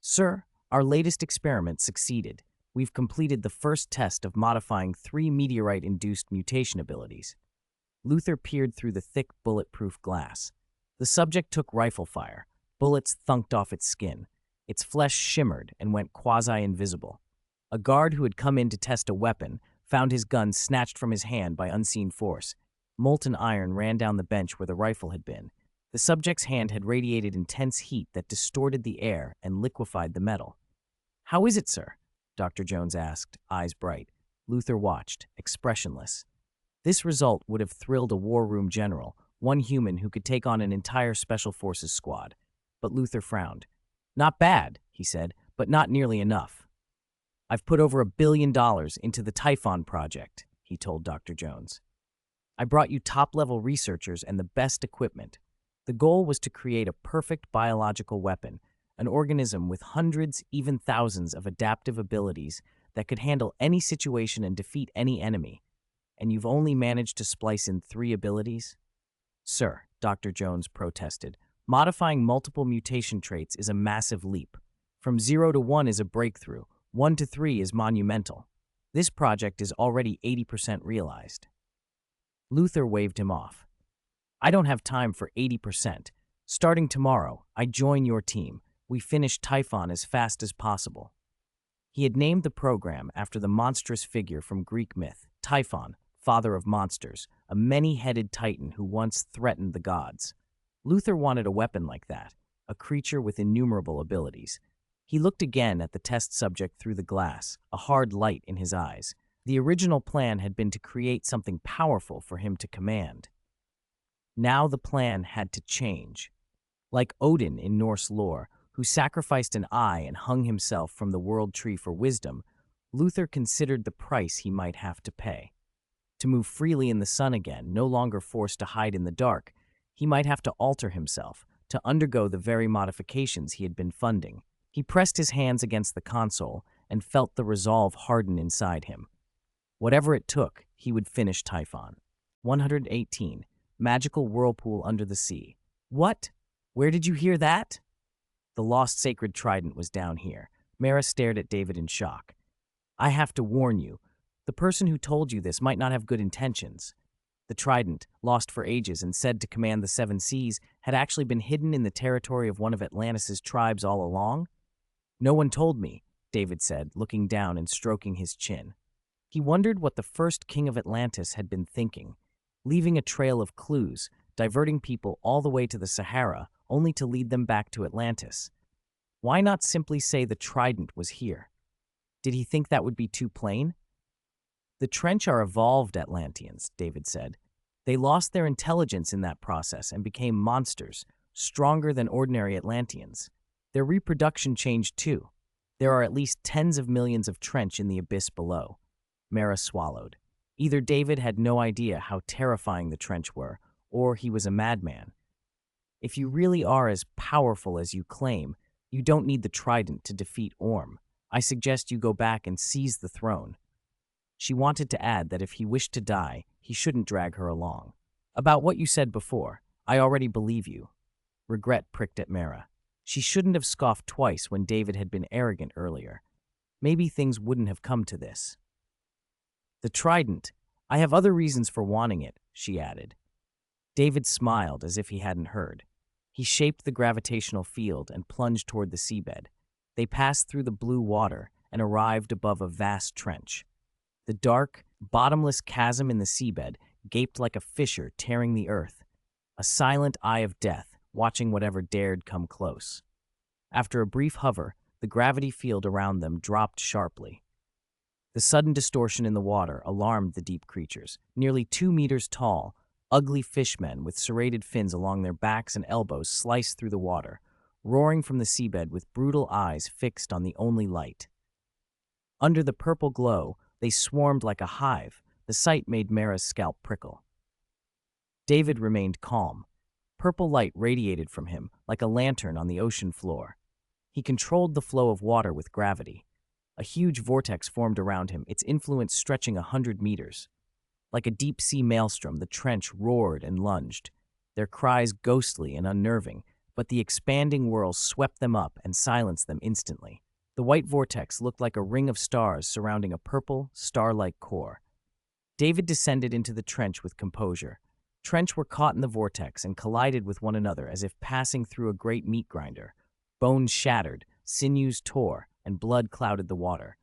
"Sir, our latest experiment succeeded. We've completed the first test of modifying 3 meteorite-induced mutation abilities." Luthor peered through the thick, bulletproof glass. The subject took rifle fire. Bullets thunked off its skin. Its flesh shimmered and went quasi-invisible. A guard who had come in to test a weapon found his gun snatched from his hand by unseen force. Molten iron ran down the bench where the rifle had been. The subject's hand had radiated intense heat that distorted the air and liquefied the metal. "How is it, sir?" Dr. Jones asked, eyes bright. Luthor watched, expressionless. This result would have thrilled a war room general, one human who could take on an entire Special Forces squad. But Luthor frowned. "Not bad," he said, "but not nearly enough. I've put over $1 billion into the Typhon project," he told Dr. Jones. "I brought you top-level researchers and the best equipment. The goal was to create a perfect biological weapon, an organism with hundreds, even thousands of adaptive abilities that could handle any situation and defeat any enemy. And you've only managed to splice in 3 abilities?" "Sir," Dr. Jones protested, "modifying multiple mutation traits is a massive leap. From 0 to 1 is a breakthrough. 1 to 3 is monumental. This project is already 80% realized." Luthor waved him off. "I don't have time for 80%. Starting tomorrow, I join your team. We finish Typhon as fast as possible." He had named the program after the monstrous figure from Greek myth, Typhon, father of monsters, a many-headed titan who once threatened the gods. Luther wanted a weapon like that, a creature with innumerable abilities. He looked again at the test subject through the glass, a hard light in his eyes. The original plan had been to create something powerful for him to command. Now the plan had to change. Like Odin in Norse lore, who sacrificed an eye and hung himself from the world tree for wisdom, Luther considered the price he might have to pay. To move freely in the sun again, no longer forced to hide in the dark, he might have to alter himself, to undergo the very modifications he had been funding. He pressed his hands against the console and felt the resolve harden inside him. Whatever it took, he would finish Typhon. 118. Magical whirlpool under the sea. What? Where did you hear that? The lost sacred trident was down here. Mara stared at David in shock. I have to warn you. The person who told you this might not have good intentions. The trident, lost for ages and said to command the seven seas, had actually been hidden in the territory of one of Atlantis' tribes all along? No one told me, David said, looking down and stroking his chin. He wondered what the first king of Atlantis had been thinking, leaving a trail of clues, diverting people all the way to the Sahara, only to lead them back to Atlantis. Why not simply say the trident was here? Did he think that would be too plain? The Trench are evolved Atlanteans, David said. They lost their intelligence in that process and became monsters, stronger than ordinary Atlanteans. Their reproduction changed too. There are at least tens of millions of Trench in the abyss below. Mara swallowed. Either David had no idea how terrifying the Trench were, or he was a madman. If you really are as powerful as you claim, you don't need the trident to defeat Orm. I suggest you go back and seize the throne. She wanted to add that if he wished to die, he shouldn't drag her along. About what you said before, I already believe you. Regret pricked at Mara. She shouldn't have scoffed twice when David had been arrogant earlier. Maybe things wouldn't have come to this. The trident. I have other reasons for wanting it, she added. David smiled as if he hadn't heard. He shaped the gravitational field and plunged toward the seabed. They passed through the blue water and arrived above a vast trench. The dark, bottomless chasm in the seabed gaped like a fissure tearing the earth, a silent eye of death watching whatever dared come close. After a brief hover, the gravity field around them dropped sharply. The sudden distortion in the water alarmed the deep creatures, nearly 2 meters tall. Ugly fishmen with serrated fins along their backs and elbows sliced through the water, roaring from the seabed with brutal eyes fixed on the only light. Under the purple glow, they swarmed like a hive. The sight made Mara's scalp prickle. David remained calm. Purple light radiated from him like a lantern on the ocean floor. He controlled the flow of water with gravity. A huge vortex formed around him, its influence stretching 100 meters. Like a deep-sea maelstrom, the Trench roared and lunged, their cries ghostly and unnerving, but the expanding whirl swept them up and silenced them instantly. The white vortex looked like a ring of stars surrounding a purple, star-like core. David descended into the Trench with composure. Trench were caught in the vortex and collided with one another as if passing through a great meat grinder. Bones shattered, sinews tore, and blood clouded the water.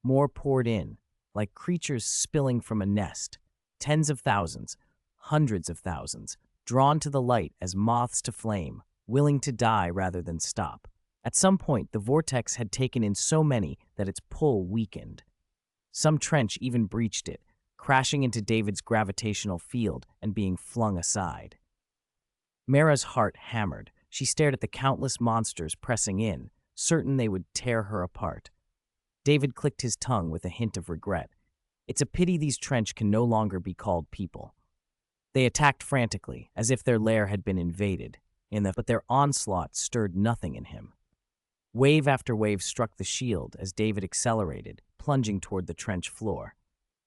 More poured in, like creatures spilling from a nest, tens of thousands, hundreds of thousands, drawn to the light as moths to flame, willing to die rather than stop. At some point, the vortex had taken in so many that its pull weakened. Some Trench even breached it, crashing into David's gravitational field and being flung aside. Mara's heart hammered. She stared at the countless monsters pressing in, certain they would tear her apart. David clicked his tongue with a hint of regret. It's a pity these Trench can no longer be called people. They attacked frantically, as if their lair had been invaded, but their onslaught stirred nothing in him. Wave after wave struck the shield as David accelerated, plunging toward the Trench floor.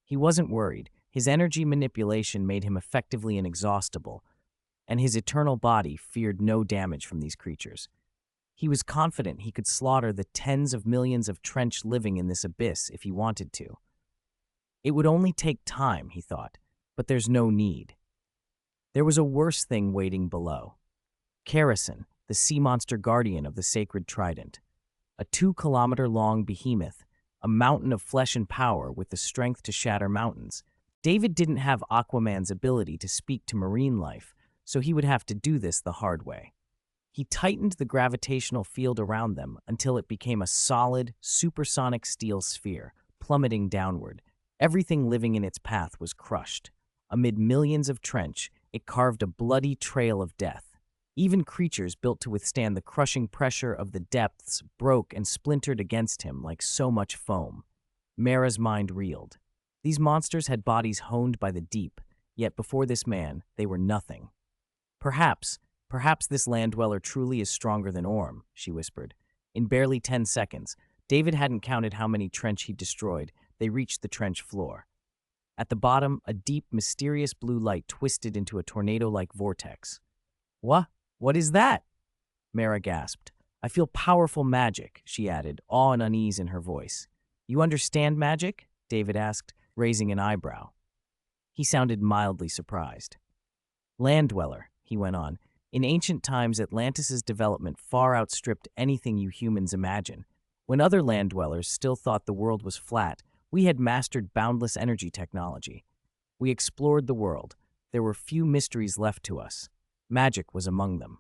He wasn't worried. His energy manipulation made him effectively inexhaustible, and his eternal body feared no damage from these creatures. He was confident he could slaughter the tens of millions of Trench living in this abyss if he wanted to. It would only take time, he thought, but there's no need. There was a worse thing waiting below. Kerosene, the sea monster guardian of the sacred trident. A 2-kilometer-long behemoth, a mountain of flesh and power with the strength to shatter mountains. David didn't have Aquaman's ability to speak to marine life, so he would have to do this the hard way. He tightened the gravitational field around them until it became a solid, supersonic steel sphere, plummeting downward. Everything living in its path was crushed. Amid millions of trench, it carved a bloody trail of death. Even creatures built to withstand the crushing pressure of the depths broke and splintered against him like so much foam. Mara's mind reeled. These monsters had bodies honed by the deep, yet before this man, they were nothing. Perhaps this land dweller truly is stronger than Orm, she whispered. In barely 10 seconds, David hadn't counted how many trench he'd destroyed. They reached the trench floor. At the bottom, a deep, mysterious blue light twisted into a tornado-like vortex. What is that? Mara gasped. I feel powerful magic, she added, awe and unease in her voice. You understand magic? David asked, raising an eyebrow. He sounded mildly surprised. Land dweller, he went on. In ancient times, Atlantis' development far outstripped anything you humans imagine. When other land dwellers still thought the world was flat, we had mastered boundless energy technology. We explored the world. There were few mysteries left to us. Magic was among them.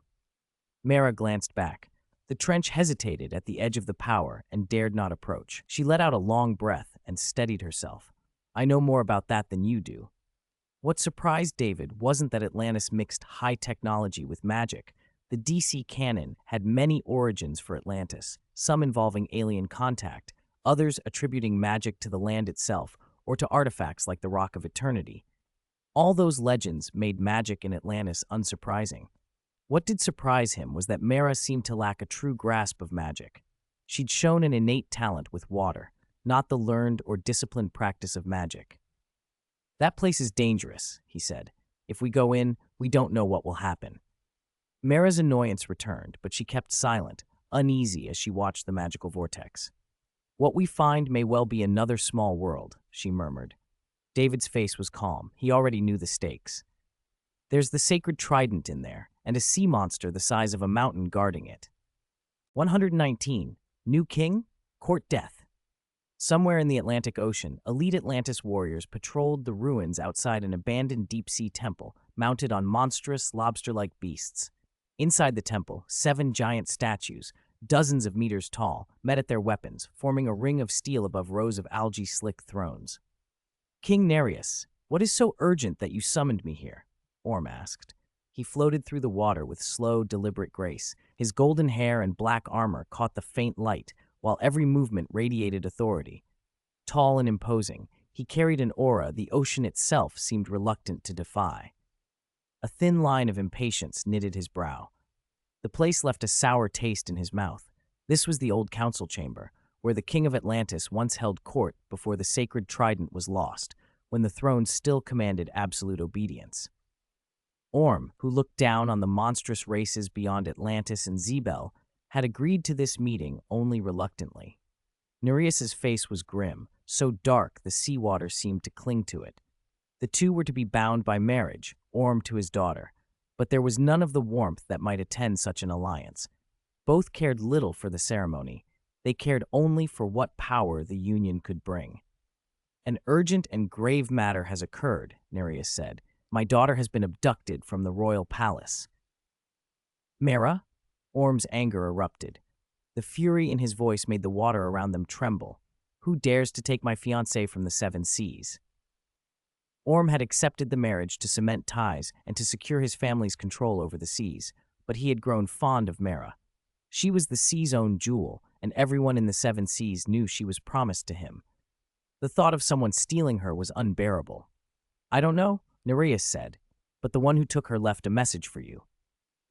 Mara glanced back. The trench hesitated at the edge of the power and dared not approach. She let out a long breath and steadied herself. I know more about that than you do. What surprised David wasn't that Atlantis mixed high technology with magic. The DC canon had many origins for Atlantis, some involving alien contact, others attributing magic to the land itself or to artifacts like the Rock of Eternity. All those legends made magic in Atlantis unsurprising. What did surprise him was that Mara seemed to lack a true grasp of magic. She'd shown an innate talent with water, not the learned or disciplined practice of magic. That place is dangerous, he said. If we go in, we don't know what will happen. Mara's annoyance returned, but she kept silent, uneasy as she watched the magical vortex. What we find may well be another small world, she murmured. David's face was calm. He already knew the stakes. There's the sacred trident in there, and a sea monster the size of a mountain guarding it. 119. New king? Court death. Somewhere in the Atlantic Ocean, elite Atlantis warriors patrolled the ruins outside an abandoned deep-sea temple, mounted on monstrous, lobster-like beasts. Inside the temple, 7 giant statues, dozens of meters tall, met at their weapons, forming a ring of steel above rows of algae-slick thrones. King Nereus, what is so urgent that you summoned me here? Orm asked. He floated through the water with slow, deliberate grace. His golden hair and black armor caught the faint light, while every movement radiated authority. Tall and imposing, he carried an aura the ocean itself seemed reluctant to defy. A thin line of impatience knitted his brow. The place left a sour taste in his mouth. This was the old council chamber, where the king of Atlantis once held court before the sacred trident was lost, when the throne still commanded absolute obedience. Orm, who looked down on the monstrous races beyond Atlantis and Zebel, had agreed to this meeting only reluctantly. Nereus's face was grim, so dark the seawater seemed to cling to it. The two were to be bound by marriage, Orm to his daughter, but there was none of the warmth that might attend such an alliance. Both cared little for the ceremony. They cared only for what power the union could bring. An urgent and grave matter has occurred, Nereus said. My daughter has been abducted from the royal palace. Mara? Orm's anger erupted. The fury in his voice made the water around them tremble. Who dares to take my fiancée from the 7 seas? Orm had accepted the marriage to cement ties and to secure his family's control over the seas, but he had grown fond of Mara. She was the sea's own jewel, and everyone in the 7 seas knew she was promised to him. The thought of someone stealing her was unbearable. I don't know, Nereus said, but the one who took her left a message for you.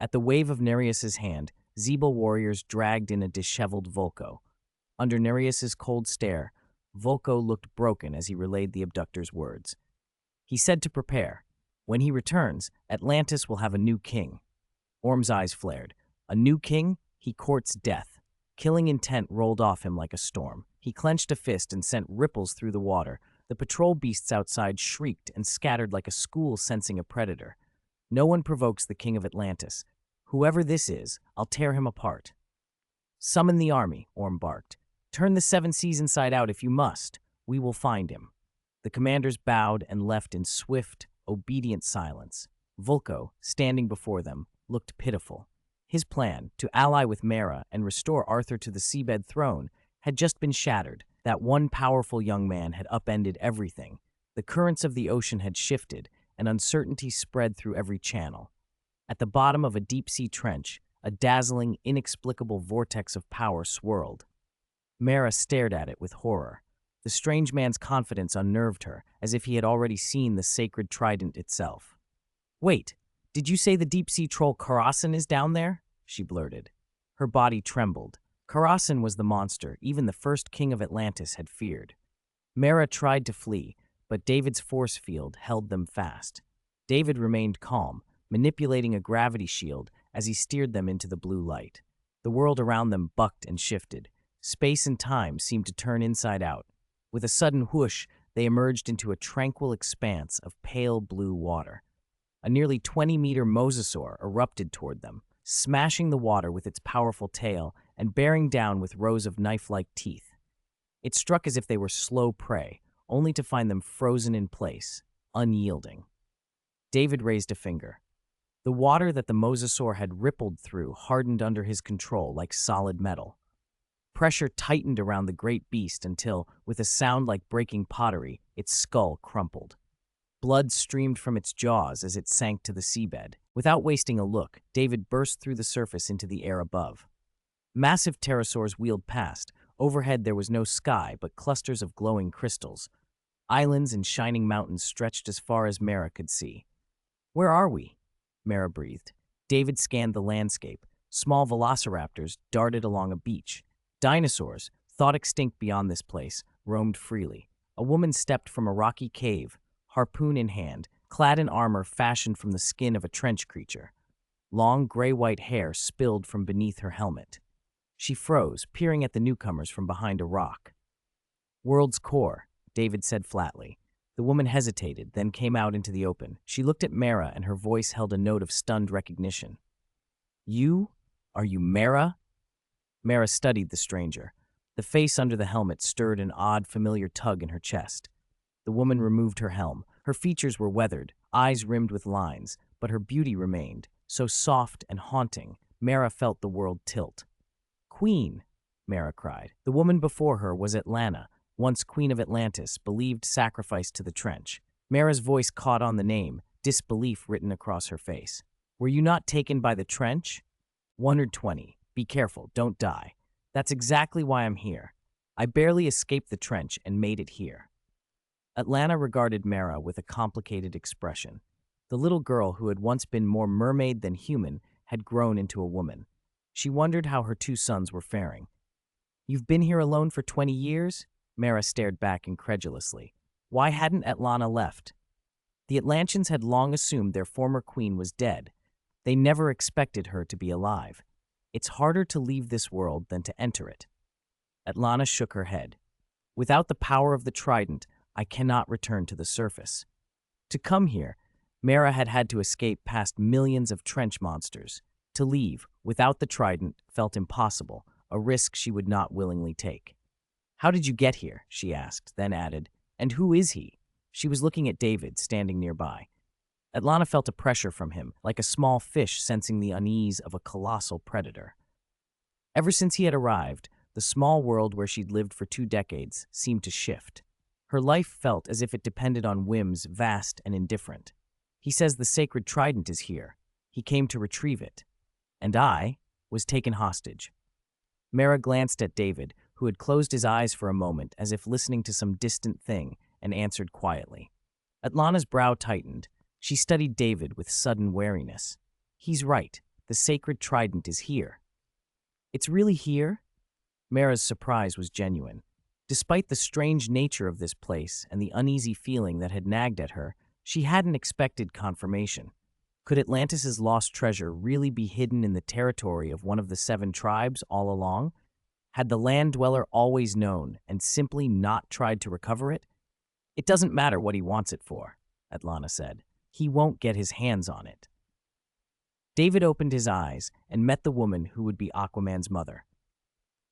At the wave of Nereus's hand, Zebel warriors dragged in a disheveled Volko. Under Nereus's cold stare, Volko looked broken as he relayed the abductor's words. He said to prepare. When he returns, Atlantis will have a new king. Orm's eyes flared. A new king? He courts death. Killing intent rolled off him like a storm. He clenched a fist and sent ripples through the water. The patrol beasts outside shrieked and scattered like a school sensing a predator. No one provokes the king of Atlantis. Whoever this is, I'll tear him apart. Summon the army, Orm barked. Turn the seven seas inside out if you must. We will find him." The commanders bowed and left in swift, obedient silence. Vulko, standing before them, looked pitiful. His plan, to ally with Mera and restore Arthur to the seabed throne, had just been shattered. That one powerful young man had upended everything. The currents of the ocean had shifted, and uncertainty spread through every channel. At the bottom of a deep-sea trench, a dazzling, inexplicable vortex of power swirled. Mera stared at it with horror. The strange man's confidence unnerved her, as if he had already seen the sacred trident itself. "Wait, did you say the deep-sea troll Karasen is down there?" she blurted. Her body trembled. Karasen was the monster even the first king of Atlantis had feared. Mera tried to flee, but David's force field held them fast. David remained calm, manipulating a gravity shield as he steered them into the blue light. The world around them bucked and shifted. Space and time seemed to turn inside out. With a sudden whoosh, they emerged into a tranquil expanse of pale blue water. A nearly 20-meter mosasaur erupted toward them, smashing the water with its powerful tail and bearing down with rows of knife-like teeth. It struck as if they were slow prey, only to find them frozen in place, unyielding. David raised a finger. The water that the mosasaur had rippled through hardened under his control like solid metal. Pressure tightened around the great beast until, with a sound like breaking pottery, its skull crumpled. Blood streamed from its jaws as it sank to the seabed. Without wasting a look, David burst through the surface into the air above. Massive pterosaurs wheeled past. Overhead there was no sky, but clusters of glowing crystals. Islands and shining mountains stretched as far as Mera could see. "Where are we?" Mera breathed. David scanned the landscape. Small velociraptors darted along a beach. Dinosaurs, thought extinct beyond this place, roamed freely. A woman stepped from a rocky cave, harpoon in hand, clad in armor fashioned from the skin of a trench creature. Long gray-white hair spilled from beneath her helmet. She froze, peering at the newcomers from behind a rock. "World's core," David said flatly. The woman hesitated, then came out into the open. She looked at Mera, and her voice held a note of stunned recognition. "You? Are you Mera?" Mera studied the stranger. The face under the helmet stirred an odd, familiar tug in her chest. The woman removed her helm. Her features were weathered, eyes rimmed with lines, but her beauty remained, so soft and haunting, Mera felt the world tilt. "Queen," Mera cried. The woman before her was Atlanta, once Queen of Atlantis, believed sacrificed to the trench. Mera's voice caught on the name, disbelief written across her face. "Were you not taken by the trench?" 120. "Be careful, don't die. That's exactly why I'm here. I barely escaped the trench and made it here." Atlanta regarded Mera with a complicated expression. The little girl who had once been more mermaid than human had grown into a woman. She wondered how her two sons were faring. "You've been here alone for 20 years? Mera stared back incredulously. Why hadn't Atlanta left? The Atlanteans had long assumed their former queen was dead. They never expected her to be alive. It's harder to leave this world than to enter it. Atlanta shook her head. "Without the power of the trident, I cannot return to the surface." To come here, Mera had had to escape past millions of trench monsters. To leave, without the trident, felt impossible, a risk she would not willingly take. "How did you get here?" she asked, then added, "And who is he?" She was looking at David, standing nearby. Atlanta felt a pressure from him, like a small fish sensing the unease of a colossal predator. Ever since he had arrived, the small world where she'd lived for 2 decades seemed to shift. Her life felt as if it depended on whims vast and indifferent. "He says the sacred trident is here. He came to retrieve it. And I was taken hostage." Mera glanced at David, who had closed his eyes for a moment as if listening to some distant thing, and answered quietly. Atlanta's brow tightened. She studied David with sudden wariness. "He's right. The sacred trident is here." "It's really here?" Mera's surprise was genuine. Despite the strange nature of this place and the uneasy feeling that had nagged at her, she hadn't expected confirmation. Could Atlantis' lost treasure really be hidden in the territory of one of the 7 tribes all along? Had the land dweller always known and simply not tried to recover it? "It doesn't matter what he wants it for," Atlanta said. "He won't get his hands on it." David opened his eyes and met the woman who would be Aquaman's mother.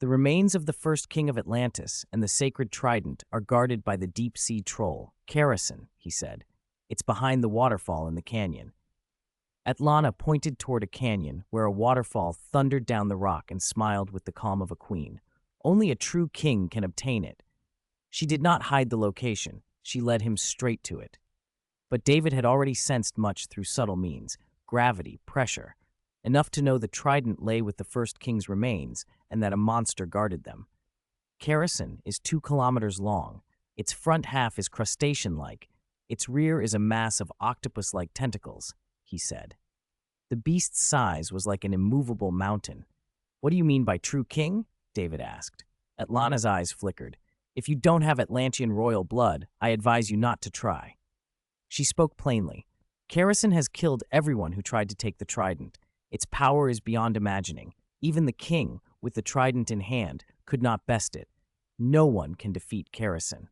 The remains of the first king of Atlantis and the sacred trident are guarded by the deep-sea troll, Kerosene, he said. It's behind the waterfall in the canyon. Atlana pointed toward a canyon where a waterfall thundered down the rock and smiled with the calm of a queen. Only a true king can obtain it. She did not hide the location. She led him straight to it. But David had already sensed much through subtle means, gravity, pressure, enough to know the trident lay with the first king's remains and that a monster guarded them. Kerosene is 2 kilometers long. Its front half is crustacean-like. Its rear is a mass of octopus-like tentacles, he said. The beast's size was like an immovable mountain. What do you mean by true king? David asked. Atlana's eyes flickered. If you don't have Atlantean royal blood, I advise you not to try. She spoke plainly. Kerosene has killed everyone who tried to take the trident. Its power is beyond imagining. Even the king, with the trident in hand, could not best it. No one can defeat Kerosene.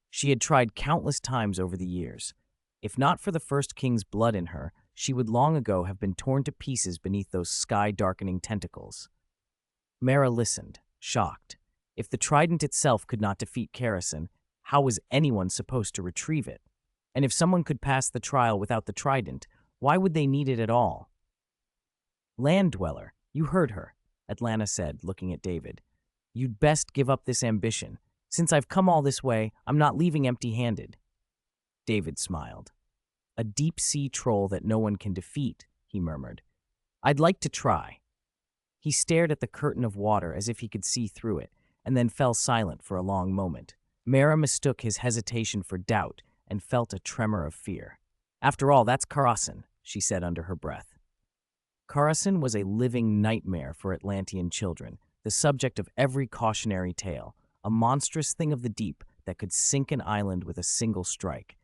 She had tried countless times over the years. If not for the first king's blood in her, she would long ago have been torn to pieces beneath those sky-darkening tentacles. Mara listened, shocked. If the trident itself could not defeat Kerosene, how was anyone supposed to retrieve it? And if someone could pass the trial without the trident, why would they need it at all? Land dweller, you heard her, Atlana said, looking at David. You'd best give up this ambition. Since I've come all this way, I'm not leaving empty-handed. David smiled. A deep-sea troll that no one can defeat, he murmured. I'd like to try. He stared at the curtain of water as if he could see through it, and then fell silent for a long moment. Mara mistook his hesitation for doubt and felt a tremor of fear. After all, that's Kerosene, she said under her breath. Kerosene was a living nightmare for Atlantean children, the subject of every cautionary tale, a monstrous thing of the deep that could sink an island with a single strike.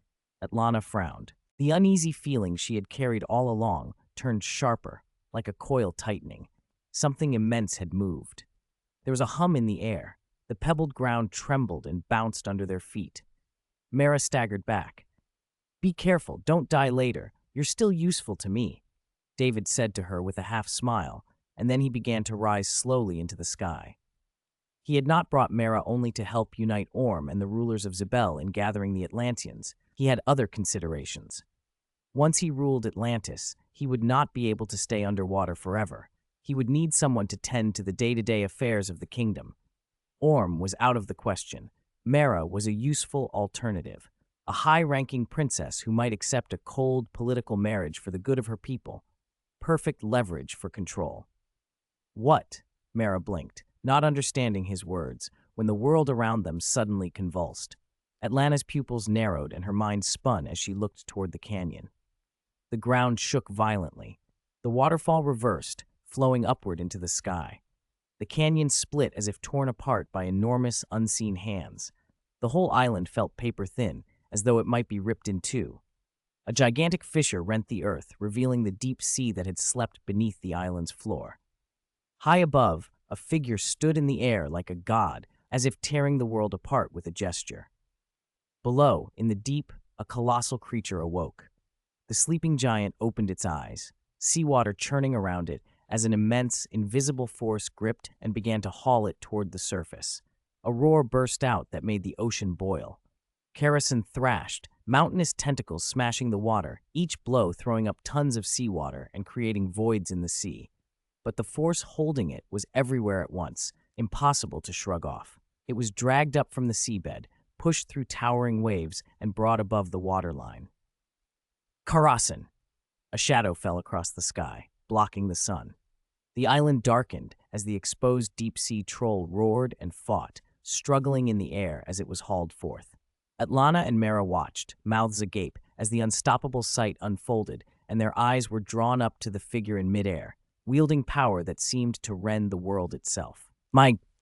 Atlana frowned. The uneasy feeling she had carried all along turned sharper, like a coil tightening. Something immense had moved. There was a hum in the air. The pebbled ground trembled and bounced under their feet. Mara staggered back. Be careful, don't die later. You're still useful to me, David said to her with a half smile, and then he began to rise slowly into the sky. He had not brought Mara only to help unite Orm and the rulers of Zebel in gathering the Atlanteans. He had other considerations. Once he ruled Atlantis, he would not be able to stay underwater forever. He would need someone to tend to the day-to-day affairs of the kingdom. Orm was out of the question. Mara was a useful alternative, a high-ranking princess who might accept a cold political marriage for the good of her people. Perfect leverage for control. What? Mara blinked, not understanding his words, when the world around them suddenly convulsed. Atlana's pupils narrowed and her mind spun as she looked toward the canyon. The ground shook violently. The waterfall reversed, flowing upward into the sky. The canyon split as if torn apart by enormous, unseen hands. The whole island felt paper-thin, as though it might be ripped in two. A gigantic fissure rent the earth, revealing the deep sea that had slept beneath the island's floor. High above, a figure stood in the air like a god, as if tearing the world apart with a gesture. Below, in the deep, a colossal creature awoke. The sleeping giant opened its eyes, seawater churning around it as an immense, invisible force gripped and began to haul it toward the surface. A roar burst out that made the ocean boil. Kerosene thrashed, mountainous tentacles smashing the water, each blow throwing up tons of seawater and creating voids in the sea. But the force holding it was everywhere at once, impossible to shrug off. It was dragged up from the seabed, pushed through towering waves, and brought above the waterline. Kerosene! A shadow fell across the sky, blocking the sun. The island darkened as the exposed deep-sea troll roared and fought, struggling in the air as it was hauled forth. Atlana and Mara watched, mouths agape, as the unstoppable sight unfolded, and their eyes were drawn up to the figure in midair, wielding power that seemed to rend the world itself. My